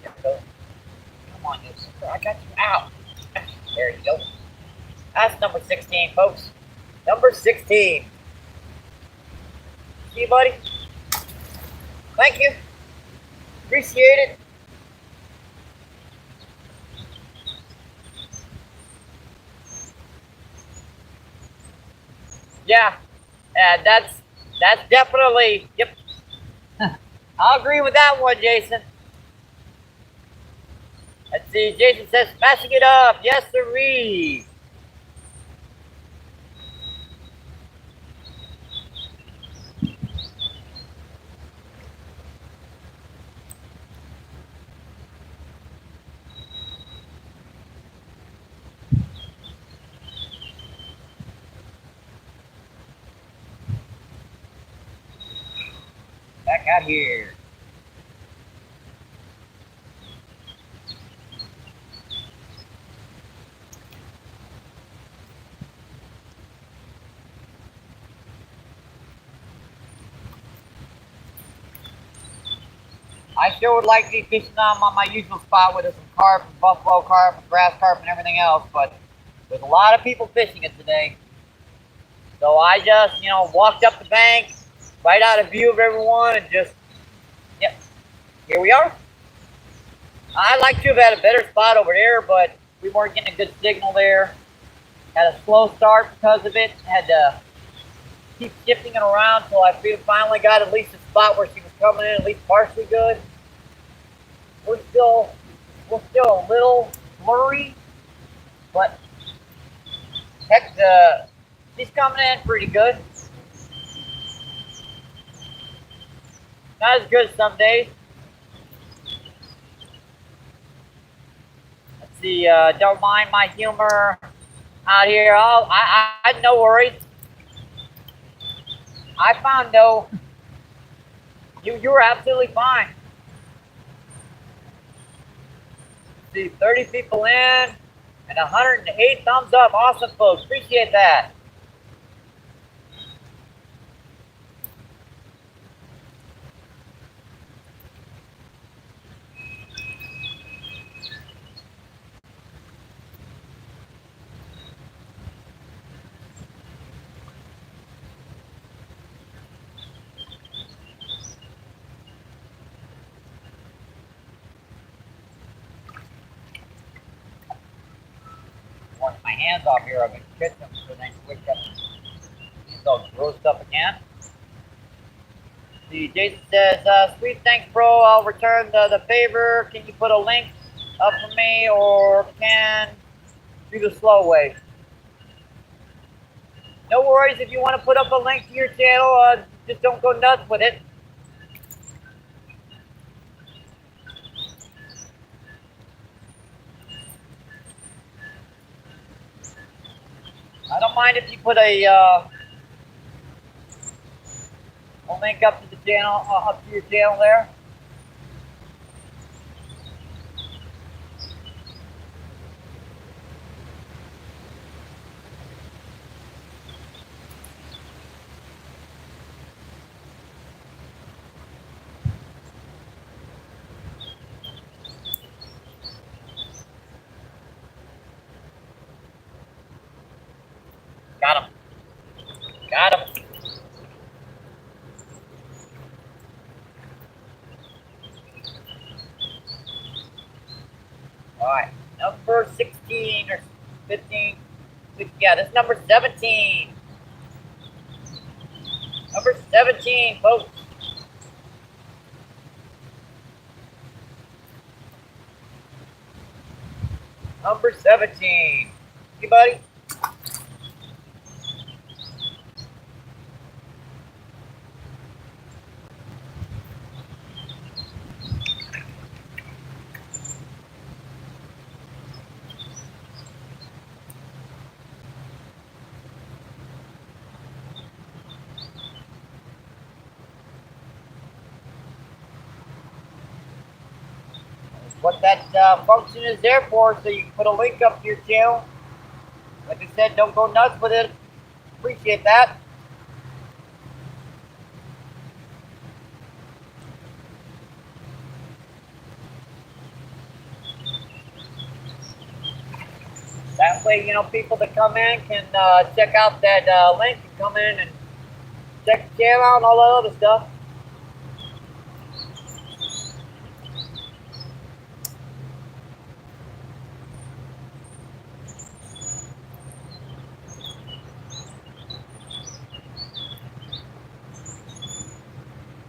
Speaker 1: There we go. Come on, you sucker. I got you out. There you go. That's number 16, folks. Number 16. See you, buddy. Thank you. Appreciate it. Yeah, that's definitely, yep. I'll agree with that one, Jason. Let's see, Jason says, smashing it up. Yes, sirree. Back out here. I sure would like to be fishing on my usual spot where there's some carp, and buffalo carp, and grass carp, and everything else, but there's a lot of people fishing it today. So I just, walked up the bank, right out of view of everyone, and just, yep, here we are. I'd like to have had a better spot over there, but we weren't getting a good signal there. Had a slow start because of it. Had to keep shifting it around until I finally got at least a spot where she was coming in at least partially good. We're still a little blurry, but heck, she's coming in pretty good. Not as good some days. Let's see, don't mind my humor out here. Oh, I no worries. I found no. You were absolutely fine. Let's see, 30 people in and 108 thumbs up. Awesome, folks. Appreciate that. Wash my hands off here. I've been kissing them so they wake up. These all grossed up again. See, Jason says, sweet, thanks, bro. I'll return the favor. Can you put a link up for me, or can do the slow way? No worries if you want to put up a link to your channel. Just don't go nuts with it. I don't mind if you put a link up to the channel, up to your channel there. Got him. All right, number 16 or 15. Yeah, this is number 17. Number 17, folks. Number 17. Anybody? What that function is there for, so you can put a link up to your channel. Like I said, don't go nuts with it. Appreciate that. That way, you know, people that come in can check out that link and come in and check the channel out and all that other stuff.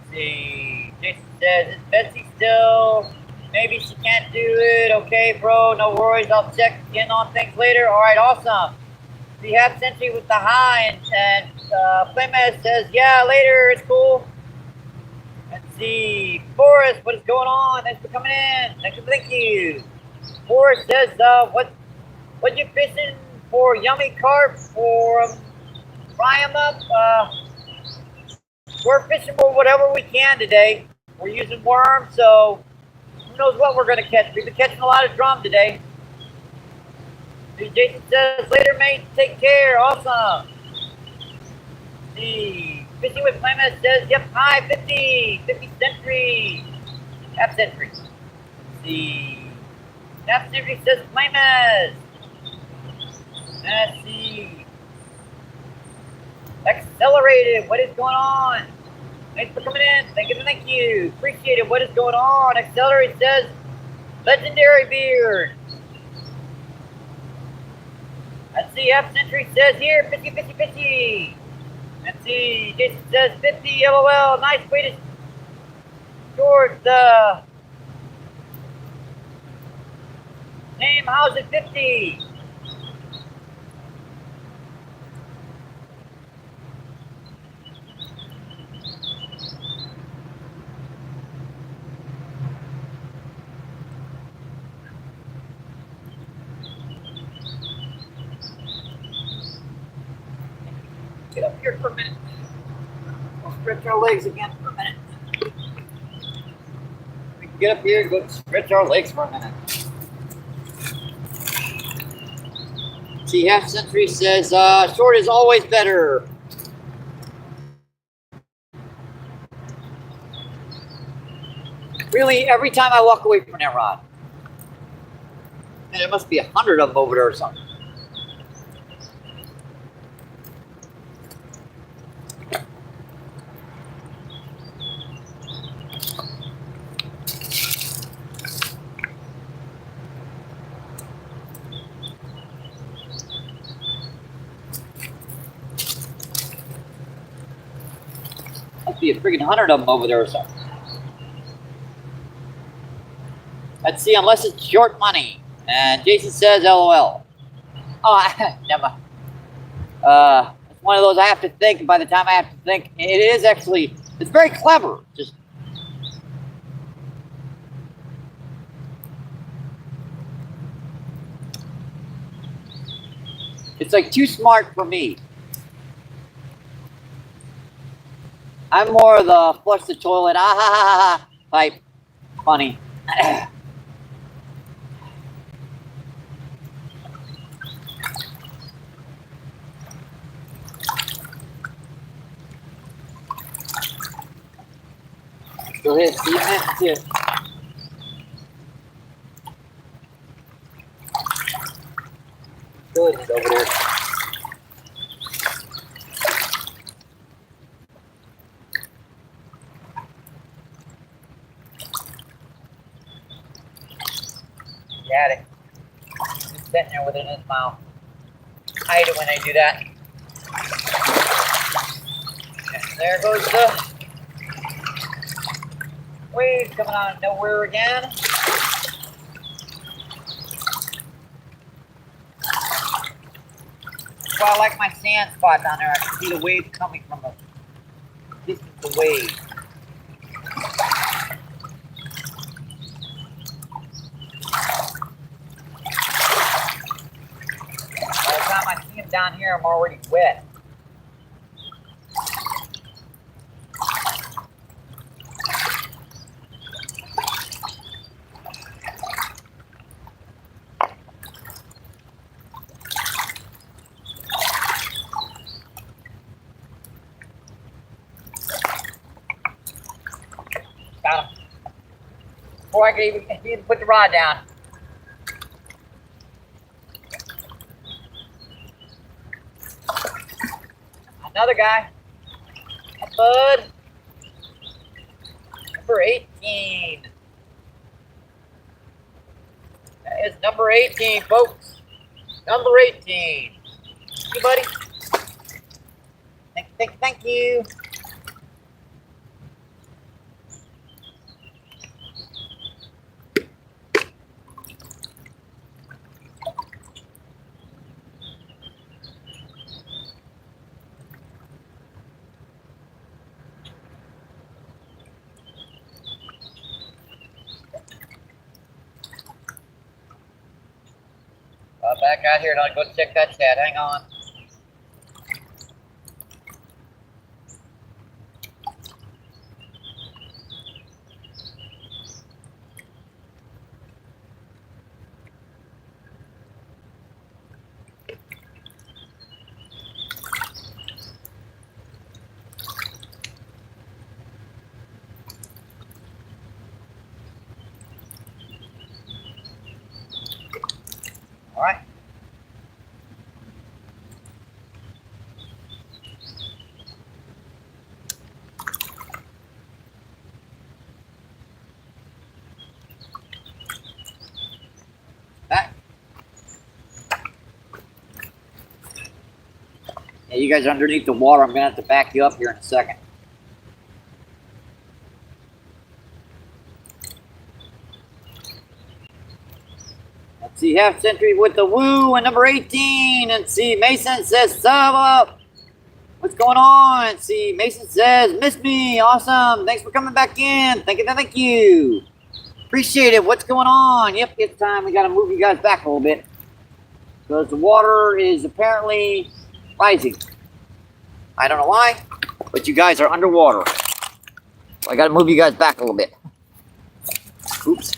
Speaker 1: See, Jason says, is Betsy still? Maybe she can't do it. Okay, bro, no worries. I'll check in on things later. All right, awesome. The half century with the high, and Playmat says, yeah, later, it's cool. Let's see, Forrest, what is going on? Thanks for coming in. Thank you. Forrest says, what you fishing for? Yummy carp or fry them up? We're fishing for whatever we can today. We're using worms, so who knows what we're going to catch. We've been catching a lot of drum today. Jason says, later, mate, take care. Awesome. See, Fishing with Playmat says, yep, hi, 50 century. Half century. See, half century says Playmat. Let's see. Accelerated, what is going on? Thanks for coming in. Thank you. Appreciate it. What is going on? Accelerate says legendary beard. Let's see. Half century says here 50. Let's see. Jason says 50. LOL. Nice way to short the name. How's it 50? Get up here for a minute. We'll stretch our legs again for a minute. We can get up here and go stretch our legs for a minute. See, half century says short is always better. Really, every time I walk away from that rod, and there must be 100 of them over there or something. Must be a freaking 100 of them over there or something. Let's see, unless it's short money. And Jason says, LOL. Oh, never. It's one of those I have to think. By the time I have to think, it is actually, it's very clever. Just it's like too smart for me. I'm more of the flush the toilet, type funny. Go ahead, see that's it. Good, it's over there. He had it. Just sitting there with it in his mouth. I hate it when they do that. And there goes the wave coming out of nowhere again. That's why I like my sand spot down there. I can see the wave coming from a distance away. By the time I see him down here, I'm already wet. Got him. Before I could even put the rod down. Another guy. Hey, bud. Number 18. That is number 18, folks. Number 18. Thank you, buddy. Thank you. Back out here and I'll go check that chat. Hang on. All right. Back. Yeah, you guys are underneath the water. I'm gonna have to back you up here in a second. Let's see, half century with the woo and number 18. And see, Mason says sub up. What's going on? And see, Mason says miss me. Awesome. Thanks for coming back in. Thank you. Appreciate it. What's going on? Yep, it's time. We got to move you guys back a little bit because the water is apparently rising. I don't know why, but you guys are underwater. So I got to move you guys back a little bit. Oops.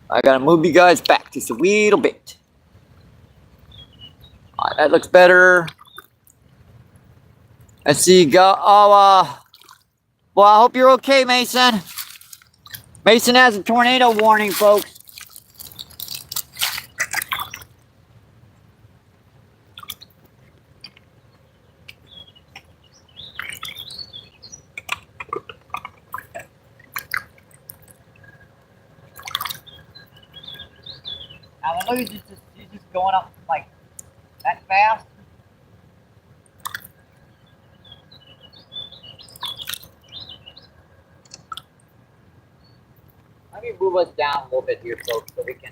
Speaker 1: I gotta move you guys back just a little bit. All right, that looks better. Let's see, go. Oh, well, I hope you're okay, Mason. Mason has a tornado warning, folks. Now the luge is just going up like that fast. Let me move us down a little bit here, folks, so we can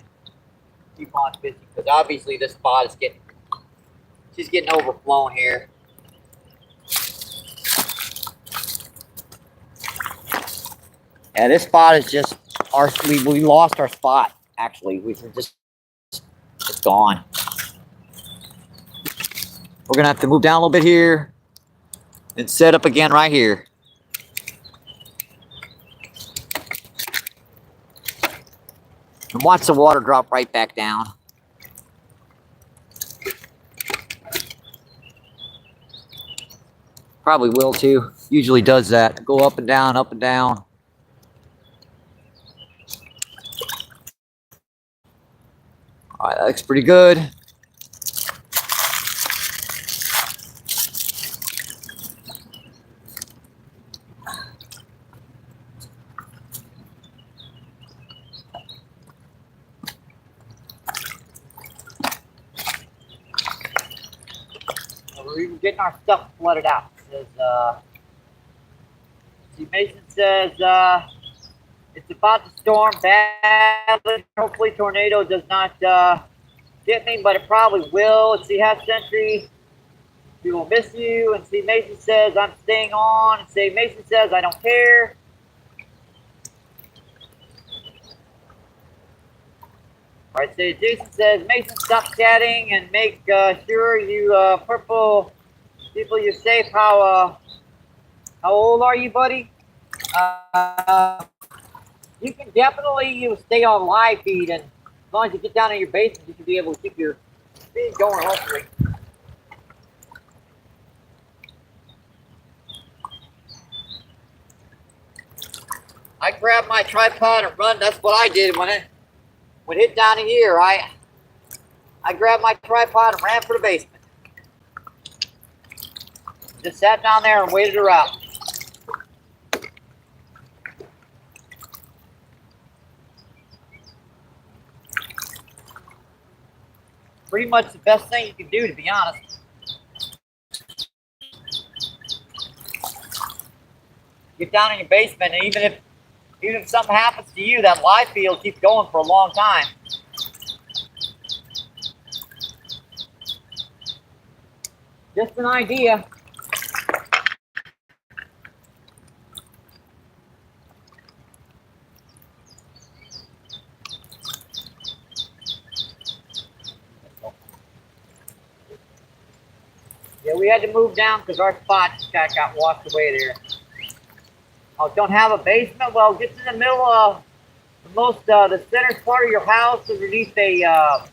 Speaker 1: keep on fishing. Because obviously this spot is she's getting overflown here. Yeah, this spot is just we lost our spot. Actually, we were just it's gone. We're gonna have to move down a little bit here and set up again right here. And watch the water drop right back down. Probably will too. Usually does that. Go up and down, up and down. All right, that looks pretty good. getting our stuff flooded out. It says, see, Mason says, it's about to storm badly. Hopefully tornado does not get me, but it probably will. Let's see, Half Century, we will miss you. And see, Mason says, I'm staying on. And see, Mason says, I don't care. All right, so Jason says, Mason, stop chatting and make sure you purple people you're safe. How old are you, buddy? You can definitely stay on live feed, and as long as you get down in your basement, you should be able to keep your feed going, hopefully. I grabbed my tripod and run. That's what I did when it hit down in here. I grabbed my tripod and ran for the basement. Just sat down there and waited her out. Pretty much the best thing you can do, to be honest. Get down in your basement, and even if something happens to you, that live field keeps going for a long time. Just an idea. Yeah, we had to move down because our spot just got washed away there. Oh, don't have a basement? Well, get in the middle of the center part of your house underneath a,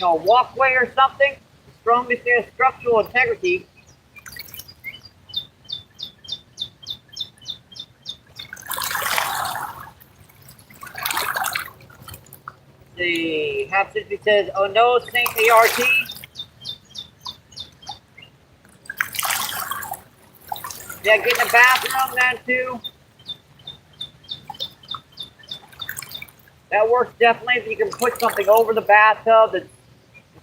Speaker 1: walkway or something. The strongest structural integrity. The Half Century says, oh no, Saint ART. Yeah, get in the bathroom then too. That works definitely if you can put something over the bathtub that's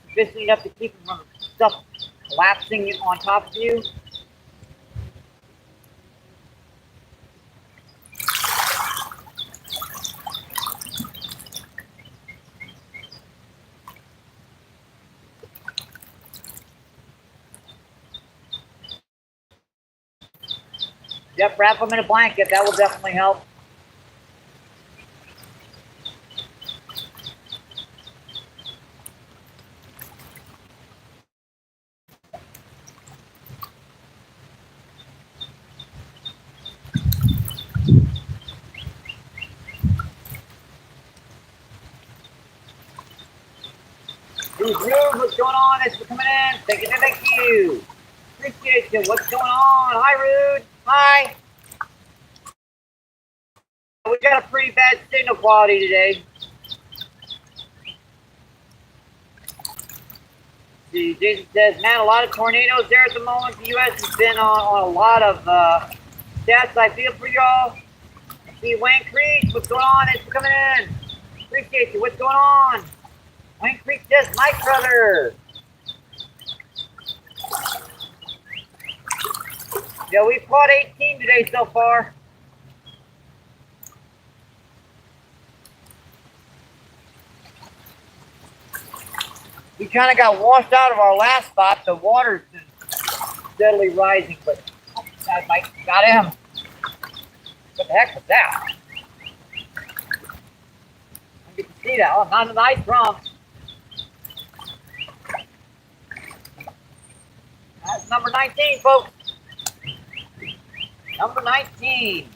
Speaker 1: sufficient enough to keep from stuff collapsing on top of you. Yep, wrap them in a blanket. That will definitely help. Who's rude? What's going on? Thanks for coming in. Thank you. Appreciate you. What's going on? Hi, Rude. Hi. We got a pretty bad signal quality today. See, Jason says, man, a lot of tornadoes there at the moment. The U.S. has been on a lot of stats. I feel for y'all. See, Wayne Creek, what's going on? Thanks for coming in. Appreciate you. What's going on? Wayne Creek says, Mike, brother. Yeah, we've caught 18 today so far. We kind of got washed out of our last spot. The water's steadily rising, but that Mike got him. What the heck was that? I get to see that. Oh, not a nice drum. That's number 19, folks. Number 19.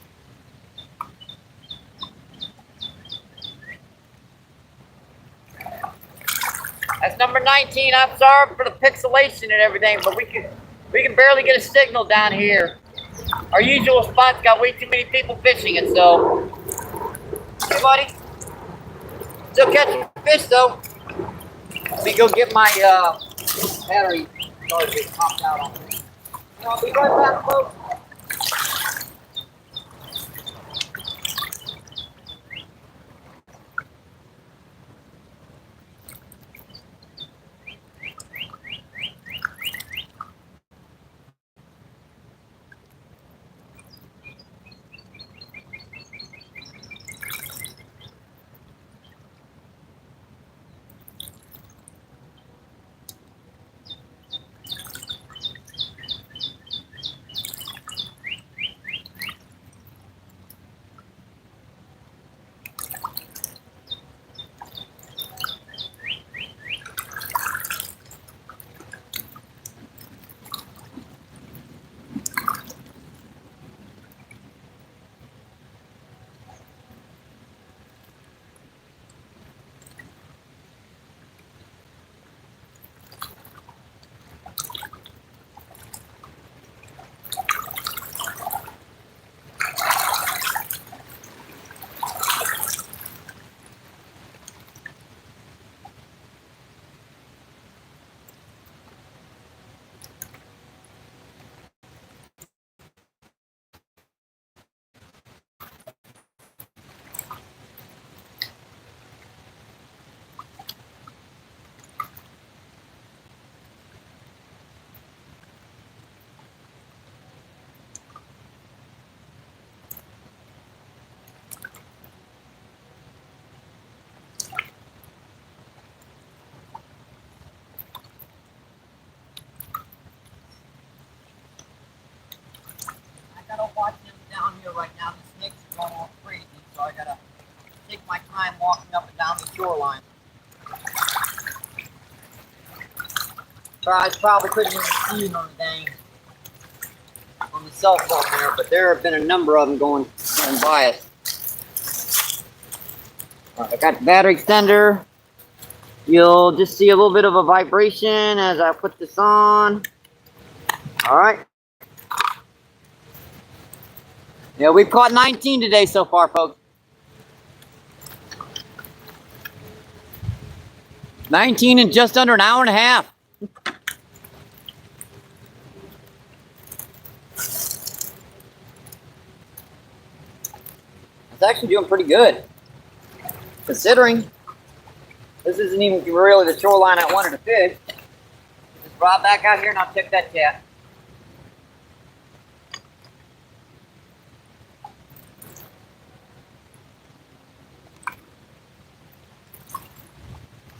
Speaker 1: That's number 19. I'm sorry for the pixelation and everything, but we can barely get a signal down here. Our usual spot's got way too many people fishing it, so. Hey, buddy. Still catching fish, though. Let me go get my battery charger popped out on me. I'll be right back, folks. here right now. The snakes are going all crazy, so I gotta take my time walking up and down the shoreline. I probably couldn't even see them on the cell phone there, but there have been a number of them going by us. I got the battery extender. You'll just see a little bit of a vibration as I put this on. All right. Yeah, we've caught 19 today so far, folks. 19 in just under an hour and a half. It's actually doing pretty good, considering this isn't even really the shoreline I wanted to fish. Just drop back out here and I'll check that cat.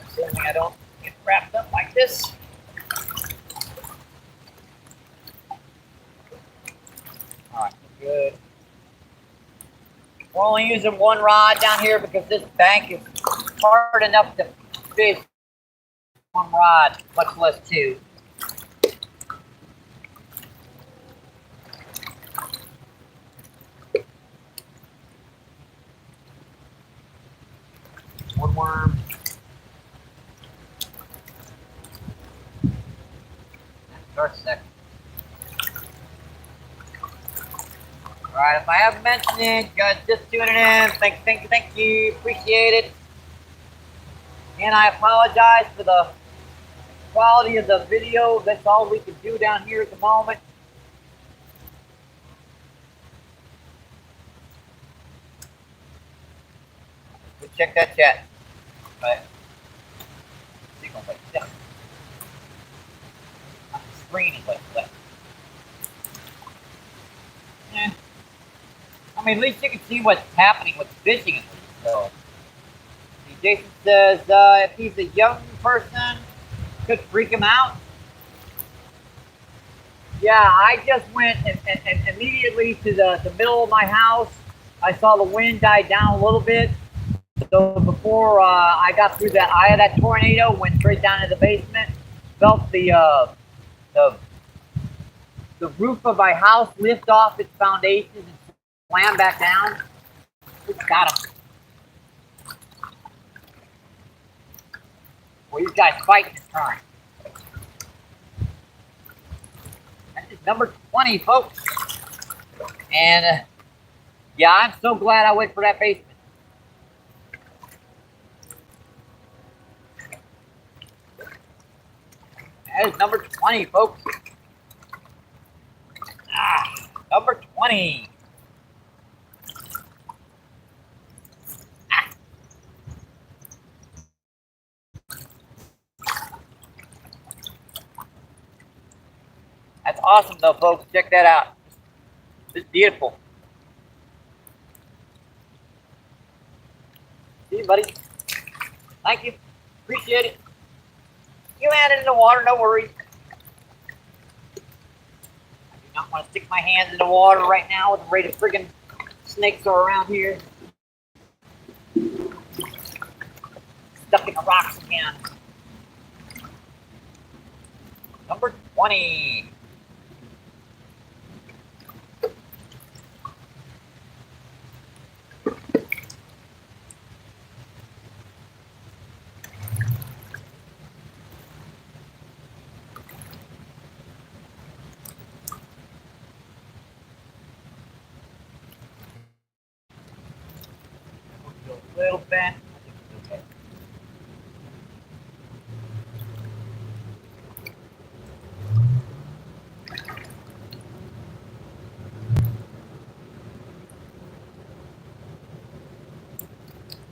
Speaker 1: Assuming I don't get wrapped up like this. All right, good. We're only using one rod down here because this bank is hard enough to fish one rod, much less two. One worm. That's our second. All right, if I haven't mentioned it, you guys just tuning in. Thank you. Appreciate it. And I apologize for the quality of the video. That's all we can do down here at the moment. We'll check that chat. But signal like that. The screen is like that. Yeah. I mean, at least you can see what's happening with fishing at least. So, see, Jason says if he's a young person, could freak him out. Yeah, I just went and immediately to the middle of my house. I saw the wind die down a little bit. So before I got through that eye of that tornado, went straight down to the basement, felt the roof of my house lift off its foundations and slam back down. Just got him. Well, these guys fighting this current. That is number 20, folks. And yeah, I'm so glad I went for that basement. That is number 20, folks. Number 20. That's awesome, though, folks. Check that out. It's beautiful. See you, buddy. Thank you. Appreciate it. You landed in the water, no worries. I do not want to stick my hands in the water right now with the rate of friggin' snakes are around here. Stuck in the rocks again. Number 20. A little bent. Okay.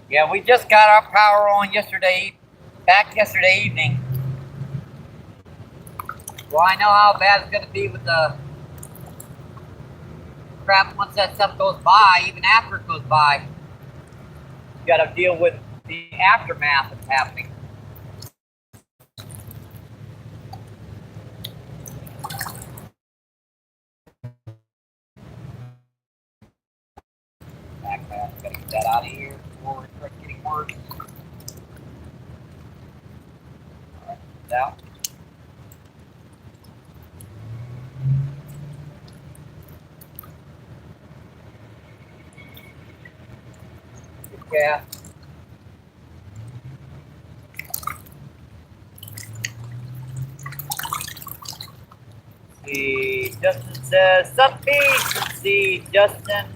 Speaker 1: Yeah, we just got our power on back yesterday evening. Well, I know how bad it's going to be with the crap once that stuff goes by, even after it goes by. You got to deal with the aftermath that's happening. more. Out. Yeah. See, Justin says, sup beach. Let's see, Justin,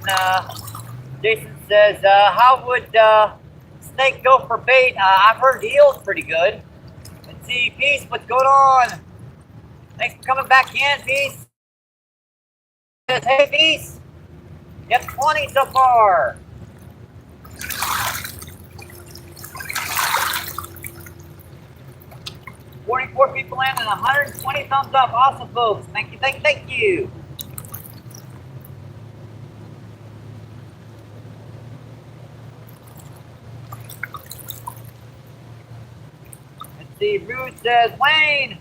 Speaker 1: Jason says, how would snake go for bait? I've heard eel's pretty good. Let's see, Peace, what's going on? Thanks for coming back in, Peace. Says, hey, Peace. You have 20 so far. $44 people in and 120 thumbs up. Awesome, folks. Thank you, thank you. Let's see, Rude says, Wayne.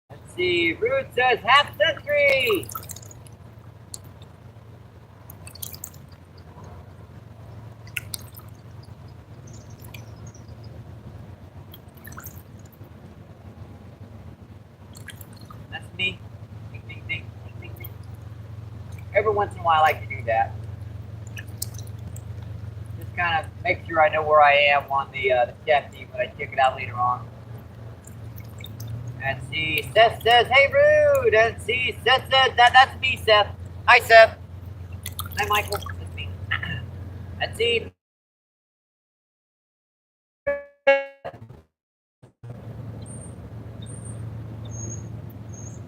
Speaker 1: Let's see, Rude says, half century. That's me. Ding, ding, ding, ding, ding, ding. Every once in a while I like to do that. Just kind of make sure I know where I am on the chat feed when I check it out later on. And see, Seth says, hey, Rude. And see, Seth says, that's me, Seth. Hi, Seth. Hi, Michael. That's me. And see,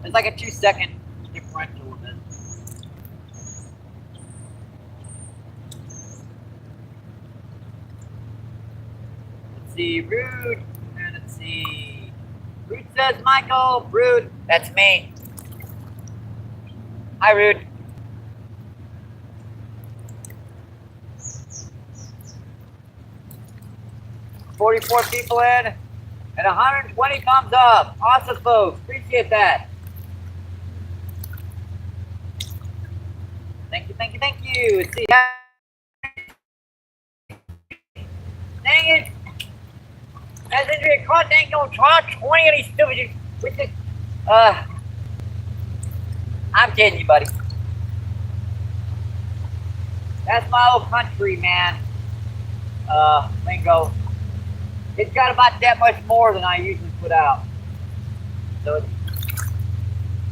Speaker 1: it's like a 2-second differential with it. Let's see, Rude. And let's see. Rude says, Michael. Rude, that's me. Hi, Rude. $44 people in and 120 thumbs up. Awesome, folks. Appreciate that. Thank you, thank you, thank you. Let's see. Dang it. As injury caught, dang, don't try 20 of these stupid. I'm kidding you, buddy. That's my old country, man. Lingo. It's got about that much more than I usually put out. So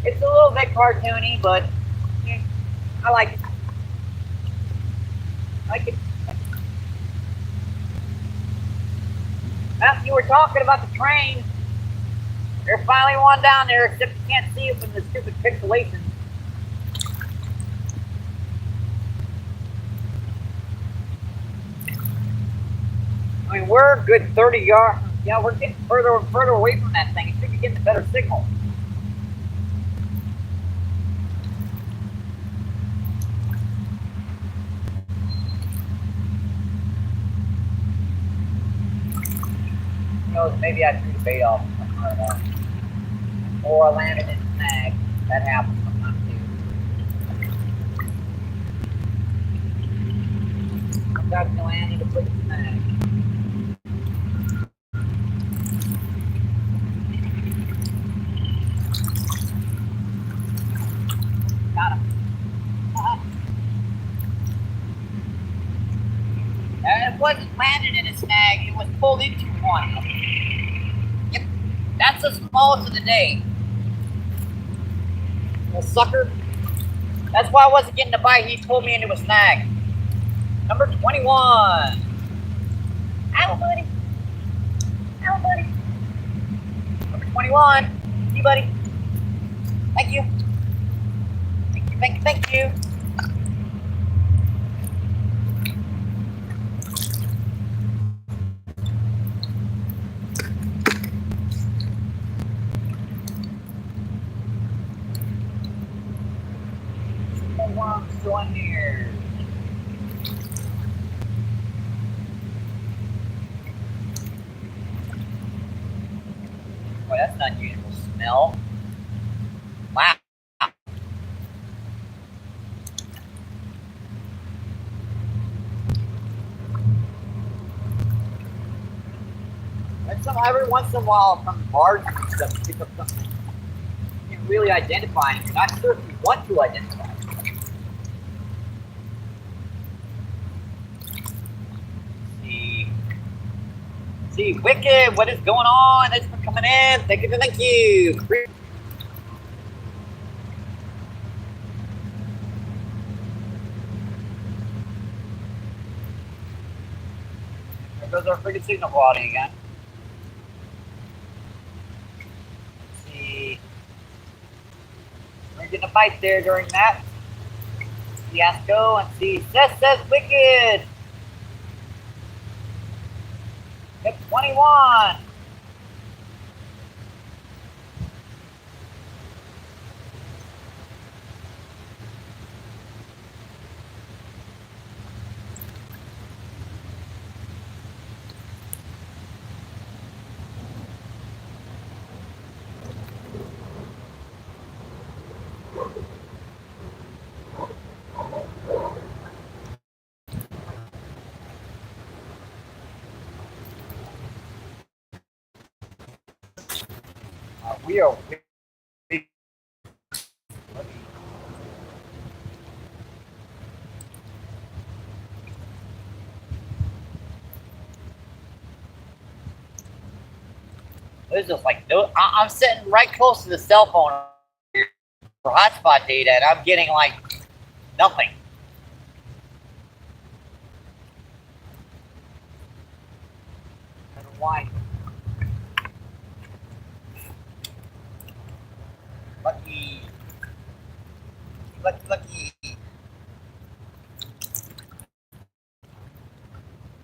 Speaker 1: it's a little bit cartoony, but yeah, I like it. I like it. After you were talking about the train, there's finally one down there, except you can't see it from the stupid pixelation. I mean, we're a good 30 yards. Yeah, we're getting further and further away from that thing. It should be getting a better signal. Who knows, maybe I threw the bait off. Or I landed in a snag. That happens sometimes too. Sometimes you land in a quick snag. Got him. It wasn't landed in a snag, it was pulled into one. Yep, that's the smallest of the day. Little sucker. That's why I wasn't getting the bite, he pulled me into a snag. Number 21. Ow, buddy. Ow, buddy. Number 21. See, buddy. Thank you. Thank you, thank you, thank you. Still in here. Well, That's an unusual smell. Wow. And some every once in a while from bars and stuff pick up something you can really identify. Not sure if you want to identify. See, Wicked, what is going on? Thanks for coming in. Thank you, thank you. There goes our freaking signal quality again. Let's see. We're getting a bite there during that. Fiasco and see. Says Wicked. Hit 21. We are. There's just like no. I'm sitting right close to the cell phone for hotspot data, and I'm getting like nothing. I don't know why. Lucky. Lucky.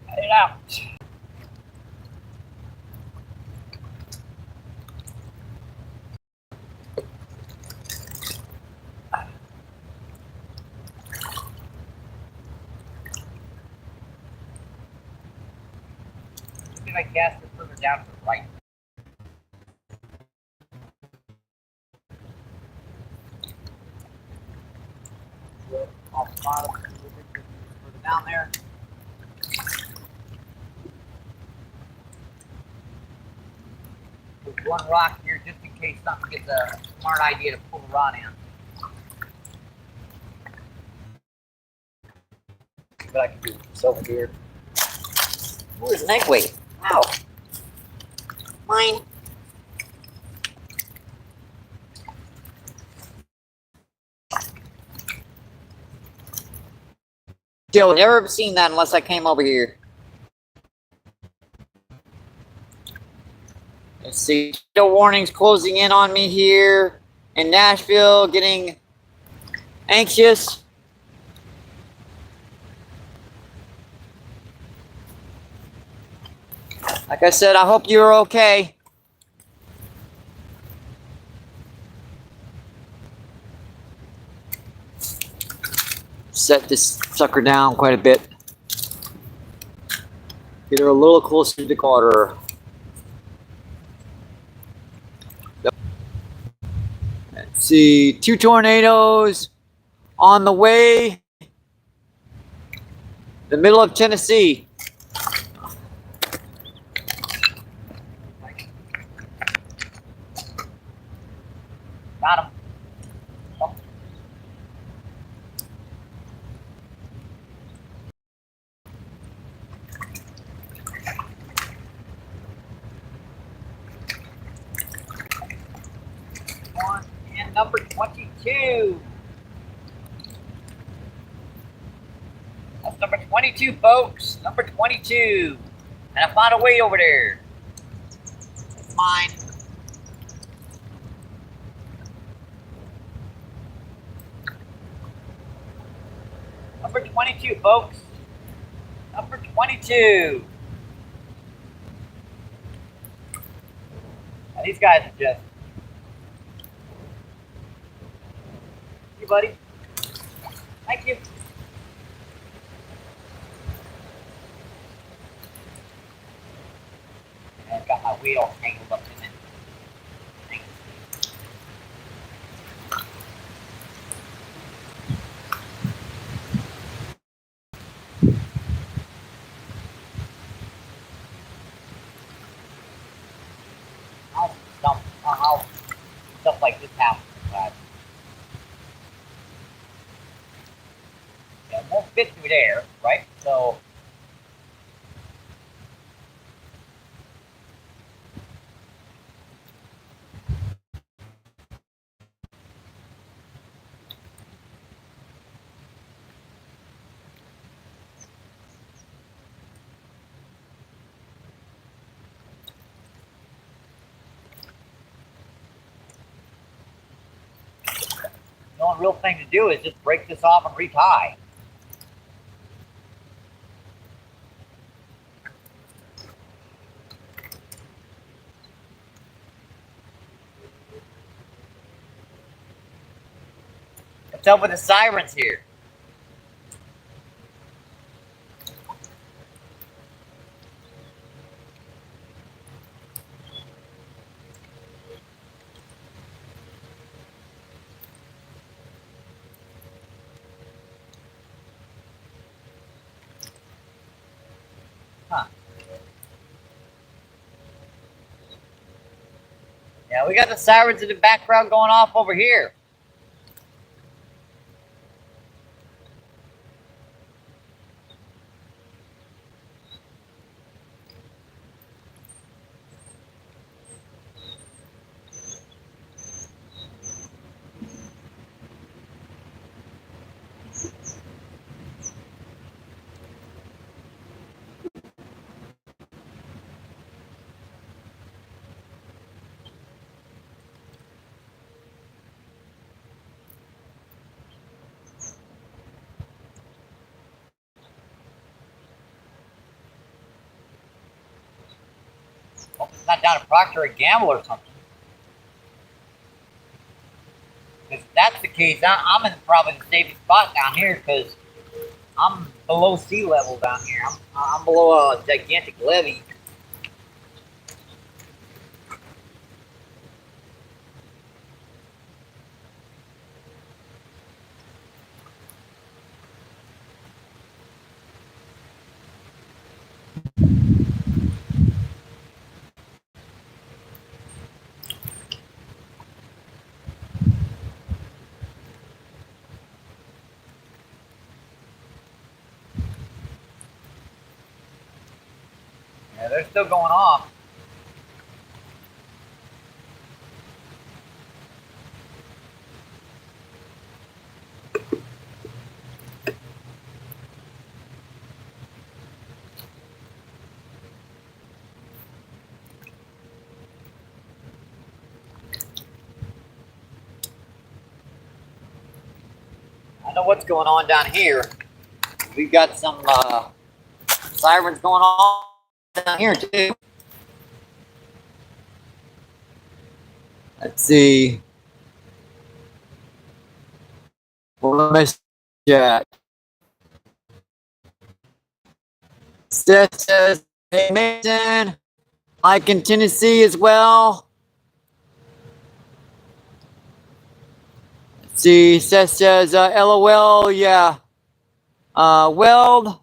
Speaker 1: Cut it out. Maybe I cast it further down to the right. I'll spot it a little bit further down there. There's one rock here just in case something gets a smart idea to pull the rod in. But I can do this over here. Where's an egg weight? Ow. Mine. Joe, never seen that unless I came over here. Let's see. Tornado warnings closing in on me here in Nashville. Getting anxious. Like I said, I hope you're okay. Set this sucker down quite a bit. Get her a little closer to the Carter. Let's see, 2 tornadoes on the way. The middle of Tennessee. Got him. Oh. One and number 22. That's number 22, folks. Number 22. And I found a weight over there. It's mine. Number 22, folks. Number 22. Now, these guys are just... Hey, buddy. Thank you. And I've got my wheel tangled up in it. stuff like this happens sometimes. Yeah, it won't fit through there, right? So the only real thing to do is just break this off and retie. What's up with the sirens here? Huh. Yeah, we got the sirens in the background going off over here. Hope it's not down at Procter & Gamble or something. If that's the case, I'm in probably the safest spot down here because I'm below sea level down here. I'm below a gigantic levee. Yeah, they're still going off. I know what's going on down here. We've got some sirens going on down here too. Let's see. Well, let me check. Seth says, hey Mason, I in Tennessee as well. Let's see, Seth says, LOL, yeah. Weld.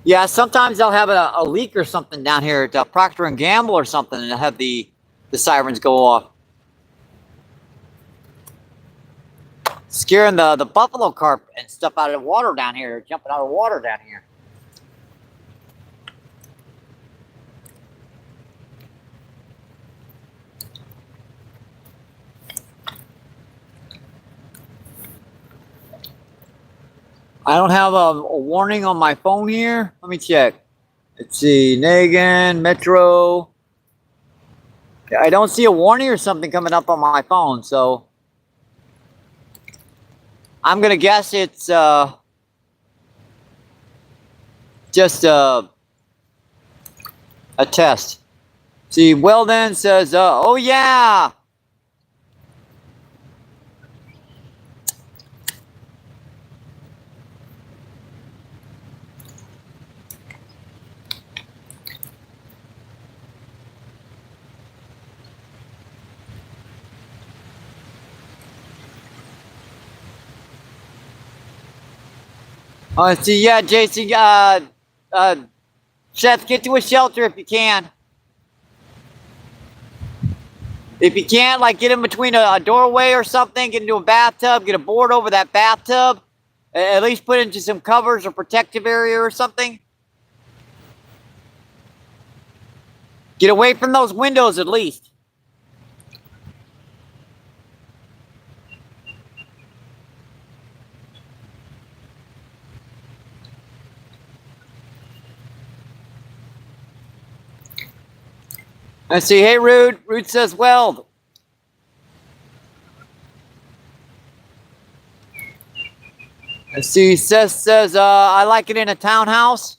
Speaker 1: Yeah, sometimes they'll have a leak or something down here at Procter & Gamble or something and have the sirens go off. Scaring the buffalo carp and stuff out of the water down here, jumping out of the water down here. I don't have a warning on my phone here. Let me check. Let's see, Nagin, Metro. I don't see a warning or something coming up on my phone, so I'm gonna guess it's just a test. See, Weldon says, oh yeah. See, yeah, Jason, Seth, get to a shelter if you can. If you can't, like, get in between a doorway or something, get into a bathtub, get a board over that bathtub, at least put into some covers or protective area or something. Get away from those windows at least. I see. Hey, Rude. Rude says weld. I see. Seth says, I like it in a townhouse.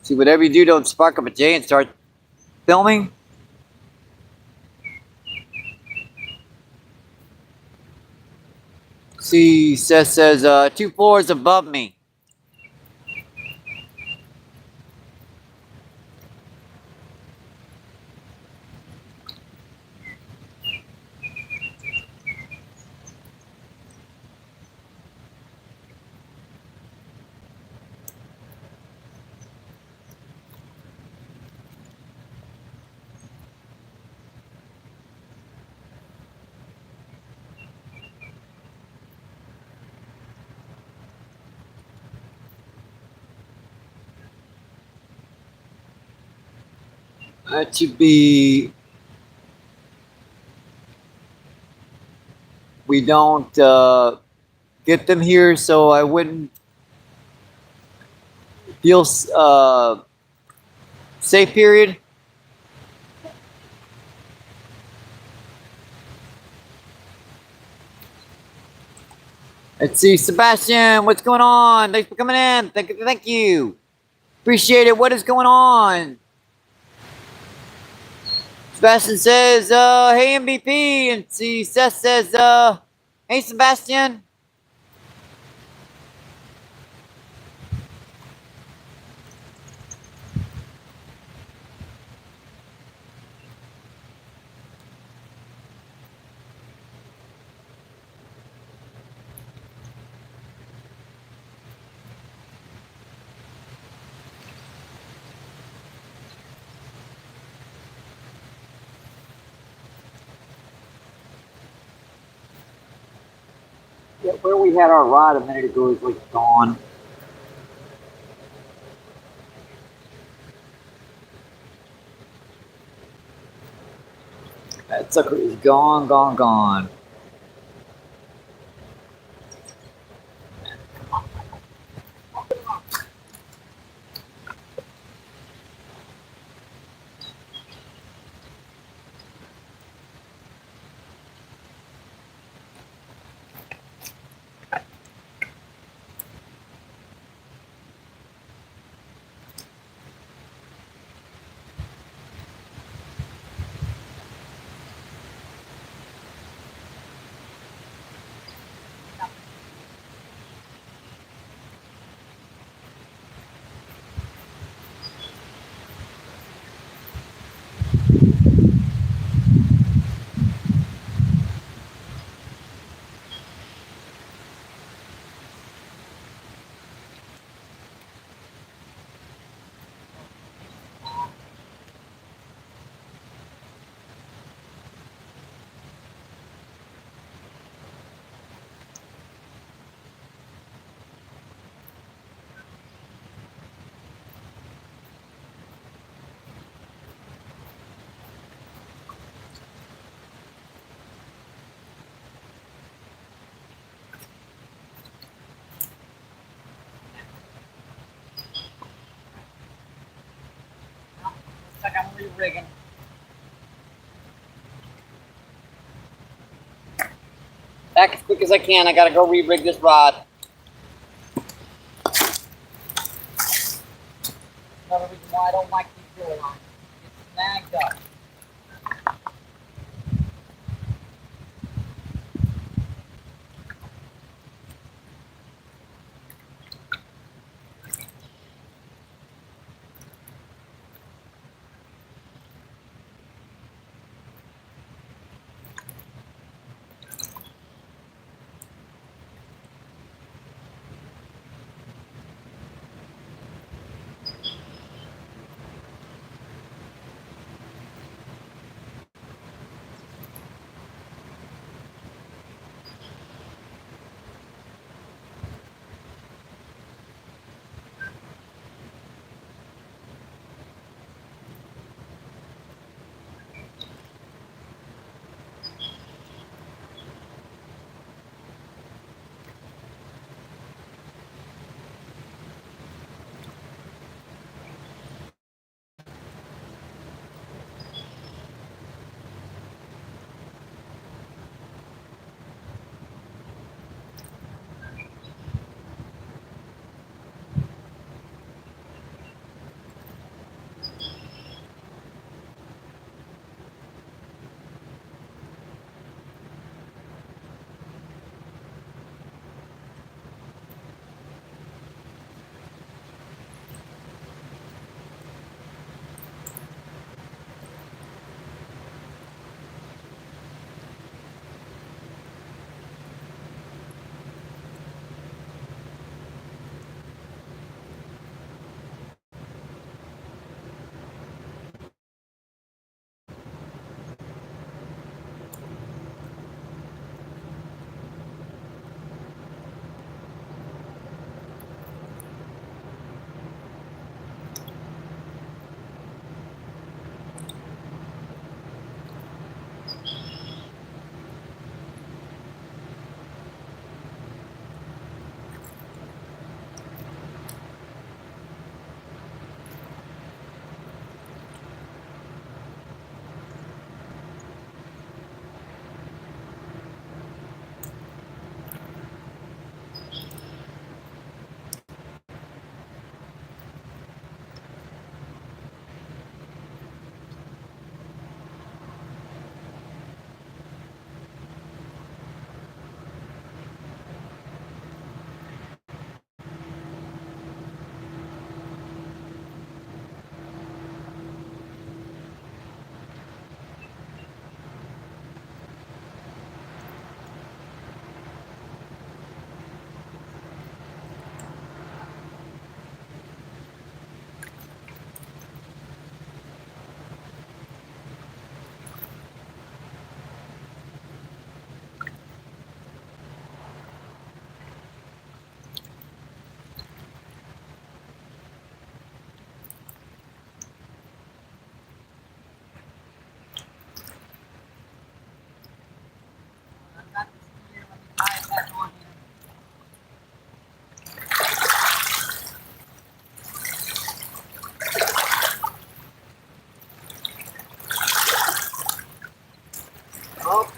Speaker 1: See, whatever you do, don't spark up a J and start filming. See, Seth says, 2 floors above me. That should be. We don't get them here, so I wouldn't feel safe. Period. Let's see, Sebastian, what's going on? Thanks for coming in. Thank you. Appreciate it. What is going on? Sebastian says, hey MVP, and see Seth says, hey Sebastian. Yeah, where we had our rod a minute ago is like gone. That sucker is gone, gone, gone. Looks like I'm re-rigging. Back as quick as I can. I gotta go re-rig this rod. Another reason why I don't like these reel lines. It's snagged up.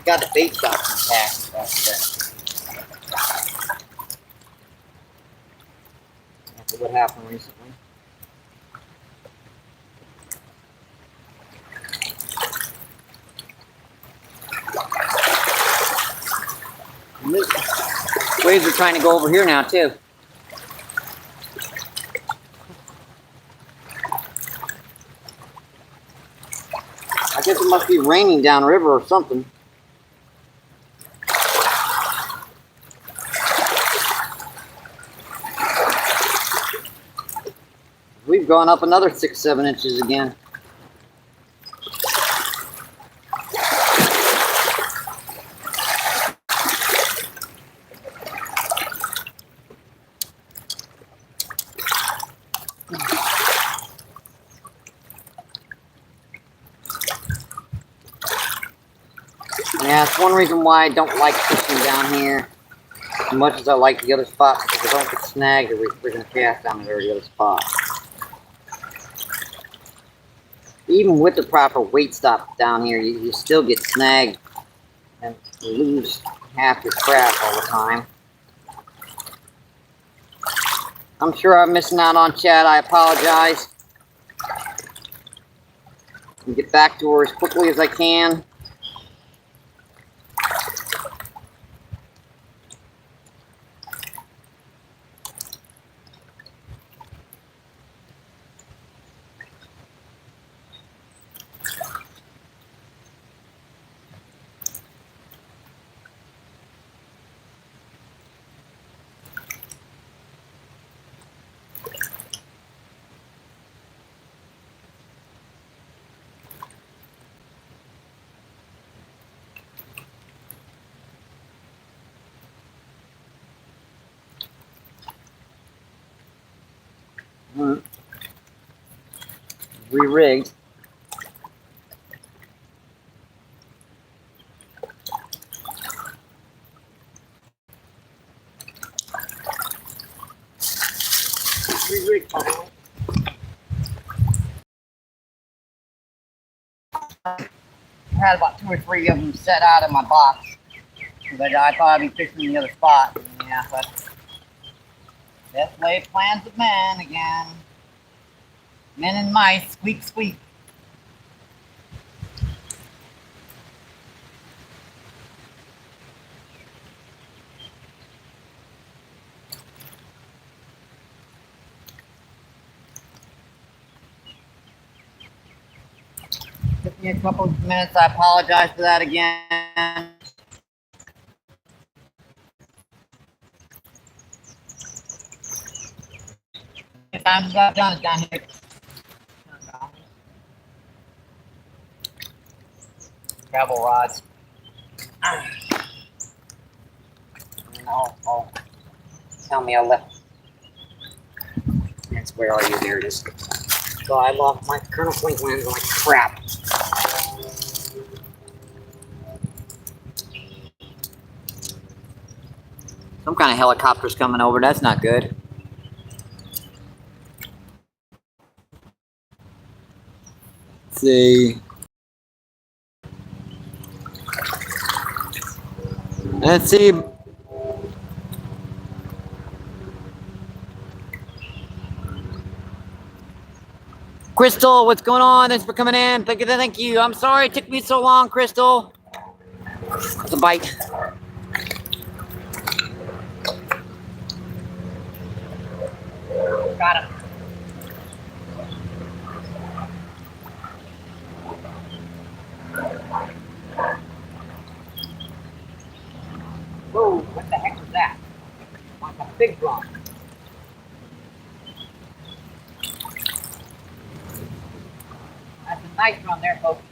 Speaker 1: God, the bait stopped intact. After what happened recently. Waves are trying to go over here now too. I guess it must be raining downriver or something. We've gone up another 6-7 inches again. Yeah, it's one reason why I don't like fishing down here as much as I like the other spots, because I don't get snagged every freaking cast down there the other spot. Even with the proper weight stop down here, you still get snagged and lose half your crap all the time. I'm sure I'm missing out on chat. I apologize. I'll get back to her as quickly as I can. Re-rigged. Re-rigged, by the way. I had about 2 or 3 of them set out in my box. But I thought I'd be fishing in the other spot. Yeah, but that's way plans of men again. Men and mice, squeak, squeak. Took me a couple of minutes. I apologize for that again. Time's got done down here. Travel rods. Oh, tell me I left. That's where are you? There it is. So I lost my Colonel Point lens like crap. Some kind of helicopter's coming over. That's not good. Let's see. Let's see. Crystal, what's going on? Thanks for coming in. Thank you. I'm sorry it took me so long, Crystal. It's a bite. Got him. Whoa, what the heck was that? Like a big drum. That's a nice one there, folks.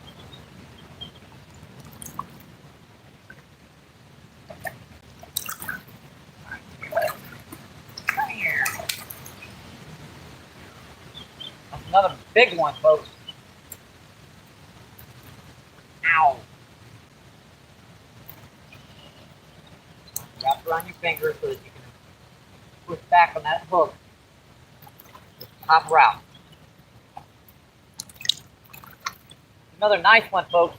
Speaker 1: Come here. That's another big one, folks. Ow. Wrap it around your finger so that you can push back on that hook. Just pop her out. Another nice one, folks.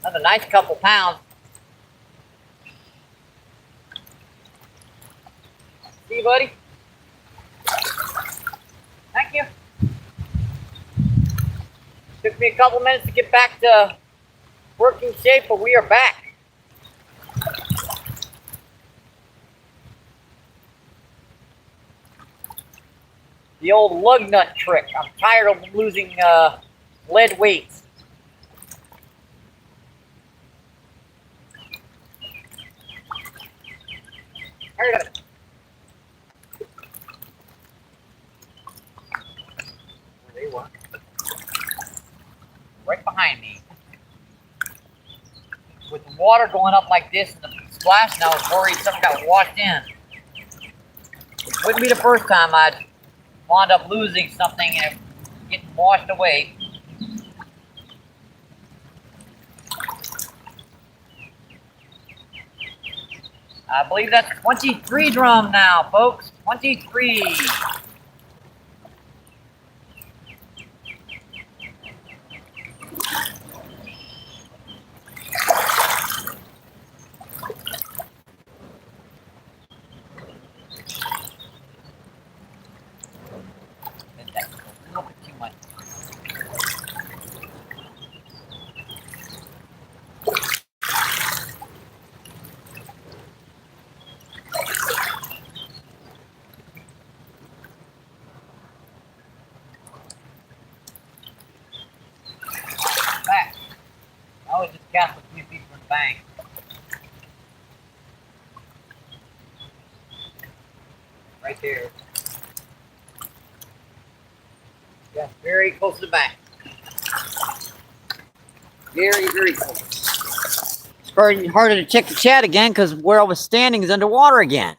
Speaker 1: Another nice couple pounds. See you, buddy. Thank you. Took me a couple minutes to get back to working shape, but we are back. The old lug nut trick. I'm tired of losing lead weights. Heard of it. Where they were. Right behind me. With the water going up like this and the splash, now I was worried something got washed in. It wouldn't be the first time I'd wound up losing something and getting washed away. I believe that's 23 drum now, folks. 23. I always just cast a few feet from the bank. Right there. Yeah, very close to the bank. Very, very close. It's very harder to check the chat again because where I was standing is underwater again.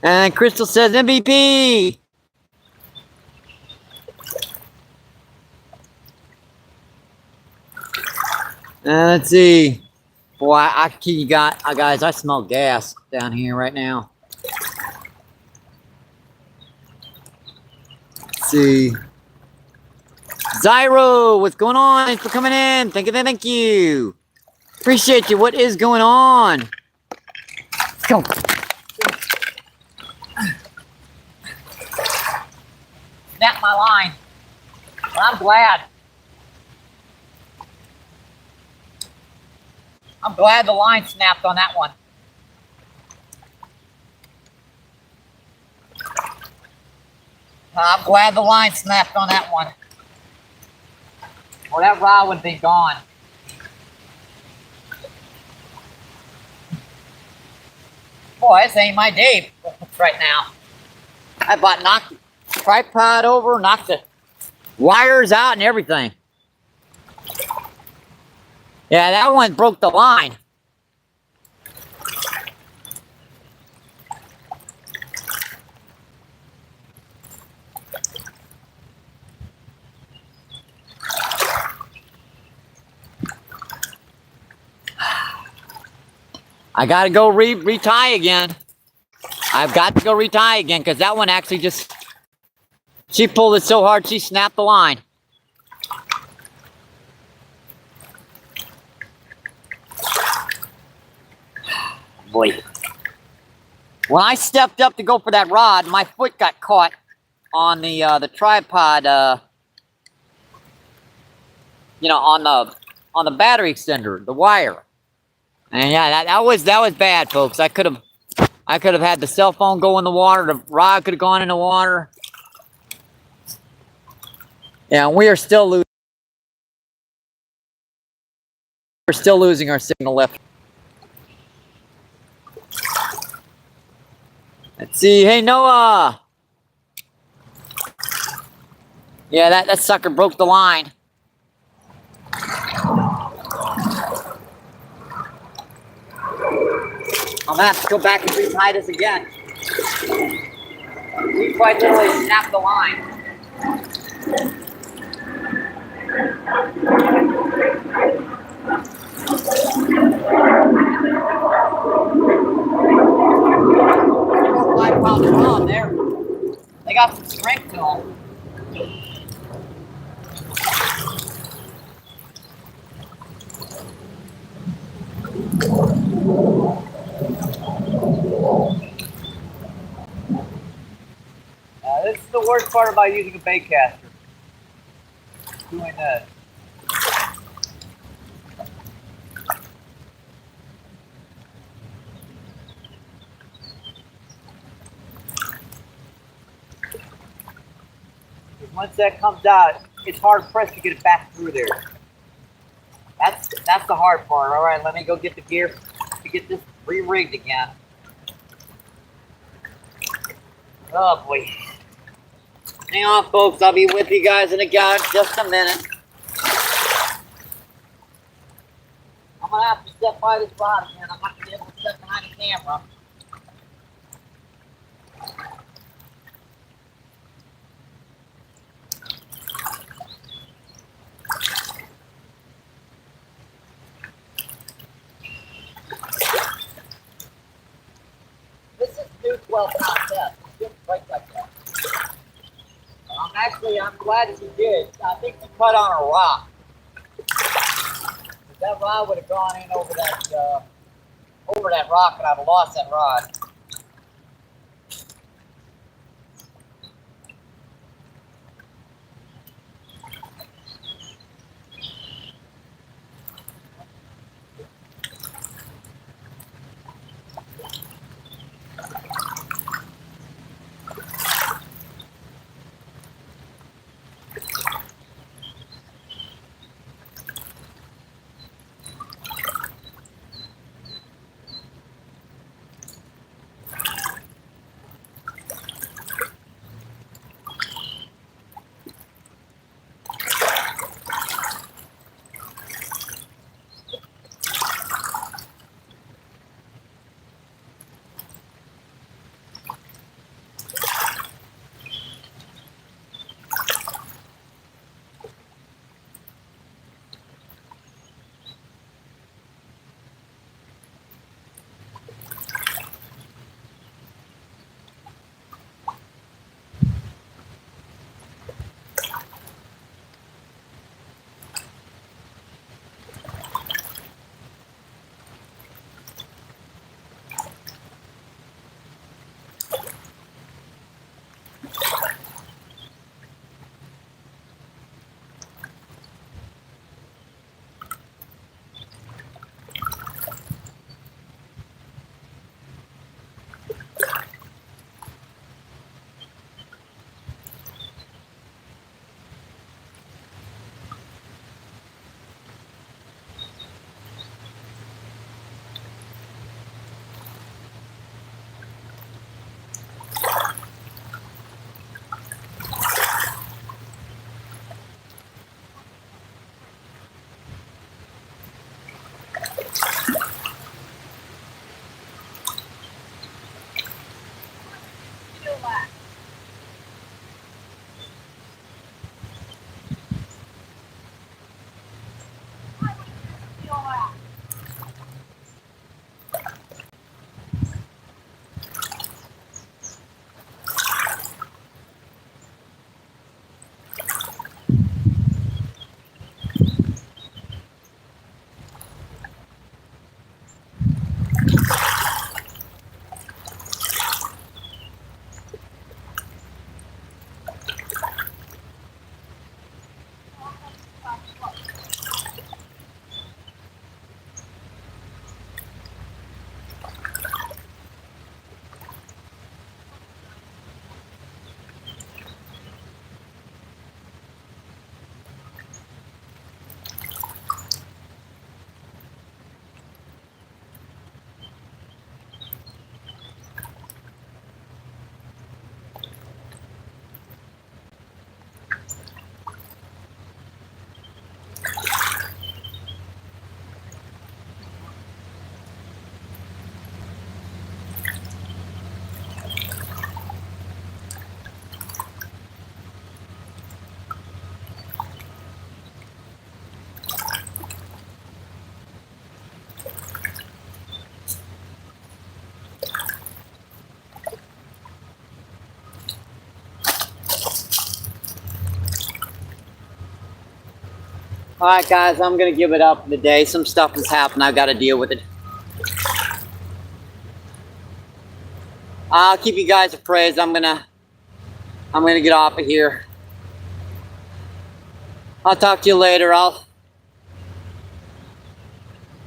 Speaker 1: And Crystal says MVP. Let's see. Boy, guys, I smell gas down here right now. Let's see. Zyro, what's going on? Thanks for coming in. Thank you. Appreciate you. What is going on? Let's go. Snap my line. Well, I'm glad. I'm glad the line snapped on that one. I'm glad the line snapped on that one. Or that rod would be gone. Boy, this ain't my day right now. I knocked the tripod over, knocked the wires out and everything. Yeah, that one broke the line. I gotta go retie again. I've got to go retie again because that one actually just, she pulled it so hard she snapped the line. Boy. When I stepped up to go for that rod, my foot got caught on the tripod, you know, on the battery extender, the wire. And yeah, that was bad, folks. I could have had the cell phone go in the water, the rod could have gone in the water. Yeah, and we are still losing. We're still losing our signal left. Let's see. Hey, Noah. Yeah, that sucker broke the line. I'm gonna have to go back and retie this again. We quite literally snapped the line. About 5 pounds on there. They got some strength to them. This is the worst part about using a bait caster. Doing this. Once that comes out, it's hard pressed to get it back through there. That's the hard part. All right, let me go get the gear to get this re-rigged again. Oh boy. Hang on, folks. I'll be with you guys in just a minute. I'm gonna have to step by this rod again. I'm not gonna be able to step behind the camera. This is new 12-pound test. It didn't break like that. I'm glad she did. I think she cut on a rock. If that rod would have gone in over that rock, and I'd have lost that rod. All right, guys, I'm going to give it up for the day. Some stuff has happened. I've got to deal with it. I'll keep you guys appraised. I'm going to I'm gonna get off of here. I'll talk to you later. I'm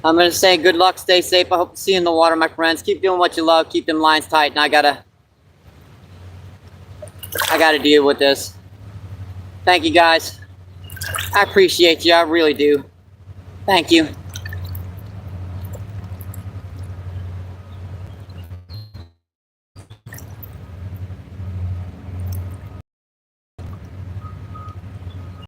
Speaker 1: gonna say good luck, stay safe. I hope to see you in the water, my friends. Keep doing what you love, keep them lines tight, and I gotta deal with this. Thank you guys. I appreciate you, I really do. Thank you.